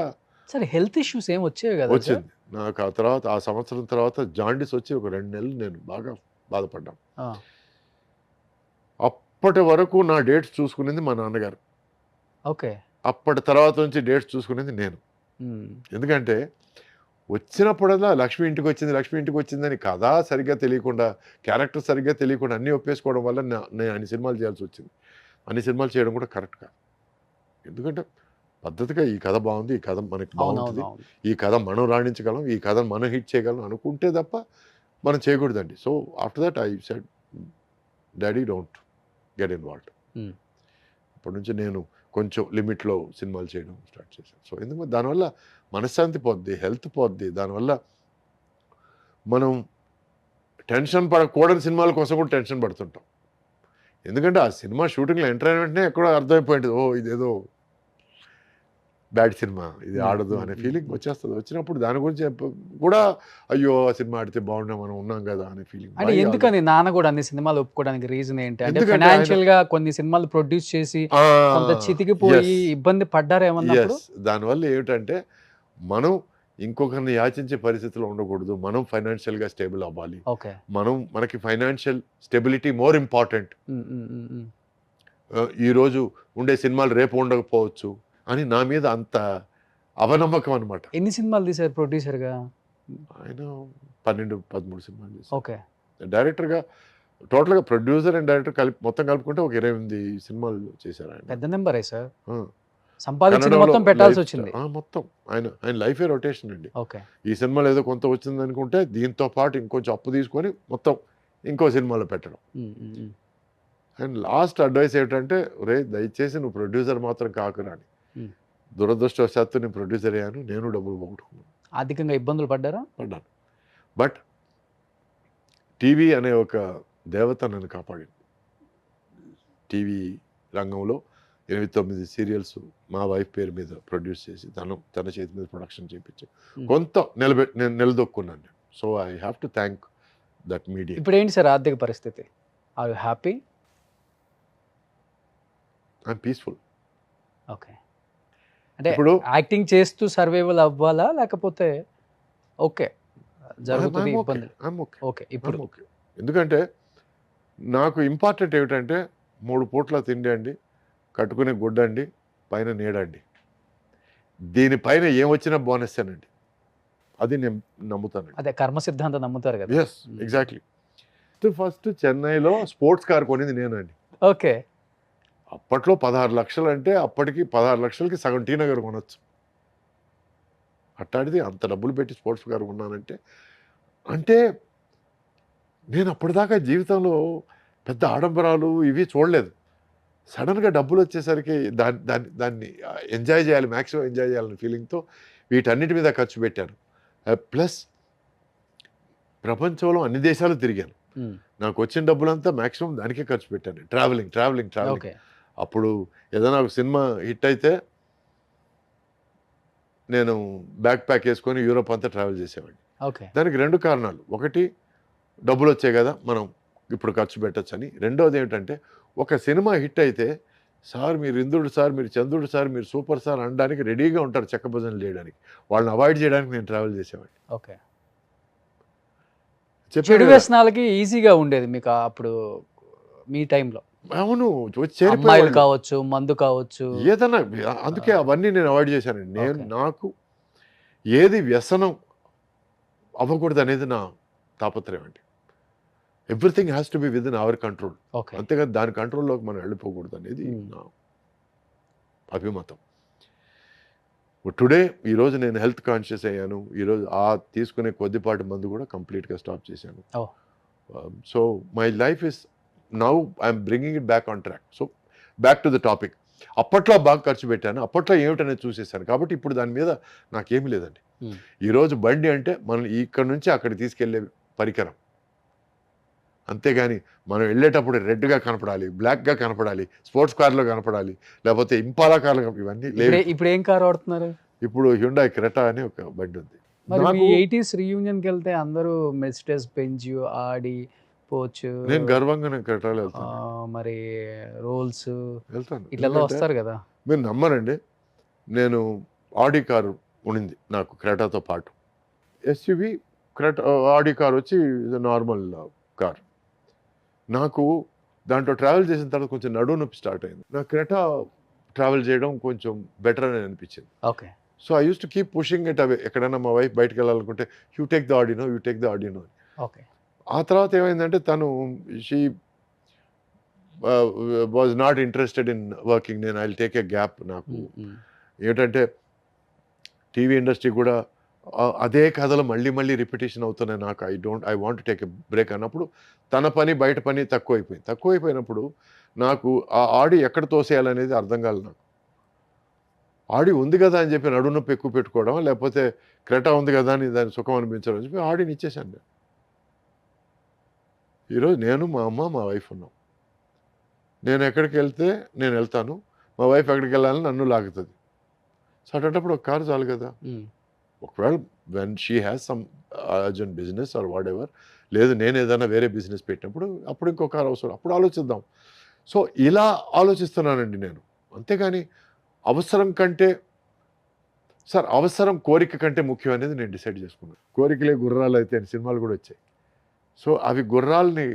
సరే హెల్త్ ఇష్యూస్ ఏం వచ్చేవి కదా వచ్చింది నాకు. ఆ తర్వాత ఆ సంవత్సరం తర్వాత జాండీస్ వచ్చి ఒక 2 నెలలు నేను బాగా బాధపడ్డాను. అప్పటి వరకు నా డేట్స్ చూసుకునేది మా నాన్నగారు, ఓకే. అప్పటి తర్వాత నుంచి డేట్స్ చూసుకునేది నేను. ఎందుకంటే వచ్చినప్పుడల్లా లక్ష్మి ఇంటికి వచ్చిందని కథ సరిగ్గా తెలియకుండా, క్యారెక్టర్ సరిగ్గా తెలియకుండా అన్నీ ఒప్పేసుకోవడం వల్ల నేను అన్ని సినిమాలు చేయాల్సి వచ్చింది. అన్ని సినిమాలు చేయడం కూడా కరెక్ట్ కాదు. ఎందుకంటే పద్ధతిగా ఈ కథ బాగుంది, ఈ కథ మనకి బాగుంటుంది, ఈ కథ మనం రాణించగలం, ఈ కథ మనం హిట్ చేయగలం అనుకుంటే తప్ప మనం చేయకూడదండి. So after that I said daddy don't get involved. అప్పటి నుంచి నేను కొంచెం లిమిట్లో సినిమాలు చేయడం స్టార్ట్ చేశాను. సో ఎందుకంటే దానివల్ల మనశ్శాంతి పోద్ది, హెల్త్ పోద్ది. దానివల్ల మనం టెన్షన్ పడకూడని సినిమాల కోసం కూడా టెన్షన్ పడుతుంటాం. ఎందుకంటే ఆ సినిమా షూటింగ్లో ఎంటర్ అయిన వెంటనే ఎక్కడో అర్థమైపోయింది, ఓ ఇదేదో బ్యాడ్ సినిమా, ఇది ఆడదు అనే ఫీలింగ్ వచ్చేస్తుంది. వచ్చినప్పుడు దాని గురించి కూడా అయ్యో ఆ సినిమా ఆడితే బాగుండే, మనం ఉన్నాం కదా అనే ఫీలింగ్. అంటే ఎందుకని నాన్న కూడా అన్ని సినిమాలు ఒప్పుకోవడానికి రీజన్ ఏంటి? అంటే ఫైనాన్షియల్ గా కొన్ని సినిమాలు ప్రొడ్యూస్ చేసి కొంత చితికిపోయి ఇబ్బంది పడ్డారేమన్నప్పుడు. దానివల్ల ఏమిటంటే మనం ఇంకొకరిని యాచించే పరిస్థితిలో ఉండకూడదు, మనం ఫైనాన్షియల్ గా స్టేబుల్ అవ్వాలి. మనకి ఫైనాన్షియల్ స్టెబిలిటీ మోర్ ఇంపార్టెంట్. ఈరోజు ఉండే సినిమాలు రేపు ఉండకపోవచ్చు అని నా మీద అంత అవనమ్మకం అనమాట. ఎన్ని సినిమాలు తీశారు ప్రొడ్యూసర్ గా? ఆయన 12-13 సినిమాలు చేశారు. ఓకే. డైరెక్టర్ గా టోటల్ గా ప్రొడ్యూసర్ అండ్ డైరెక్టర్ మొత్తం కలుపుకుంటే ఒక 28 సినిమాలు చేశారు ఆయన. పెద్ద నెంబరే సార్. సంపాదించిన మొత్తం పెట్టాల్సి వచ్చింది మొత్తం. ఆయన లైఫే రొటేషన్ అండి. ఓకే. ఈ సినిమాలో ఏదో కొంత వచ్చింది అనుకుంటే దీంతో పాటు ఇంకొంచెం అప్పు తీసుకొని మొత్తం ఇంకో సినిమాలో పెట్టడం. అండ్ లాస్ట్ అడ్వైస్ ఏంటంటే, రే దయచేసి నువ్వు ప్రొడ్యూసర్ మాత్రం కాకురా అని. దురదృష్టవశాత్తు నేను ప్రొడ్యూసర్ అయ్యాను, నేను డబ్బులు పోగొట్టుకున్నాను, ఆర్థికంగా ఇబ్బందులు పడ్డారా? పడ్డాను. బట్ టీవీ అనే ఒక దేవత నన్ను కాపాడింది. టీవీ రంగంలో 8-9 సీరియల్స్ మా వైఫ్ పేరు మీద ప్రొడ్యూస్ చేసి తన చేతి మీద ప్రొడక్షన్ చేయించి కొంత నేను నిలదొక్కున్నాను నేను. So I have to thank that media. ఇప్పుడు ఏంటి సార్ ఆర్థిక పరిస్థితి? Are you happy? I'm peaceful. Okay. అంటే ఇప్పుడు యాక్టింగ్ చేస్తూ సర్వైవల్ అవ్వాలా లేకపోతే ఓకే జరుగుతుంది ఇబ్బందులు? ఓకే. ఇప్పుడు ఓకే. ఎందుకంటే నాకు ఇంపార్టెంట్ ఏమిటంటే 3 పూట్ల తిండి అండి, కట్టుకునే గుడ్డ అండి, పైన నీడండి. దీనిపైన ఏం వచ్చినా బోనస్ అండి. అది నేను నమ్ముతానండి. అదే కర్మ సిద్ధాంతం నమ్ముతారు కదా. Yes, exactly. ఫస్ట్ చెన్నైలో స్పోర్ట్స్ కార్ కొనింది నేనండి. ఓకే. అప్పట్లో 16 లక్షలు అంటే అప్పటికి 16 లక్షలకి సగం టీ నగర్ కొనొచ్చు. అట్టాడిది అంత డబ్బులు పెట్టి స్పోర్ట్స్ కార్ కొన్నానంటే అంటే నేను అప్పటిదాకా జీవితంలో పెద్ద ఆడంబరాలు ఇవి చూడలేదు. సడన్గా డబ్బులు వచ్చేసరికి దాన్ని ఎంజాయ్ చేయాలి, మ్యాక్సిమం ఎంజాయ్ చేయాలనే ఫీలింగ్తో వీటన్నిటి మీద ఖర్చు పెట్టాను. ప్లస్ ప్రపంచంలో అన్ని దేశాలు తిరిగాను. నాకు వచ్చిన డబ్బులంతా మ్యాక్సిమం దానికే ఖర్చు పెట్టాను. ట్రావెలింగ్. అప్పుడు ఏదైనా ఒక సినిమా హిట్ అయితే నేను బ్యాక్ ప్యాక్ వేసుకొని యూరోప్ అంతా ట్రావెల్ చేసేవాడిని. దానికి 2 కారణాలు. ఒకటి డబ్బులు వచ్చాయి కదా, మనం ఇప్పుడు ఖర్చు పెట్టచ్చు అని. రెండోది ఏమిటంటే ఒక సినిమా హిట్ అయితే సార్ మీరు ఇంద్రుడు సార్, మీరు చంద్రుడు సార్, మీరు సూపర్ సార్ అనడానికి రెడీగా ఉంటారు చెక్క భజనలు చేయడానికి. వాళ్ళని అవాయిడ్ చేయడానికి నేను ట్రావెల్ చేసేవాడిని. ఓకే. చెడు వ్యసనాలకి ఈజీగా ఉండేది మీకు అప్పుడు మీ టైంలో? అవును, అమ్మాయిలు కావచ్చు, మందు కావచ్చు, ఏదన్నా. అందుకే అవన్నీ నేను అవాయిడ్ చేశానండి. నాకు ఏది వ్యసనం అవ్వకూడదు అనేది నా తాపత్రయం అండి. Everything has to be with in our control. అంతేకాదు దాని కంట్రోల్లోకి మనం వెళ్ళిపోకూడదు అనేది నా అభిమతం. టుడే ఈరోజు నేను హెల్త్ కాన్షియస్ అయ్యాను. ఈరోజు తీసుకునే కొద్దిపాటి మందు కూడా కంప్లీట్గా స్టాప్ చేశాను. So my life is now I'm bringing it back on track. So back to the topic. అప్పట్లో బాగా ఖర్చు పెట్టాను, అప్పట్లో ఏమిటనేది చూసేసాను. కాబట్టి ఇప్పుడు దాని మీద నాకేమీ లేదండి. ఈరోజు బండి అంటే మనం ఇక్కడ నుంచి అక్కడికి తీసుకెళ్లే పరికరం. అంతేగాని మనం వెళ్ళేటప్పుడు రెడ్గా కనపడాలి, బ్లాక్గా కనపడాలి, స్పోర్ట్స్ కార్లో కనపడాలి, లేకపోతే ఇంపాలా కార్లో ఇవన్నీ లేవు. ఇప్పుడు ఏం కార్ వాడుతున్నారు? ఇప్పుడు హ్యుండాయ్ క్రెటా అని ఒక బండి ఉంది. మరి 80s రీయూనియన్కి వెళ్తే అందరూ మెర్సిడెస్ బెంజ్, ఆడి, పోర్చు, నేను గర్వంగా క్రెటాలో వెళ్తాను. మరి రోల్స్ వెళ్తాను. ఇట్లా వస్తారు కదా. మీరు నమ్మరండి, నేను ఆడి కారు ఉండింది నాకు క్రెటాతో పాటు. ఎస్యూవి ఆడి కార్ వచ్చి నార్మల్ కార్. నాకు దాంట్లో ట్రావెల్ చేసిన తర్వాత కొంచెం నడుము నొప్పి స్టార్ట్ అయింది. నాకు క్రెటా ట్రావెల్ చేయడం కొంచెం బెటర్ అని అనిపించింది. Okay. So I used to keep pushing it away. ఎక్కడైనా మా వైఫ్ బయటకు వెళ్ళాలనుకుంటే యూ టేక్ ద ఆడినో. ఓకే. ఆ తర్వాత ఏమైందంటే తను she was not interested in working. నేను I will take a gap. నాకు ఏంటంటే టీవీ ఇండస్ట్రీ కూడా అదే కథలు మళ్ళీ రిపిటేషన్ అవుతున్నాయి. నాకు I want take a break అన్నప్పుడు తన పని బయట పని తక్కువైపోయినప్పుడు నాకు ఆ ఆడి ఎక్కడ తోసేయాలనేది అర్థం కాలేదు. నాకు ఆడి ఉంది కదా అని చెప్పి నడుము నొప్పి ఎక్కువ పెట్టుకోవడం, లేకపోతే క్రెటా ఉంది కదా అని దాని సుఖం అనిపించడం అని చెప్పి ఆడిని ఇచ్చేసాను నేను. ఈరోజు నేను, మా అమ్మ, మా వైఫ్ ఉన్నాం. నేను ఎక్కడికి వెళ్తే నేను వెళ్తాను, మా వైఫ్ ఎక్కడికి వెళ్ళాలని నన్ను లాగుతుంది. సో అటప్పుడు ఒక కారు చాలు కదా. ఒకవేళ when she has some urgent business are what ever, లేదు నేను ఏదైనా వేరే బిజినెస్ పెట్టినప్పుడు అప్పుడు ఇంకో కారు అవసరం, అప్పుడు ఆలోచిద్దాం. సో ఇలా ఆలోచిస్తున్నానండి నేను. అంతేగాని అవసరం కంటే అవసరం కోరిక కంటే ముఖ్యం అనేది నేను డిసైడ్ చేసుకున్నాను. కోరికలే గుర్రాలు అయితే అని సినిమాలు కూడా వచ్చాయి. సో అవి గుర్రాలని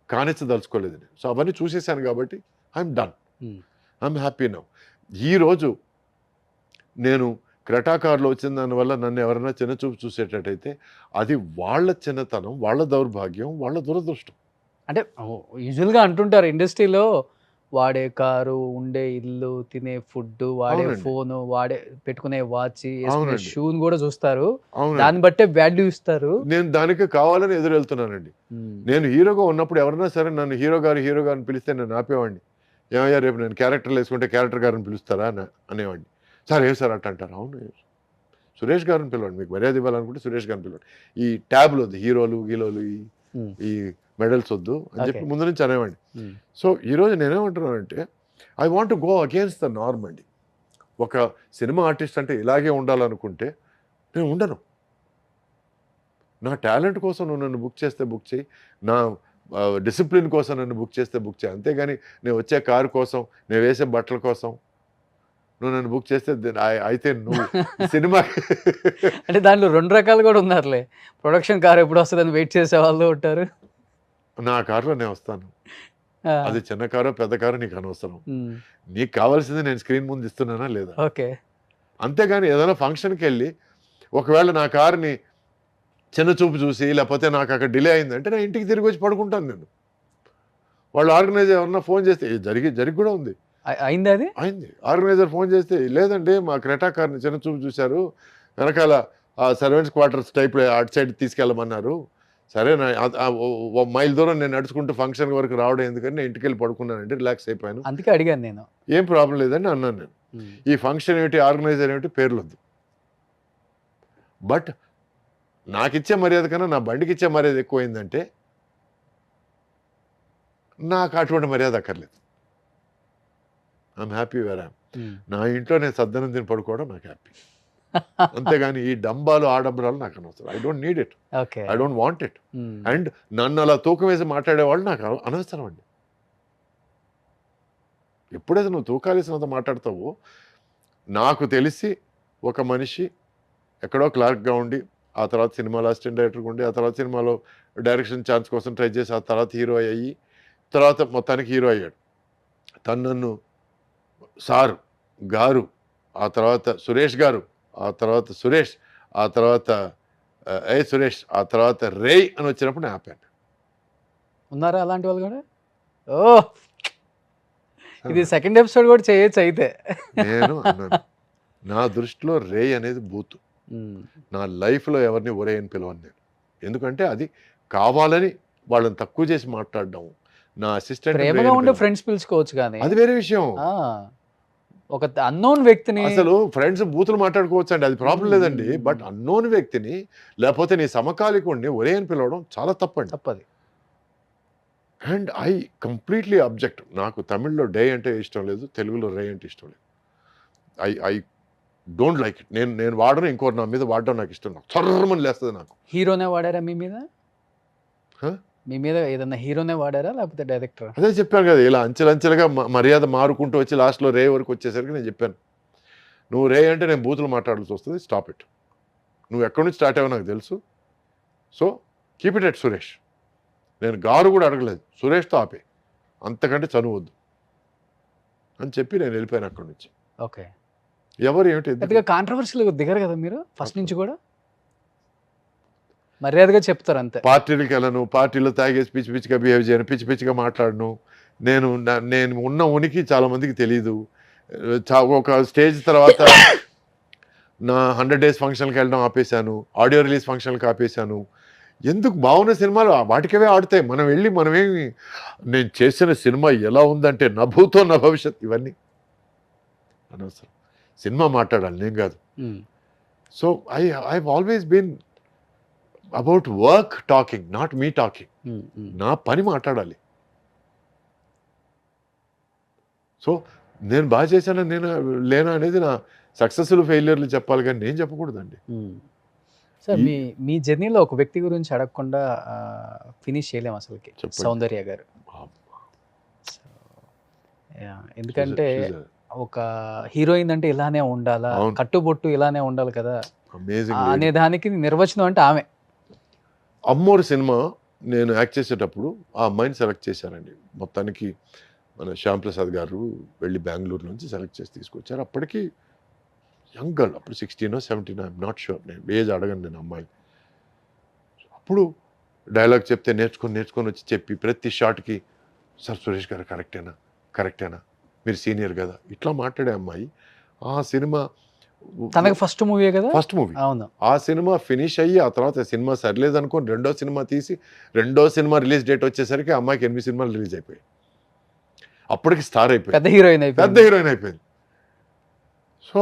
కానిచ్చదలుచుకోలేదు నేను. సో అవన్నీ చూసేసాను కాబట్టి I'm done, I'm happy now. ఈరోజు నేను క్రెటా కార్లో వచ్చిన దానివల్ల నన్ను ఎవరైనా చిన్నచూపు చూసేటట్టయితే అది వాళ్ళ చిన్నతనం, వాళ్ళ దౌర్భాగ్యం, వాళ్ళ దురదృష్టం. అంటే యూజువల్గా అంటుంటారు ఇండస్ట్రీలో, వాడే కారు, ఉండే ఇల్లు, తినే ఫుడ్, వాడే ఫోను, వాడే పెట్టుకునే వాచ్, షూని కూడా చూస్తారు. దాన్ని బట్టే వాల్యూ ఇస్తారు. నేను దానికి కావాలని ఎదురు వెళ్తున్నానండి. నేను హీరోగా ఉన్నప్పుడు ఎవరైనా సరే నన్ను హీరో గారిని పిలిస్తే నేను ఆపేవాడిని. ఏమయ్యా రేపు నేను క్యారెక్టర్లు వేసుకుంటే క్యారెక్టర్ గారిని పిలుస్తారా అనేవాడిని. సార్ ఏం సార్ అట్ట అంటారు. అవును, సురేష్ గారిని పిలవండి, మీకు మర్యాద ఇవ్వాలనుకుంటే సురేష్ గారిని పిలవండి, ఈ ట్యాబ్లు వద్దు, హీరోలు గీలోలు ఈ మెడల్స్ వద్దు అని చెప్పి ముందు నుంచి అనేవాడిని. సో ఈరోజు నేనేమంటున్నానంటే I want to go against the norm అండి. ఒక సినిమా ఆర్టిస్ట్ అంటే ఇలాగే ఉండాలనుకుంటే నేను ఉండను. నా టాలెంట్ కోసం నువ్వు నన్ను బుక్ చేస్తే బుక్ చేయి, నా డిసిప్లిన్ కోసం నన్ను బుక్ చేస్తే బుక్ చేయి, అంతేగాని నేను వచ్చే కారు కోసం, నేను వేసే బట్టల కోసం నువ్వు నన్ను బుక్ చేస్తే అయితే నువ్వు సినిమా అంటే దాంట్లో 2 రకాలు కూడా ఉన్నారులే. ప్రొడక్షన్ కార్ ఎప్పుడు వస్తుందని వెయిట్ చేసే వాళ్ళు ఉంటారు. నా కారులో నేను వస్తాను, అది చిన్న కారో పెద్ద కారో నీకు అనవసరం, నీకు కావాల్సింది నేను స్క్రీన్ ముందు ఇస్తున్నానా లేదా. ఓకే. అంతేగాని ఏదైనా ఫంక్షన్కి వెళ్ళి ఒకవేళ నా కారుని చిన్న చూపు చూసి లేకపోతే నాకు అక్కడ డిలే అయిందంటే నా ఇంటికి తిరిగి వచ్చి పడుకుంటాను నేను. వాళ్ళు ఆర్గనైజర్ ఎవరన్నా ఫోన్ చేస్తే జరిగి కూడా ఉంది, అయింది, అది అయింది. ఆర్గనైజర్ ఫోన్ చేస్తే లేదండి మా క్రెటా కార్ని చిన్న చూపు చూశారు, వెనకాల ఆ సర్వెంట్స్ క్వార్టర్స్ టైప్ అటు సైడ్ తీసుకెళ్ళమన్నారు, సరే నా 1 మైల్ దూరం నేను నడుచుకుంటూ ఫంక్షన్ వరకు రావడం ఎందుకని నేను ఇంటికి వెళ్ళి పడుకున్నానండి, రిలాక్స్ అయిపోయాను, అందుకే అడిగాను నేను. ఏం ప్రాబ్లం లేదని అన్నాను నేను. ఈ ఫంక్షన్ ఏమిటి, ఆర్గనైజర్ ఏమిటి, పేర్లొద్దు. బట్ నాకు ఇచ్చే మర్యాద కన్నా నా బండికి ఇచ్చే మర్యాద ఎక్కువైందంటే నాకు అటువంటి మర్యాద అక్కర్లేదు. I'm happy where I'm. నా ఇంట్లో నేను సద్దనం తిని పడుకోవడం నాకు హ్యాపీ, అంతేగాని ఈ డంబాలు ఆడంబరాలు నాకు అనవసరం. I don't need it, I don't want it. And నన్ను అలా తూకం వేసి మాట్లాడేవాళ్ళు నాకు అనవసరం అండి. ఎప్పుడైతే నువ్వు తూకాలేసినంత మాట్లాడతావో, నాకు తెలిసి ఒక మనిషి ఎక్కడో క్లార్క్గా ఉండి ఆ తర్వాత సినిమాలో అసిస్టెంట్ డైరెక్టర్గా ఉండి ఆ తర్వాత సినిమాలో డైరెక్షన్ ఛాన్స్ కోసం ట్రై చేసి ఆ తర్వాత హీరో అయ్యి తర్వాత మొత్తానికి హీరో అయ్యాడు. తను నన్ను సారు గారు, ఆ తర్వాత సురేష్ గారు, ఆ తర్వాత సురేష్, ఆ తర్వాత సురేష్, ఆ తర్వాత రేయ్ అని వచ్చినప్పుడు నేను ఆపాను. ఉన్నారా అలాంటి వాళ్ళు కూడా? ఓ, ఇది సెకండ్ ఎపిసోడ్ కూడా చేయొచ్చు అయితే. నేను అన్నాను, నా దృష్టిలో రేయ్ అనేది బూతు. నా లైఫ్లో ఎవరిని ఒరే అని పిలవను నేను, ఎందుకంటే అది కావాలని వాళ్ళని తక్కువ చేసి మాట్లాడడం. నా అసిస్టెంట్ ప్రేమగా ఉండే ఫ్రెండ్స్ పిలుచుకోవచ్చు, కానీ అది వేరే విషయం. ఒక అన్నోన్ వ్యక్తిని అసలు ఫ్రెండ్స్ బూతులు మాట్లాడుకోవచ్చు అండి, అది ప్రాబ్లం లేదండి. బట్ అన్నోన్ వ్యక్తిని లేకపోతే నీ సమకాలికుడిని ఒరే అని పిలవడం చాలా తప్పండి, తప్పది. And I completely object. నాకు తమిళ్లో డే అంటే ఇష్టం లేదు, తెలుగులో రే అంటే ఇష్టం లేదు. I don't like it. నేను వాడను, ఇంకోటి నా మీద వాడడం నాకు ఇష్టం, నాకు చర్రమని లేస్తుంది నాకు. హీరోనే వాడారా మీ మీద? మీ మీద ఏదన్నా హీరోనే వాడారా లేకపోతే డైరెక్టర్? అదే చెప్పాను కదా, ఇలా అంచెలంచెలుగా మర్యాద మారుకుంటూ వచ్చి లాస్ట్లో రే వరకు వచ్చేసరికి నేను చెప్పాను, నువ్వు రే అంటే నేను బూతులు మాట్లాడాల్సి వస్తుంది, స్టాప్ ఇట్. నువ్వు ఎక్కడి నుంచి స్టార్ట్ అయ్యావో నాకు తెలుసు, so keep it at Suresh. నేను గారు కూడా అడగలేదు, సురేష్తో ఆపే, అంతకంటే చనువద్దు అని చెప్పి నేను వెళ్ళిపోయాను అక్కడి నుంచి. ఓకే. ఎవరు ఏమిటి పెద్దగా కాంట్రవర్సీలు దిగరు కదా మీరు ఫస్ట్ నుంచి కూడా? మర్యాదగా చెప్తారు అంతే. పార్టీలకు వెళ్ళను, పార్టీలో తాగేసి పిచ్చి పిచ్చిగా బిహేవ్ చేయను, పిచ్చి పిచ్చిగా మాట్లాడను. నేను ఉన్న ఉనికి చాలా మందికి తెలీదు. ఒక స్టేజ్ తర్వాత నా 100 days ఫంక్షన్కి వెళ్ళడం ఆపేశాను, ఆడియో రిలీజ్ ఫంక్షన్కి ఆపేశాను. ఎందుకు? బాగున్న సినిమాలు వాటికవే ఆడుతాయి, మనం వెళ్ళి మనమేమి నేను చేసిన సినిమా ఎలా ఉందంటే నా భూతో నా భవిష్యత్ ఇవన్నీ అనవసరం. సినిమా మాట్లాడాలి, నేను కాదు. So I always been about work talking, not me talking. నా పని మాట్లాడాలి. సో నేను బాగా చేశాను, నేను లేనా అనేది నా సక్సెస్ఫుల్ ఫెయిల్యూర్లు చెప్పాలి, కానీ నేను చెప్పకూడదండి. సార్ మీ జర్నీలో ఒక వ్యక్తి గురించి అడగకుండా ఫినిష్ చేయలేము అసలుకి, సౌందర్య గారు. ఎందుకంటే ఒక హీరోయిన్ అంటే ఇలానే ఉండాలా, కట్టుబొట్టు ఇలానే ఉండాలి కదా అనే దానికి నిర్వచనం అంటే ఆమె. అమ్మోరు సినిమా నేను యాక్ట్ చేసేటప్పుడు ఆ అమ్మాయిని సెలెక్ట్ చేశారండి. మొత్తానికి మన శ్యామ్ ప్రసాద్ గారు వెళ్ళి బెంగళూరు నుంచి సెలెక్ట్ చేసి తీసుకొచ్చారు. అప్పటికి యంగ్ గర్ల్, అప్పుడు 16 or 17, ఐఎమ్ నాట్ షూర్, నేను ఏజ్ అడగను నేను అమ్మాయి. అప్పుడు డైలాగ్ చెప్తే నేర్చుకొని వచ్చి చెప్పి ప్రతి షాట్కి సార్ సురేష్ గారు కరెక్టేనా మీరు సీనియర్ కదా ఇట్లా మాట్లాడే అమ్మాయి. ఆ సినిమా తనకి ఫస్ట్ మూవీ కదా, ఫస్ట్ మూవీ. అవును. ఆ సినిమా ఫినిష్ అయ్యి ఆ తర్వాత సినిమా సరిలేదు అనుకోని రెండో సినిమా తీసి రెండో సినిమా రిలీజ్ డేట్ వచ్చేసరికి అమ్మాయికి 8 సినిమాలు రిలీజ్ అయిపోయాయి. అప్పటికి స్టార్ అయిపోయింది, పెద్ద హీరోయిన్ అయిపోయింది. సో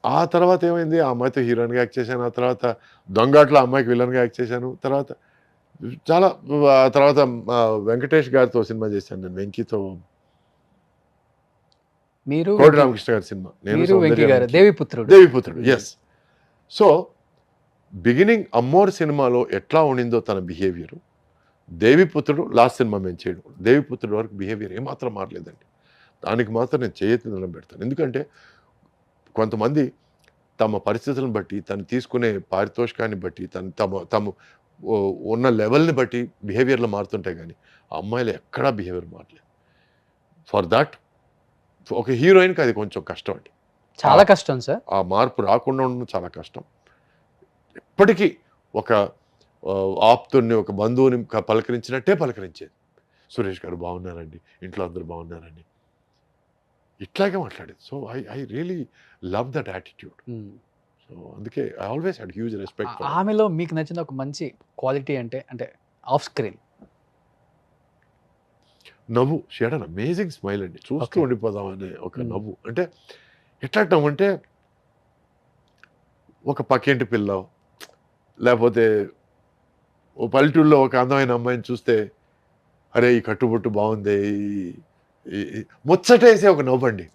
ఆ తర్వాత ఏమైంది, ఆ అమ్మాయితో హీరోయిన్గా యాక్ట్ చేశాను, ఆ తర్వాత దొంగాట్లో అమ్మాయికి విలన్గా యాక్ట్ చేశాను, తర్వాత చాలా ఆ తర్వాత వెంకటేష్ గారితో సినిమా చేశాను నేను, వెంకీతో, మీరు కోటి రామకృష్ణ గారి సినిమా, నేను మీరు Venky Soundarya garu Venky. Deviputrudu. Deviputrudu, yes. So beginning Ammoru సినిమాలో ఎట్లా ఉండిందో తన బిహేవియర్, దేవిపుత్రుడు లాస్ట్ సినిమా మేము చేయడం, దేవిపుత్రుడు వరకు బిహేవియర్ ఏమాత్రం మారలేదండి. దానికి మాత్రం నేను చేయెత్తి దండం పెడతాను. ఎందుకంటే కొంతమంది తమ పరిస్థితులను బట్టి, తను తీసుకునే పారితోషికాన్ని బట్టి, తమ ఉన్న లెవెల్ని బట్టి బిహేవియర్లు మారుతుంటాయి, కానీ ఆ అమ్మాయిలు ఎక్కడా బిహేవియర్ మారలేదు. ఫర్ దాట్ ఒక హీరోయిన్కి అది కొంచెం కష్టం అండి. చాలా కష్టం సార్. ఆ మార్పు రాకుండా ఉండడం చాలా కష్టం. ఎప్పటికీ ఒక ఆప్తుడిని, ఒక బంధువుని పలకరించినట్టే పలకరించేది. సురేష్ గారు బాగున్నారండి, ఇంట్లో అందరూ బాగున్నారండి, ఇట్లాగే మాట్లాడేది. So I really love that attitude. So అందుకే I always had huge respect. ఆమెలో మీకు నచ్చిన ఒక మంచి క్వాలిటీ అంటే అంటే ఆఫ్ స్క్రీన్ నవ్వు. She had an amazing smile అండి, చూస్తూ Okay. ఉండిపోదాం అనే ఒక Hmm. నవ్వు. అంటే ఎట్లా అంటే ఒక పక్కింటి పిల్ల, లేకపోతే ఓ పల్లెటూరులో ఒక అందమైన అమ్మాయిని చూస్తే, అరే ఈ కట్టుబొట్టు బాగుంది, ముచ్చటేసే ఒక నవ్వు అండి.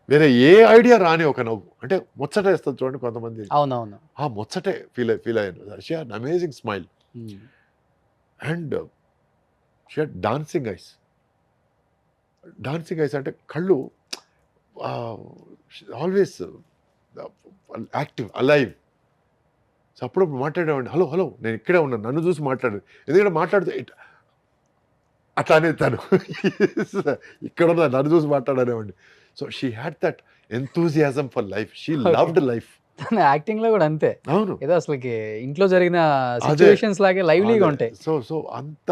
వేరే ఏ ఐడియా రాని ఒక నవ్వు. అంటే ముచ్చట వేస్తుంది చూడండి కొంతమంది, అవునవును. ఆ ముచ్చటే ఫీల్ అయ్యాను. She had amazing smile and she had dancing ice. Dancing ice అంటే కళ్ళు ఆల్వేస్ యాక్టివ్, అలైవ్. సో అప్పుడప్పుడు మాట్లాడేవాడిని, హలో హలో నేను ఇక్కడే ఉన్నాను, నన్ను చూసి మాట్లాడు. ఎందుకంటే మాట్లాడితే అట్లా అనేది తను ఇక్కడ ఉన్నా నన్ను చూసి మాట్లాడనేవాడిని. So she had that enthusiasm for life. She loved life. తన యాక్టింగ్ లో కూడా అంతే. అవును, ఏదో అసలుకి ఇంట్లో జరిగిన సిచ్యువేషన్స్ లాగే లైవ్లీగా ఉంటాయి. సో అంత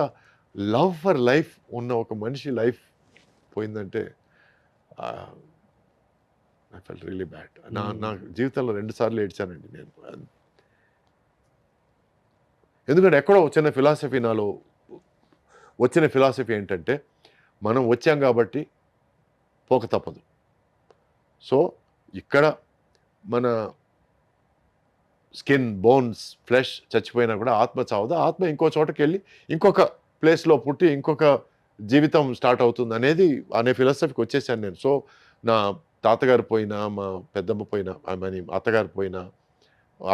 లవ్ ఫర్ లైఫ్ ఉన్న ఒక మనిషి లైఫ్ పోయిందంటే ఐ ఫెల్ట్ రియలీ బ్యాడ్. నా జీవితంలో 2 సార్లు ఏడ్చానండి నేను. ఎందుకంటే ఎక్కడో చిన్న ఫిలాసఫీ, నాలో వచ్చిన ఫిలాసఫీ ఏంటంటే, మనం వచ్చాం కాబట్టి పోక తప్పదు. సో ఇక్కడ మన స్కిన్, బోన్స్, ఫ్లెష్ చచ్చిపోయినా కూడా ఆత్మ చావదు. ఆత్మ ఇంకో చోటకి వెళ్ళి ఇంకొక ప్లేస్లో పుట్టి ఇంకొక జీవితం స్టార్ట్ అవుతుంది అనే ఫిలాసఫీకి వచ్చేసాను నేను. సో నా తాతగారు పోయినా, మా పెద్దమ్మ పోయినా, అత్తగారు పోయినా,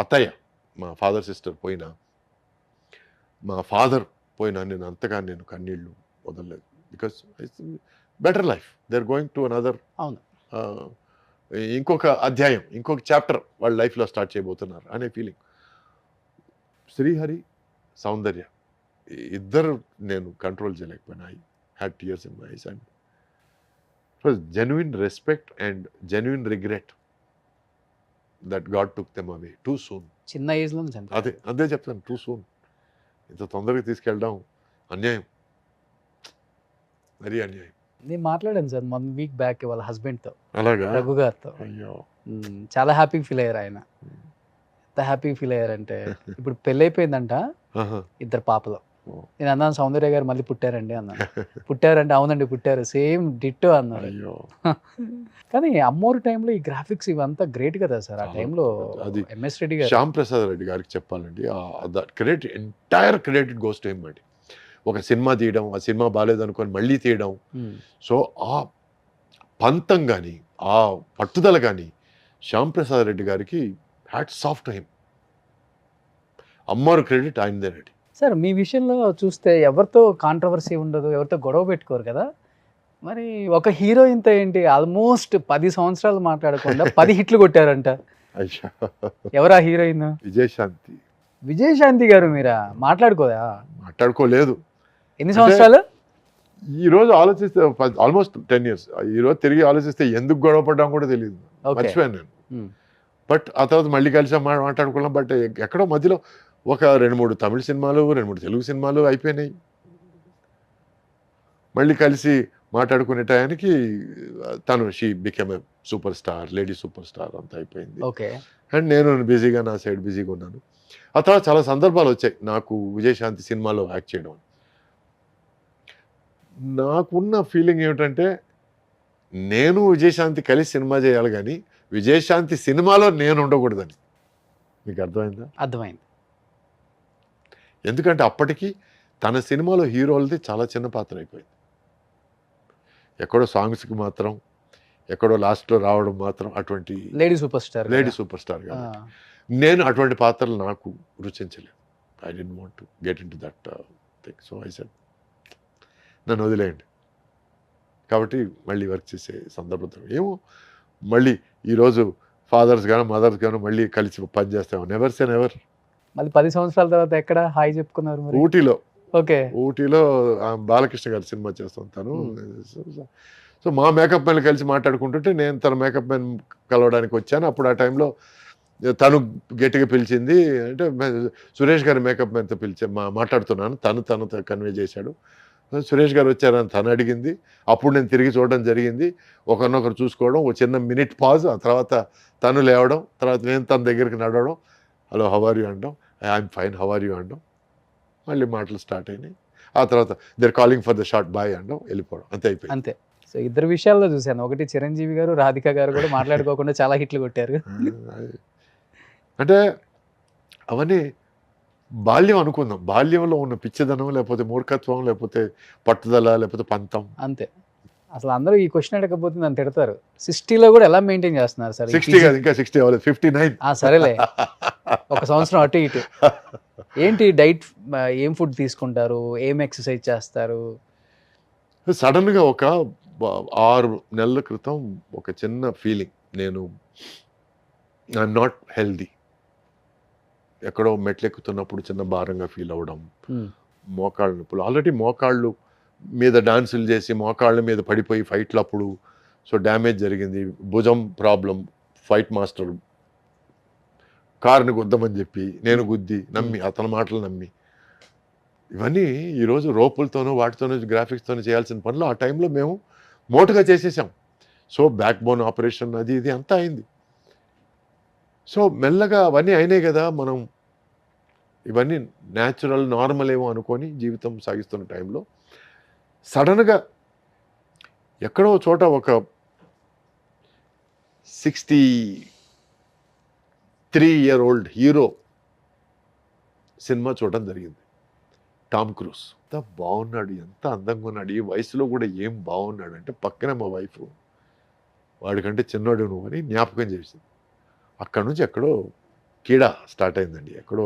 అత్తయ్య మా ఫాదర్ సిస్టర్ పోయినా, మా ఫాదర్ పోయినా, నేను అంతగా నేను కన్నీళ్ళు వదలలేదు. Because better life, they are going to another, అవును, ఇంకొక అధ్యాయం, ఇంకొక చాప్టర్ వాళ్ళ లైఫ్లో స్టార్ట్ చేయబోతున్నారు అనే ఫీలింగ్. శ్రీహరి, సౌందర్య ఇద్దరు నేను కంట్రోల్ చేయలేకపోయినా. I had tears in my eyes and it was genuine respect and genuine regret that God took them away too soon. చిన్న ఏజ్ లో అదే చెప్తాను, టూ సూన్. ఇంత తొందరగా తీసుకెళ్ళడం అన్యాయం, మరీ అన్యాయం. నేను మాట్లాడాను సార్ 1 వీక్ బ్యాక్ వాళ్ళ హస్బెండ్ తో, అలాగా? రఘు గారితో. అయ్యో, చాలా హ్యాపీ ఫీల్ అయ్యారు ఆయన. ఎంత హ్యాపీ ఫీల్ అయ్యారంటే, ఇప్పుడు పెళ్ళి అయిపోయిందంట, ఆహా. 2 పాపలు. ఓ. నేను అన్నాను సౌందర్య గారు మళ్ళీ పుట్టారండి అన్నాను. పుట్టారంటే అవునండి పుట్టారు, సేమ్ డిట్టో అన్నారు. అయ్యో, కానీ అమ్మోరు టైంలో ఈ గ్రాఫిక్స్ ఇవంతా గ్రేట్ కదా సార్. ఆ చాలా. టైంలో అది ఎంఎస్ రెడ్డి గారు, శ్యామ్ ప్రసాద్ రెడ్డి గారికి చెప్పాలండి, credit, entire credit goes to him అండి. ఒక సినిమా తీయడం, ఆ సినిమా బాగాలేదనుకొని మళ్ళీ తీయడం, సో ఆ పంతం కానీ ఆ పట్టుదల కానీ శ్యామ్ ప్రసాద్ రెడ్డి గారికి hats off to him. Ammoru credit ఆయనదేనండి. Sir మీ విషయంలో చూస్తే ఎవరితో కాంట్రవర్సీ ఉండదు, ఎవరితో గొడవ పెట్టుకోరు కదా. మరి ఒక హీరోయిన్తో ఏంటి ఆల్మోస్ట్ 10 సంవత్సరాలు మాట్లాడకుండా 10 హిట్లు కొట్టారంట. అయ్యా, ఎవరా హీరోయిన్? విజయశాంతి. విజయశాంతి గారు మీరా? మాట్లాడుకోదా? మాట్లాడుకోలేదు. ఎన్ని సంవత్సరాలు? ఈ రోజు ఆలోచిస్తే ఆల్మోస్ట్ 10 years. ఈ రోజు తిరిగి ఆలోచిస్తే ఎందుకు గొడవ పడ్డాం కూడా తెలియదు, Okay. మర్చిపోయాను నేను. బట్ ఆ తర్వాత మళ్ళీ కలిసి మాట్లాడుకున్నాం. బట్ ఎక్కడో మధ్యలో ఒక 2-3 తమిళ సినిమాలు, 2-3 తెలుగు సినిమాలు అయిపోయినాయి. మళ్ళీ కలిసి మాట్లాడుకునే టయానికి తను she became a superstar, lady super star, అంతా అయిపోయింది. ఓకే. అండ్ నేను బిజీగా, నా సైడ్ బిజీగా ఉన్నాను. ఆ తర్వాత చాలా సందర్భాలు వచ్చాయి నాకు విజయశాంతి సినిమాలో యాక్ట్ చేయడం. నాకున్న ఫీలింగ్ ఏమిటంటే, నేను విజయశాంతి కలిసి సినిమా చేయాలి కానీ విజయశాంతి సినిమాలో నేను ఉండకూడదని. మీకు అర్థమైందా? అర్థమైంది. ఎందుకంటే అప్పటికి తన సినిమాలో హీరోలది చాలా చిన్న పాత్ర అయిపోయింది. ఎక్కడో సాంగ్స్కి మాత్రం, ఎక్కడో లాస్ట్లో రావడం మాత్రం, అటువంటి lady super star. Super star కాబట్టి నేను అటువంటి పాత్రలు నాకు రుచించలేదు. I don't want to get into that thing. So I said నన్ను వదిలేయండి. కాబట్టి మళ్ళీ వర్క్ చేసే సందర్భంతో ఏమో మళ్ళీ ఈరోజు ఫాదర్స్ గాను మదర్స్ గాను మళ్ళీ కలిసి పని చేస్తాము. Never say never. మళ్ళీ 10 సంవత్సరాల తర్వాత ఎక్కడ హాయ్ చెప్పుకున్నారు మరి? ఊటీలో. ఓకే. ఊటీలో బాలకృష్ణ గారి సినిమా చేస్తుంటాను. సో మా మేకప్ మ్యాన్ కలిసి మాట్లాడుకుంటుంటే నేను తన మేకప్ మ్యాన్ కలవడానికి వచ్చాను. అప్పుడు ఆ టైంలో తను గట్టిగా పిలిచింది. అంటే సురేష్ గారి మేకప్ మ్యాన్తో మాట్లాడుతున్నాను. తను కన్వే చేశాడు. సురేష్ గారు వచ్చారని తను అడిగింది. అప్పుడు నేను తిరిగి చూడడం జరిగింది. ఒకరినొకరు చూసుకోవడం, ఒక చిన్న మినిట్ పాజ్, ఆ తర్వాత తను లేవడం, తర్వాత నేను తన దగ్గరికి నడవడం, హలో హౌ ఆర్ యూ అనడం, I'm fine how are you అనడం, మళ్ళీ మాటలు స్టార్ట్ అయినాయి. ఆ తర్వాత they're calling for the short boy అనడం, వెళ్ళిపోవడం, అంతే అయిపోయింది. అంతే. సో ఇద్దరు విషయాల్లో చూశాను. ఒకటి చిరంజీవి గారు, రాధిక గారు కూడా మాట్లాడుకోకుండా చాలా హిట్లు కొట్టారు. అంటే అవన్నీ బాల్యం అనుకుందాం. బాల్యంలో ఉన్న పిచ్చిదనం, లేకపోతే మూర్ఖత్వం, లేకపోతే పట్టుదల, లేకపోతే పంతం, అంతే. అసలు అందరూ ఈ క్వశ్చన్ అడగకపోతే నన్ను తిడతారు. 60లో కూడా ఎలా మెయింటైన్ చేస్తున్నారు సార్? 60 కాదు, ఇంకా 60 అవ్వలేదు, 59. సరేలే, ఒక సంవత్సరం అటు ఇటు. ఏంటి డైట్, ఏం ఫుడ్ తీసుకుంటారు, ఏం ఎక్సర్సైజ్ చేస్తారు? సడన్గా ఒక 6 నెలల క్రితం ఒక చిన్న ఫీలింగ్, నేను ఐఎమ్ నాట్ హెల్దీ. ఎక్కడో మెట్లు ఎక్కుతున్నప్పుడు చిన్న భారంగా ఫీల్ అవ్వడం, మోకాళ్ళ నొప్పులు. ఆల్రెడీ మోకాళ్ళు మీద డాన్సులు చేసి మోకాళ్ళ మీద పడిపోయి ఫైట్లు అప్పుడు సో డ్యామేజ్ జరిగింది. భుజం ప్రాబ్లం, ఫైట్ మాస్టర్ కారుని గుద్దమని చెప్పి నేను గుద్ది, నమ్మి, అతని మాటలు నమ్మి, ఇవన్నీ ఈరోజు రోపులతోనూ వాటితోనూ గ్రాఫిక్స్తోనూ చేయాల్సిన పనులు ఆ టైంలో మేము మోటుగా చేసేసాం. సో బ్యాక్ బోన్ ఆపరేషన్ అది ఇది అంతా అయింది. సో మెల్లగా అవన్నీ అయినాయి కదా, మనం ఇవన్నీ న్యాచురల్ నార్మల్ ఏమో అనుకొని జీవితం సాగిస్తున్న టైంలో సడన్గా ఎక్కడో చోట ఒక 63-year-old హీరో సినిమా చూడడం జరిగింది. Tom cruise. ఎంత బాగున్నాడు, ఎంత అందంగా ఉన్నాడు, ఈ వయసులో కూడా ఏం బాగున్నాడు అంటే పక్కనే మా వైఫ్, వాడికంటే చిన్నోడు నువ్వు అని జ్ఞాపకం చేసింది. అక్కడ నుంచి ఎక్కడో కీడ స్టార్ట్ అయిందండి. ఎక్కడో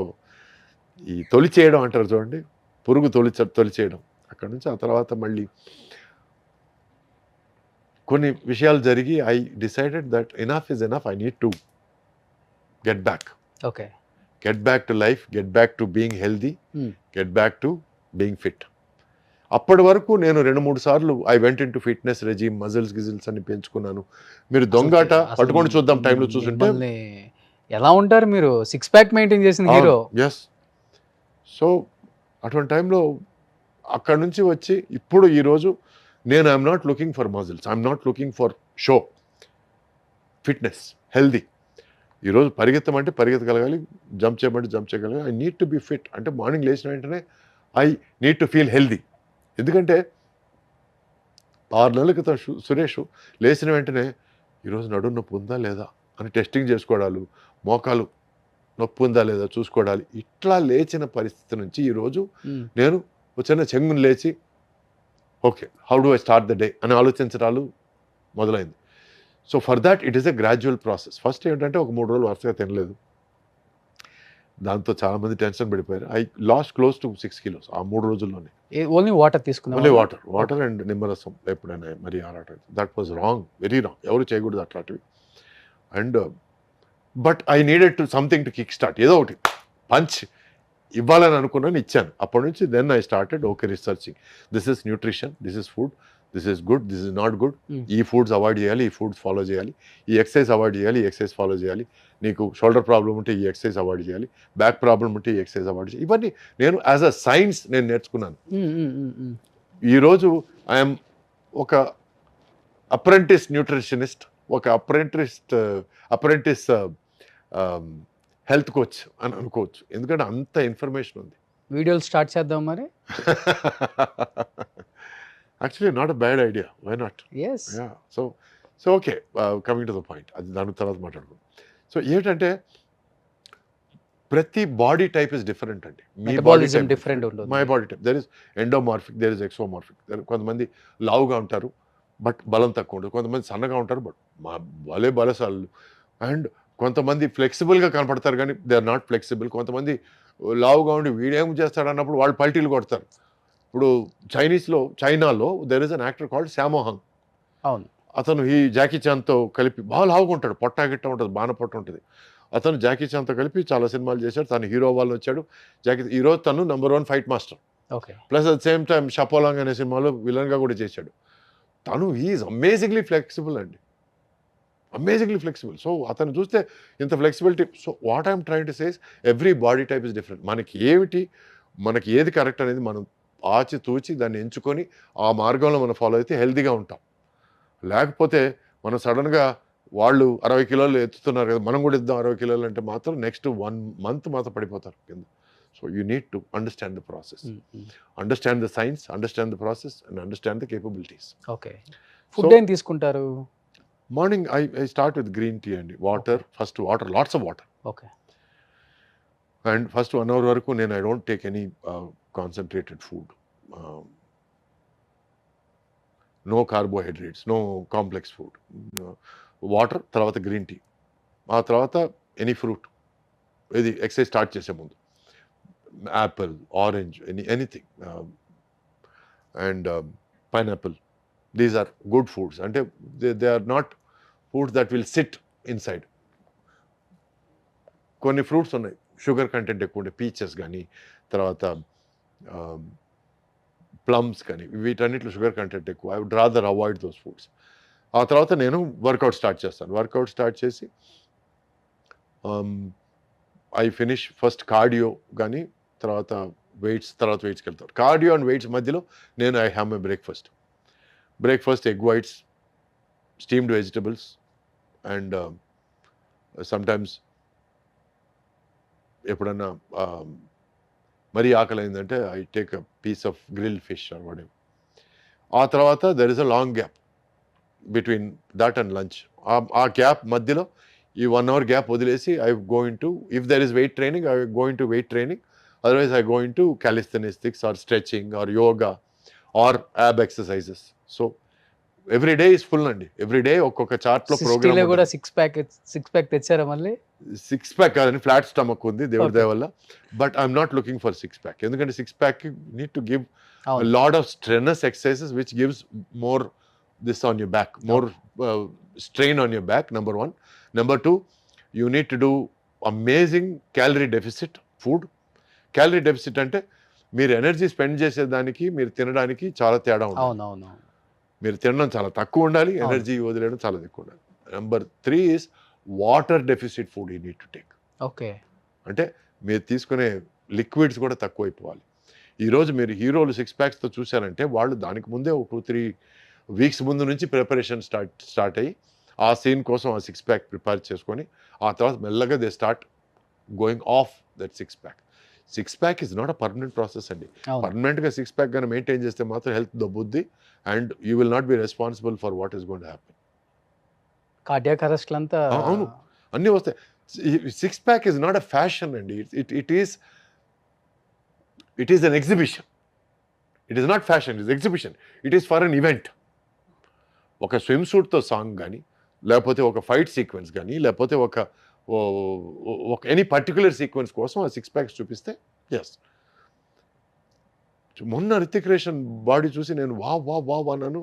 ఈ తొలి చేయడం అంటారు చూడండి, పురుగు తొలి చేయడం. అక్కడ నుంచి ఆ తర్వాత మళ్ళీ కొన్ని విషయాలు జరిగి I decided that enough is enough, I need to get back. Okay. Get back to life, get back to being healthy, get back to being fit. అప్పటి వరకు నేను 2-3 సార్లు I went into fitness regime, muscles గిజిల్స్ అని పెంచుకున్నాను. మీరు దొంగాట పట్టుకొని చూద్దాం టైంలో చూస్తుంటే ఎలా ఉంటారు మీరు, 6 ప్యాక్ మెయింటైన్ చేసిన హీరో. ఎస్. సో అటువంటి టైంలో అక్కడ నుంచి వచ్చి ఇప్పుడు ఈరోజు నేను I'm not looking for muscles, I'm not looking for show, fitness, healthy. ఈరోజు పరిగెత్తమంటే పరిగెత్తగలగాలి, జంప్ చేయమంటే జంప్ చేయగలగాలి. I need to be fit. అంటే మార్నింగ్ లేచిన వెంటనే I need to feel healthy. ఎందుకంటే 6 నెలల క్రితం సురేష్ లేచిన వెంటనే ఈరోజు నడుము నొప్పి ఉందా లేదా అని టెస్టింగ్ చేసుకోవడాలు, మోకాలు నొప్పి ఉందా లేదా చూసుకోవడాలు, ఇట్లా లేచిన పరిస్థితి నుంచి ఈరోజు నేను చిన్న చెంగుని లేచి okay how do I start the day అని ఆలోచించడాలు మొదలైంది. So for that it is a gradual process. First ఏంటంటే ఒక 3 రోజులు వరుసగా తినలేదు, దాంతో చాలామంది టెన్షన్ పడిపోయారు. I lost close to 6 kilos ఆ 3 రోజుల్లోనే. ఓన్లీ వాటర్ తీసుకున్నాం. ఓన్లీ వాటర్ అండ్ నిమ్మరసం ఎప్పుడైనా మరి ఆరాట. That was wrong, very wrong. ఎవరు చేయకూడదు అట్లాంటివి. And but I needed to something to kick start, ఏదో ఒకటి పంచ్ ఇవ్వాలని అనుకున్నాను, ఇచ్చాను. అప్పటి నుంచి then I started okay researching. This is nutrition, this is food, this is good, this is not good. ఈ ఫుడ్స్ అవాయిడ్ చేయాలి, ఈ ఫుడ్స్ ఫాలో చేయాలి, ఈ ఎక్సర్సైజ్ అవాయిడ్ చేయాలి, ఈ ఎక్సర్సైజ్ ఫాలో చేయాలి. నీకు షోల్డర్ ప్రాబ్లం ఉంటే ఈ ఎక్సర్సైజ్ అవాయిడ్ చేయాలి, బ్యాక్ ప్రాబ్లం ఉంటే ఈ ఎక్సర్సైజ్ అవాయిడ్ చేయాలి. ఇవన్నీ నేను యాజ్ అ సైన్స్ నేను నేర్చుకున్నాను. ఈరోజు ఐఎమ్ ఒక అప్రెంటిస్ న్యూట్రిషనిస్ట్, ఒక అప్రెంటిస్ హెల్త్ కోచ్ అని అనుకోవచ్చు. ఎందుకంటే అంత ఇన్ఫర్మేషన్ ఉంది. వీడియోలు స్టార్ట్ చేద్దాం మరి. Actually not a bad idea, why not? yes. So so okay, coming to the point, అది దాని తర్వాత మాట్లాడుకుందాం. సో ఏంటంటే ప్రతి బాడీ టైప్ ఇస్ డిఫరెంట్ అండి. మీ బాడీ మెటబాలిజం టైప్ డిఫరెంట్ ఉంటుంది. My body type, there is endomorphic, there is ectomorphic. కొంతమంది లావుగా ఉంటారు బట్ బలం తక్కువ ఉంటుంది, కొంతమంది సన్నగా ఉంటారు బట్ భలే బలశాలు, అండ్ కొంతమంది ఫ్లెక్సిబుల్గా కనపడతారు కానీ దే ఆర్ నాట్ ఫ్లెక్సిబుల్. కొంతమంది లావుగా ఉండి వీడేం చేస్తాడు అన్నప్పుడు వాళ్ళు పల్టీలు కొడతారు. ఇప్పుడు చైనాలో there is an actor called Sammo Hung. అవును. అతను ఈ జాకీ చాన్తో కలిపి బాగా లావుగా ఉంటాడు, పొట్ట గిట్ట ఉంటుంది, బాణ పొట్ట ఉంటుంది. అతను జాకీ చాన్తో కలిపి చాలా సినిమాలు చేశాడు, తను హీరో వాళ్ళు వచ్చాడు. ఈరోజు తను #1 fight master. Okay. Plus at same time Sha Po Lang అనే సినిమాలో విలన్గా కూడా చేశాడు. తను ఈజ్ అమేజింగ్లీ ఫ్లెక్సిబుల్ అండి, అమేజింగ్లీ ఫ్లెక్సిబుల్. సో అతను చూస్తే ఇంత flexibility. So what I'm trying to says, every body type is different. మనకి ఏది కరెక్ట్ అనేది మనం ఆచితూచి దాన్ని ఎంచుకొని ఆ మార్గంలో మనం ఫాలో అయితే హెల్తీగా ఉంటాం. లేకపోతే మనం సడన్గా వాళ్ళు 60 కిలోలు ఎత్తుతున్నారు కదా, మనం కూడా ఇద్దాం 60 కిలోలు అంటే మాత్రం నెక్స్ట్ 1 month మాత్రం పడిపోతారు కింద. So you need to understand the process, understand the science, understand the process and understand the capabilities. Okay. Food ఏం తీసుకుంటారు? Morning I start with green tea అండి. First water, lots of water. Okay. And first 1 hour వరకు నేను I don't take any concentrated food, no carbohydrates, no complex food. Water, తర్వాత green tea, ఆ తర్వాత any fruit. ఇది exercise start చేసే ముందు apple, orange, anything, and pineapple. These are good foods. అంటే they are not foods that will sit inside. కొన్ని fruits ఉన్నాయి sugar content ఎక్కువ ఉండే, పీచెస్ కానీ, తర్వాత ప్లమ్స్ కానీ, వీటన్నిటిలో షుగర్ కంటెంట్ ఎక్కువ. I would rather avoid those foods. ఆ తర్వాత నేను వర్కౌట్ స్టార్ట్ చేస్తాను. వర్కౌట్ స్టార్ట్ చేసి ఐ ఫినిష్ ఫస్ట్ కార్డియో కానీ, తర్వాత వెయిట్స్కి వెళ్తాను. కార్డియో అండ్ వెయిట్స్ మధ్యలో నేను I have my breakfast egg whites, steamed vegetables, and sometimes ఎప్పుడన్నా మరీ ఆకలి అయిందంటే I take a piece of grill fish or whatever. ఆ తర్వాత there is a long gap between that and lunch. ఆ gap మధ్యలో ఈ 1 hour గ్యాప్ వదిలేసి I going to, if there is weight training I going to weight training, otherwise I going to calisthenics or stretching or yoga or ab exercises. So every day is full అండి. Every day ఒక్కొక్క చార్ట్లో programme. కూడా six pack తెచ్చారా మళ్ళీ? 6 pack కాదని, flat stomach ఉంది దేవుడి దయ వల్ల. But I'm not looking for 6 pack, ఎందుకంటే 6 pack need to give lot of strenuous exercises which gives more this on your back, more strain on your back, number 1. Number 2, you need to do amazing calorie deficit food. Calorie deficit అంటే మీరు energy spend చేసేదానికి మీరు తినడానికి చాలా తేడా ఉంటుంది. అవునవును. మీరు తినడం చాలా తక్కువ ఉండాలి, ఎనర్జీ వదిలేయడం చాలా ఎక్కువ ఉండాలి. Number 3 is water deficit food you need to take. Okay. అంటే మీరు తీసుకునే లిక్విడ్స్ కూడా తక్కువ అయిపోవాలి. ఈరోజు మీరు హీరోలు 6 packs చూశారంటే వాళ్ళు దానికి ముందే ఒక 2-3 weeks ముందు నుంచి ప్రిపరేషన్ స్టార్ట్ అయ్యి ఆ సీన్ కోసం ఆ 6 pack ప్రిపేర్ చేసుకొని ఆ తర్వాత మెల్లగా they start going off that 6 pack. 6 pack is not a permanent process అండి. పర్మనెంట్గా 6 pack కానీ మెయింటైన్ చేస్తే మాత్రం హెల్త్ దొబ్బుద్ది and you will not be responsible for what is going to happen. Cardiac అరెస్ట్లు అంతా అవును, అన్నీ వస్తాయి. 6 pack is not a fashion అండి. It is an exhibition. It is not fashion, it is exhibition. It is for an event. ఒక swim సూట్తో song కానీ, లేకపోతే ఒక ఫైట్ సీక్వెన్స్ కానీ, లేకపోతే ఒక ఎనీ పర్టికులర్ సీక్వెన్స్ కోసం ఆ 6 packs చూపిస్తే ఎస్. మొన్న రితిక్ రోషన్ బాడీ చూసి నేను వా అన్నాను,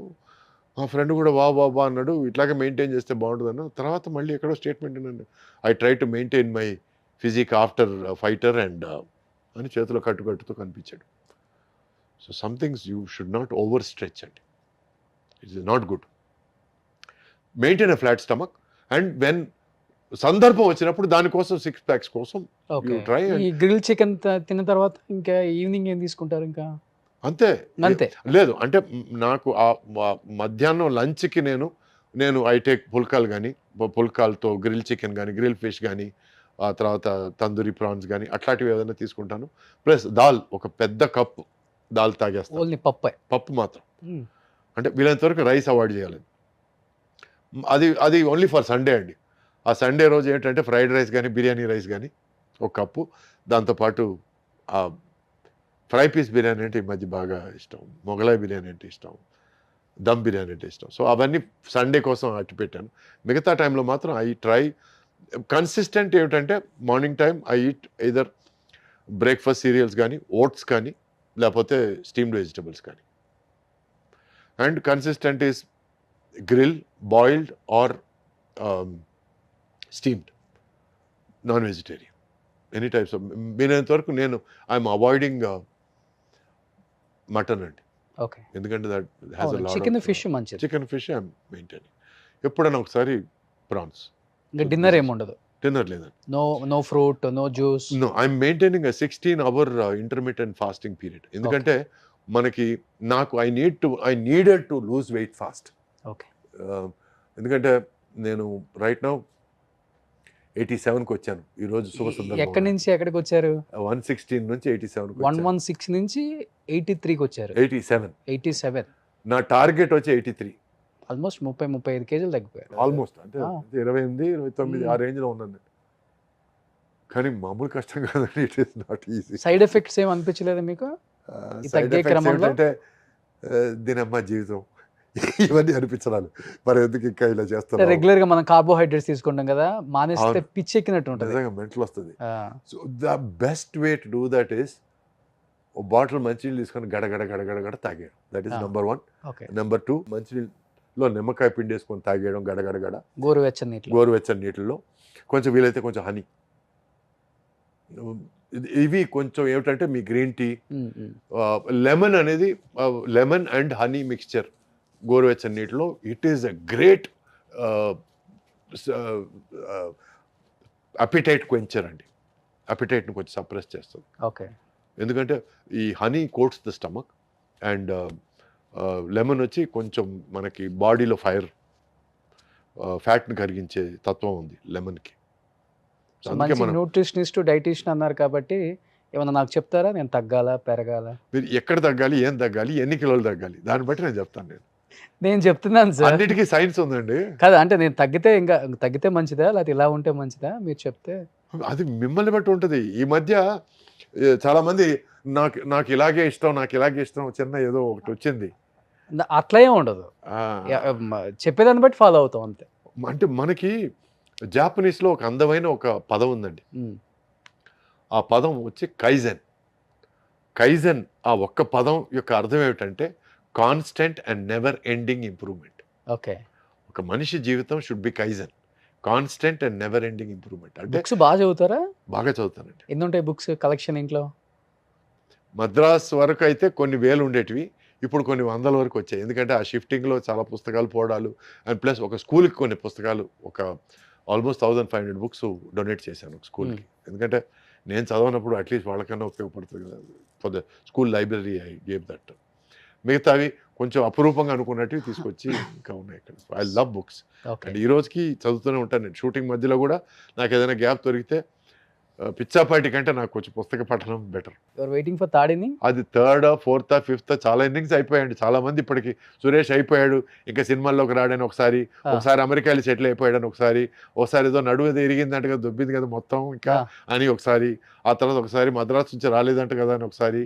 మా ఫ్రెండ్ కూడా వా అన్నాడు, ఇట్లాగే మెయింటైన్ చేస్తే బాగుంటుంది అన్నాను. తర్వాత మళ్ళీ ఎక్కడో స్టేట్మెంట్ అన్నాను, I try to maintain my physique after fighter and అని చేతిలో కట్టుతో కనిపించాడు. So some things you should not over stretch అండి. It is not good. Maintain a flat stomach and when సందర్భం వచ్చినప్పుడు దానికోసం 6 packs కోసం యూ ట్రై. ఈ గ్రిల్ చికెన్ తిన్న తర్వాత ఇంకా ఈవినింగ్ ఏం తీసుకుంటారు? ఇంకా అంతే లేదు అంటే నాకు ఆ మధ్యాహ్నం లంచ్కి నేను ఐ టేక్ పుల్కాలతో గ్రిల్ చికెన్ కానీ, గ్రిల్ ఫిష్ కానీ, ఆ తర్వాత తందూరి ప్రాన్స్ కానీ అట్లాంటివి ఏదైనా తీసుకుంటాను. ప్లస్ దాల్, ఒక పెద్ద కప్పు దాల్ తాగేస్తాను. ఓన్లీ పప్పు మాత్రం. అంటే వీలైనంత వరకు రైస్ అవాయిడ్ చేయాలి. అది అది ఓన్లీ ఫర్ సండే అండి. ఆ సండే రోజు ఏంటంటే ఫ్రైడ్ రైస్ కానీ బిర్యానీ రైస్ కానీ ఒక కప్పు, దాంతోపాటు ఆ ఫ్రై పీస్ బిర్యానీ అంటే ఈ మధ్య బాగా ఇష్టం, మొగలాయి బిర్యానీ అంటే ఇష్టం, దమ్ బిర్యానీ అంటే ఇష్టం. సో అవన్నీ సండే కోసం అట్టి పెట్టాను. మిగతా టైంలో మాత్రం ఐ ట్రై కన్సిస్టెంట్. ఏమిటంటే morning time I eat either breakfast cereals కానీ, ఓట్స్ కానీ, లేకపోతే స్టీమ్డ్ వెజిటబుల్స్ కానీ. And consistent is grill, boiled or steamed, non vegetarian, any types of. వీలైనంత వరకు నేను ఐఎమ్ అవాయిడింగ్ మటన్ అండి. ఓకే. ఎందుకంటే that has a lot chicken fish మంచిది. Chicken fish I'm maintaining. ఎప్పుడైనా ఒకసారి ప్రాన్స్. ఇంకా డిన్నర్ ఏముండదు. డిన్నర్ లేదండి. No fruit, no juice. No, I'm maintaining 16 hour intermediate fasting period. ఎందుకంటే మనకి I needed to lose weight fast. Okay. ఎందుకంటే నేను రైట్ నౌ 87కి వచ్చాను. ఈరోజు శుభ సందర్భం. ఎక్కడి నుంచి ఎక్కడికి వచ్చారు? 116 నుంచి 87కి 116 నుంచి 83కి వచ్చారు. 87. నా టార్గెట్ వచ్చి 83. ఆల్మోస్ట్ 35 కేజీలు తగ్గిపోయారు. ఆల్మోస్ట్ అంటే 28, 29 ఆ రేంజ్లో ఉన్నాను. కానీ మామూలు కష్టం కాదండి. It is not easy. Side effects ఏం అనిపించలేదు మీకు ఈ తగ్గే క్రమంలో? అంటే దీనమ్మ జీవితం ఇవన్నీ అనిపించడాలు. మరి ఎందుకు ఇంకా ఇలా చేస్తారు? రెగ్యులర్ గా మనం కార్బోహైడ్రేట్స్ తీసుకుంటాం కదా, మానేస్తే పిచ్చి ఎక్కినట్టు ఉంటుంది. నిజంగా మెంటల్ వస్తుంది. So the best way to do that is ఓ బాటిల్ మంచినీళ్ళు తీసుకొని గడగడ తాగేయడం. That is number 1. Okay. Number 2, మంచినీళ్ళలో నిమ్మకాయ పిండి వేసుకొని తాగేయడం గడగడ. గోరువెచ్చని నీటిలో కొంచెం వీలైతే కొంచెం హనీ. ఇవి కొంచెం ఏమిటంటే మీ గ్రీన్ టీ, లెమన్ అనేది, లెమన్ అండ్ హనీ మిక్స్చర్ గోరువెచ్చని నీటిలో, it is a great appetite quencher అండి. అపిటైట్ని కొంచెం సప్రెస్ చేస్తుంది. ఓకే. ఎందుకంటే ఈ honey coats the stomach and lemon వచ్చి కొంచెం మనకి బాడీలో ఫ్యాట్ని కరిగించే తత్వం ఉంది లెమన్కి. అందుకే మనం న్యూట్రిషనిస్ట్, డైటీషియన్ అన్నారు కాబట్టి ఏమన్నా నాకు చెప్తారా? నేను తగ్గాలా, పెరగాల? మీరు ఎక్కడ తగ్గాలి, ఏం తగ్గాలి, ఎన్ని కిలోలు తగ్గాలి, దాన్ని బట్టి నేను చెప్తాను. నేను చెప్తున్నాను సార్, అన్నిటికీ సైన్స్ ఉందండి. కదా అంటే నేను తగ్గితే మంచిదా, లేకపోతే ఇలా ఉంటే మంచిదా? మీరు చెప్తే. అది మిమ్మల్ని బట్టి ఉంటుంది. ఈ మధ్య చాలా మంది నాకు ఇలాగే ఇష్టం చిన్న ఏదో ఒకటి వచ్చింది, అట్లా ఏం ఉండదు. చెప్పేదాన్ని బట్టి ఫాలో అవుతాం అంతే. అంటే మనకి జాపనీస్లో ఒక అందమైన ఒక పదం ఉందండి. ఆ పదం వచ్చి కైజెన్. ఆ ఒక్క పదం యొక్క అర్థం ఏమిటంటే constant and never ending improvement. Okay. ఒక మనిషి జీవితం should be kaizen, constant and never ending improvement. అంటే బుక్స్ బాగా చదువుతారా? బాగా చదువుతానండి. ఎన్ని ఉంటాయి బుక్స్ కలెక్షన్ ఇంట్లో? మద్రాస్ వరకు అయితే కొన్ని వేలు ఉండేటివి, ఇప్పుడు కొన్ని వందల వరకు వచ్చాయి. ఎందుకంటే ఆ షిఫ్టింగ్లో చాలా పుస్తకాలు పోవడాలు, అండ్ ప్లస్ ఒక స్కూల్కి కొన్ని పుస్తకాలు, ఒక ఆల్మోస్ట్ 1500 బుక్స్ డొనేట్ చేశాను ఒక స్కూల్కి. ఎందుకంటే నేను చదవనప్పుడు అట్లీస్ట్ వాళ్ళకన్నా ఉపయోగపడుతుంది కదా. For the school library I gave that. మిగతావి కొంచెం అపురూపంగా అనుకున్నట్టు తీసుకొచ్చి ఇంకా ఉన్నాయి ఇక్కడ. ఐ లవ్ బుక్స్ అండ్ ఈ రోజుకి చదువుతూనే ఉంటాను. నేను షూటింగ్ మధ్యలో కూడా నాకు ఏదైనా గ్యాప్ దొరికితే పిచ్చాపాటి కంటే నాకు కొంచెం పుస్తక పఠనం better. Waiting for third inning. అది 3rd, 4th, 5th చాలా ఇన్నింగ్స్ అయిపోయాయండి. చాలా మంది ఇప్పటికి సురేష్ అయిపోయాడు, ఇంకా సినిమాల్లోకి రాడని ఒకసారి అమెరికాలో సెటిల్ అయిపోయాడని ఒకసారి ఏదో నడువు ఏదో ఇరిగిందంట కదా, దొబ్బింది కదా మొత్తం ఇంకా అని ఒకసారి, ఆ తర్వాత ఒకసారి మద్రాసు నుంచి రాలేదంట కదా అని ఒకసారి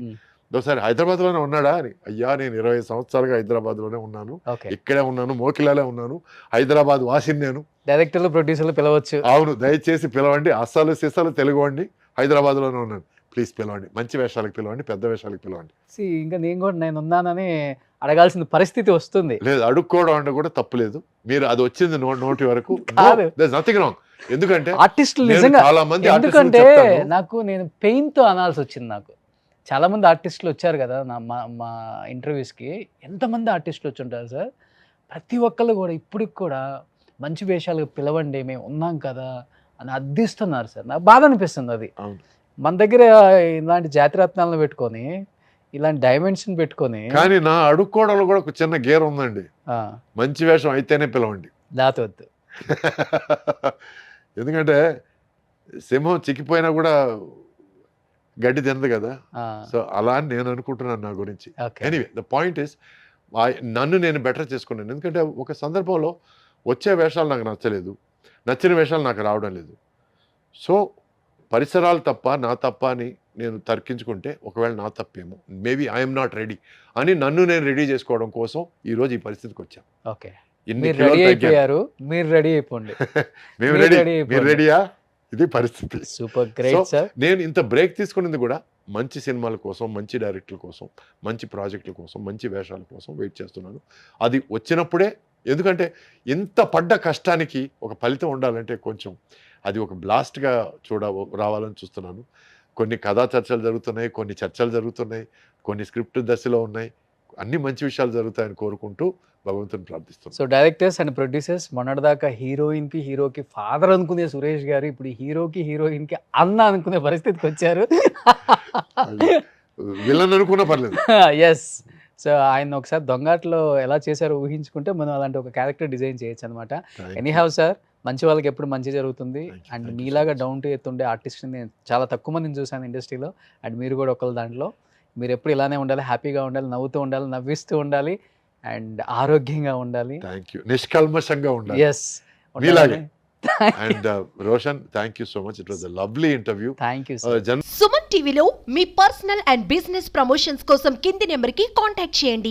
హైదరాబాద్లోనే ఉన్నాడా అని. అయ్యా నేను 20 సంవత్సరాలుగా హైదరాబాద్లోనే ఉన్నాను, ఇక్కడే ఉన్నాను, మోకిలాలే ఉన్నాను, హైదరాబాద్ వాసిని నేను. డైరెక్టర్లు, ప్రొడ్యూసర్లు పిలవచ్చు. అవును, దయచేసి పిలవండి. అస్సాలు సిస్సాలు తెలుగు అండి, హైదరాబాద్లోనే ఉన్నాను, ప్లీజ్ పిలవండి. మంచి వేషాలకు పిలవండి, పెద్ద వేషాలకు పిలవండి. ఇంకా నేను ఉన్నానని అడగాల్సిన పరిస్థితి వస్తుంది. లేదు, అడుక్కోవడం అంటే కూడా తప్పులేదు. మీరు అది వచ్చింది నోటి వరకు, నథింగ్ రాంగ్. ఎందుకంటే ఆర్టిస్టులు నిజంగా, చాలా మంది, ఎందుకంటే నేను పెయిన్ తో అనాల్సి వచ్చింది. నాకు చాలా మంది ఆర్టిస్టులు వచ్చారు కదా మా ఇంటర్వ్యూస్కి. ఎంతమంది ఆర్టిస్టులు వచ్చి ఉంటారు సార్, ప్రతి ఒక్కళ్ళు కూడా ఇప్పటికి కూడా మంచి వేషాలకు పిలవండి, మేము ఉన్నాం కదా అని అర్థిస్తున్నారు సార్. నాకు బాధ అనిపిస్తుంది అది. మన దగ్గర ఇలాంటి జాతిరత్నాలను పెట్టుకొని, ఇలాంటి డైమెన్షన్ పెట్టుకొని. కానీ నా అడుక్కోవడంలో కూడా ఒక చిన్న గేర్ ఉందండి. మంచి వేషం అయితేనే పిలవండి, దాతవద్దు. ఎందుకంటే సింహం చిక్కిపోయినా కూడా గడ్డి తినదు కదా. సో అలా అని నేను అనుకుంటున్నాను నా గురించి. ఎనీవే ద పాయింట్ ఇస్, నన్ను నేను బెటర్ చేసుకున్నాను. ఎందుకంటే ఒక సందర్భంలో వచ్చే వేషాలు నాకు నచ్చలేదు, నచ్చిన వేషాలు నాకు రావడం లేదు. సో పరిసరాలు తప్ప నా తప్ప అని నేను తర్కించుకుంటే ఒకవేళ నా తప్పేమో, మేబీ ఐఎమ్ నాట్ రెడీ అని నన్ను నేను రెడీ చేసుకోవడం కోసం ఈరోజు ఈ పరిస్థితికి వచ్చాను. ఓకే, ఇన్ని మీరు కిలోలు రెడీ తగ్గాను. అయిపోయారు, మీరు రెడీ అయిపోండి. మేము మీరు రెడీ, ready మీరు అయిపోండి. రెడీయా? ఇది పరిస్థితి. Super great So, sir. నేను ఇంత బ్రేక్ తీసుకున్నది కూడా మంచి సినిమాల కోసం, మంచి డైరెక్టర్ల కోసం, మంచి ప్రాజెక్టుల కోసం, మంచి వేషాల కోసం వెయిట్ చేస్తున్నాను. అది వచ్చినప్పుడే, ఎందుకంటే ఇంత పడ్డ కష్టానికి ఒక ఫలితం ఉండాలంటే కొంచెం అది ఒక బ్లాస్ట్గా రావాలని చూస్తున్నాను. కొన్ని కథా చర్చలు జరుగుతున్నాయి, కొన్ని చర్చలు జరుగుతున్నాయి, కొన్ని స్క్రిప్ట్ దశలో ఉన్నాయి. అన్ని మంచి విషయాలు జరుగుతాయని కోరుకుంటూ భగవంతుని ప్రార్థిస్తున్నాను. సో డైరెక్టర్స్ అండ్ ప్రొడ్యూసర్స్ మొన్నటిదాకా హీరోకి ఫాదర్ అనుకునే సురేష్ గారు ఇప్పుడు హీరోయిన్కి అన్న అనుకునే పరిస్థితికి వచ్చారు. విలన్ అనుకున్నా పర్లేదు. ఎస్. సో ఆయన ఒకసారి దొంగాట్లో ఎలా చేశారో ఊహించుకుంటే మనం అలాంటి ఒక క్యారెక్టర్ డిజైన్ చేయొచ్చు అనమాట. ఎనీహౌ సార్, మంచి వాళ్ళకి ఎప్పుడు మంచి జరుగుతుంది. Thank you, and thank you మీలాగా so much. Down to earth ఉండే ఆర్టిస్ట్ని నేను చాలా తక్కువ మందిని చూశాను ఇండస్ట్రీలో. అండ్ మీరు కూడా ఒకళ్ళ దాంట్లో. మీరు ఎప్పుడు ఇలానే ఉండాలి, హ్యాపీగా ఉండాలి, నవ్వుతూ ఉండాలి, నవ్విస్తూ ఉండాలి, అండ్ ఆరోగ్యంగా ఉండాలి. Thank you. నిష్కల్మషంగా ఉండాలి ఎస్, మీలాగే. And Roshan, thank you so much. It was a lovely interview. Thank you sir. Suman టీవీలో మీ పర్సనల్ అండ్ బిజినెస్ ప్రమోషన్స్ కోసం కింది నెంబర్కి కాంటాక్ట్ చేయండి.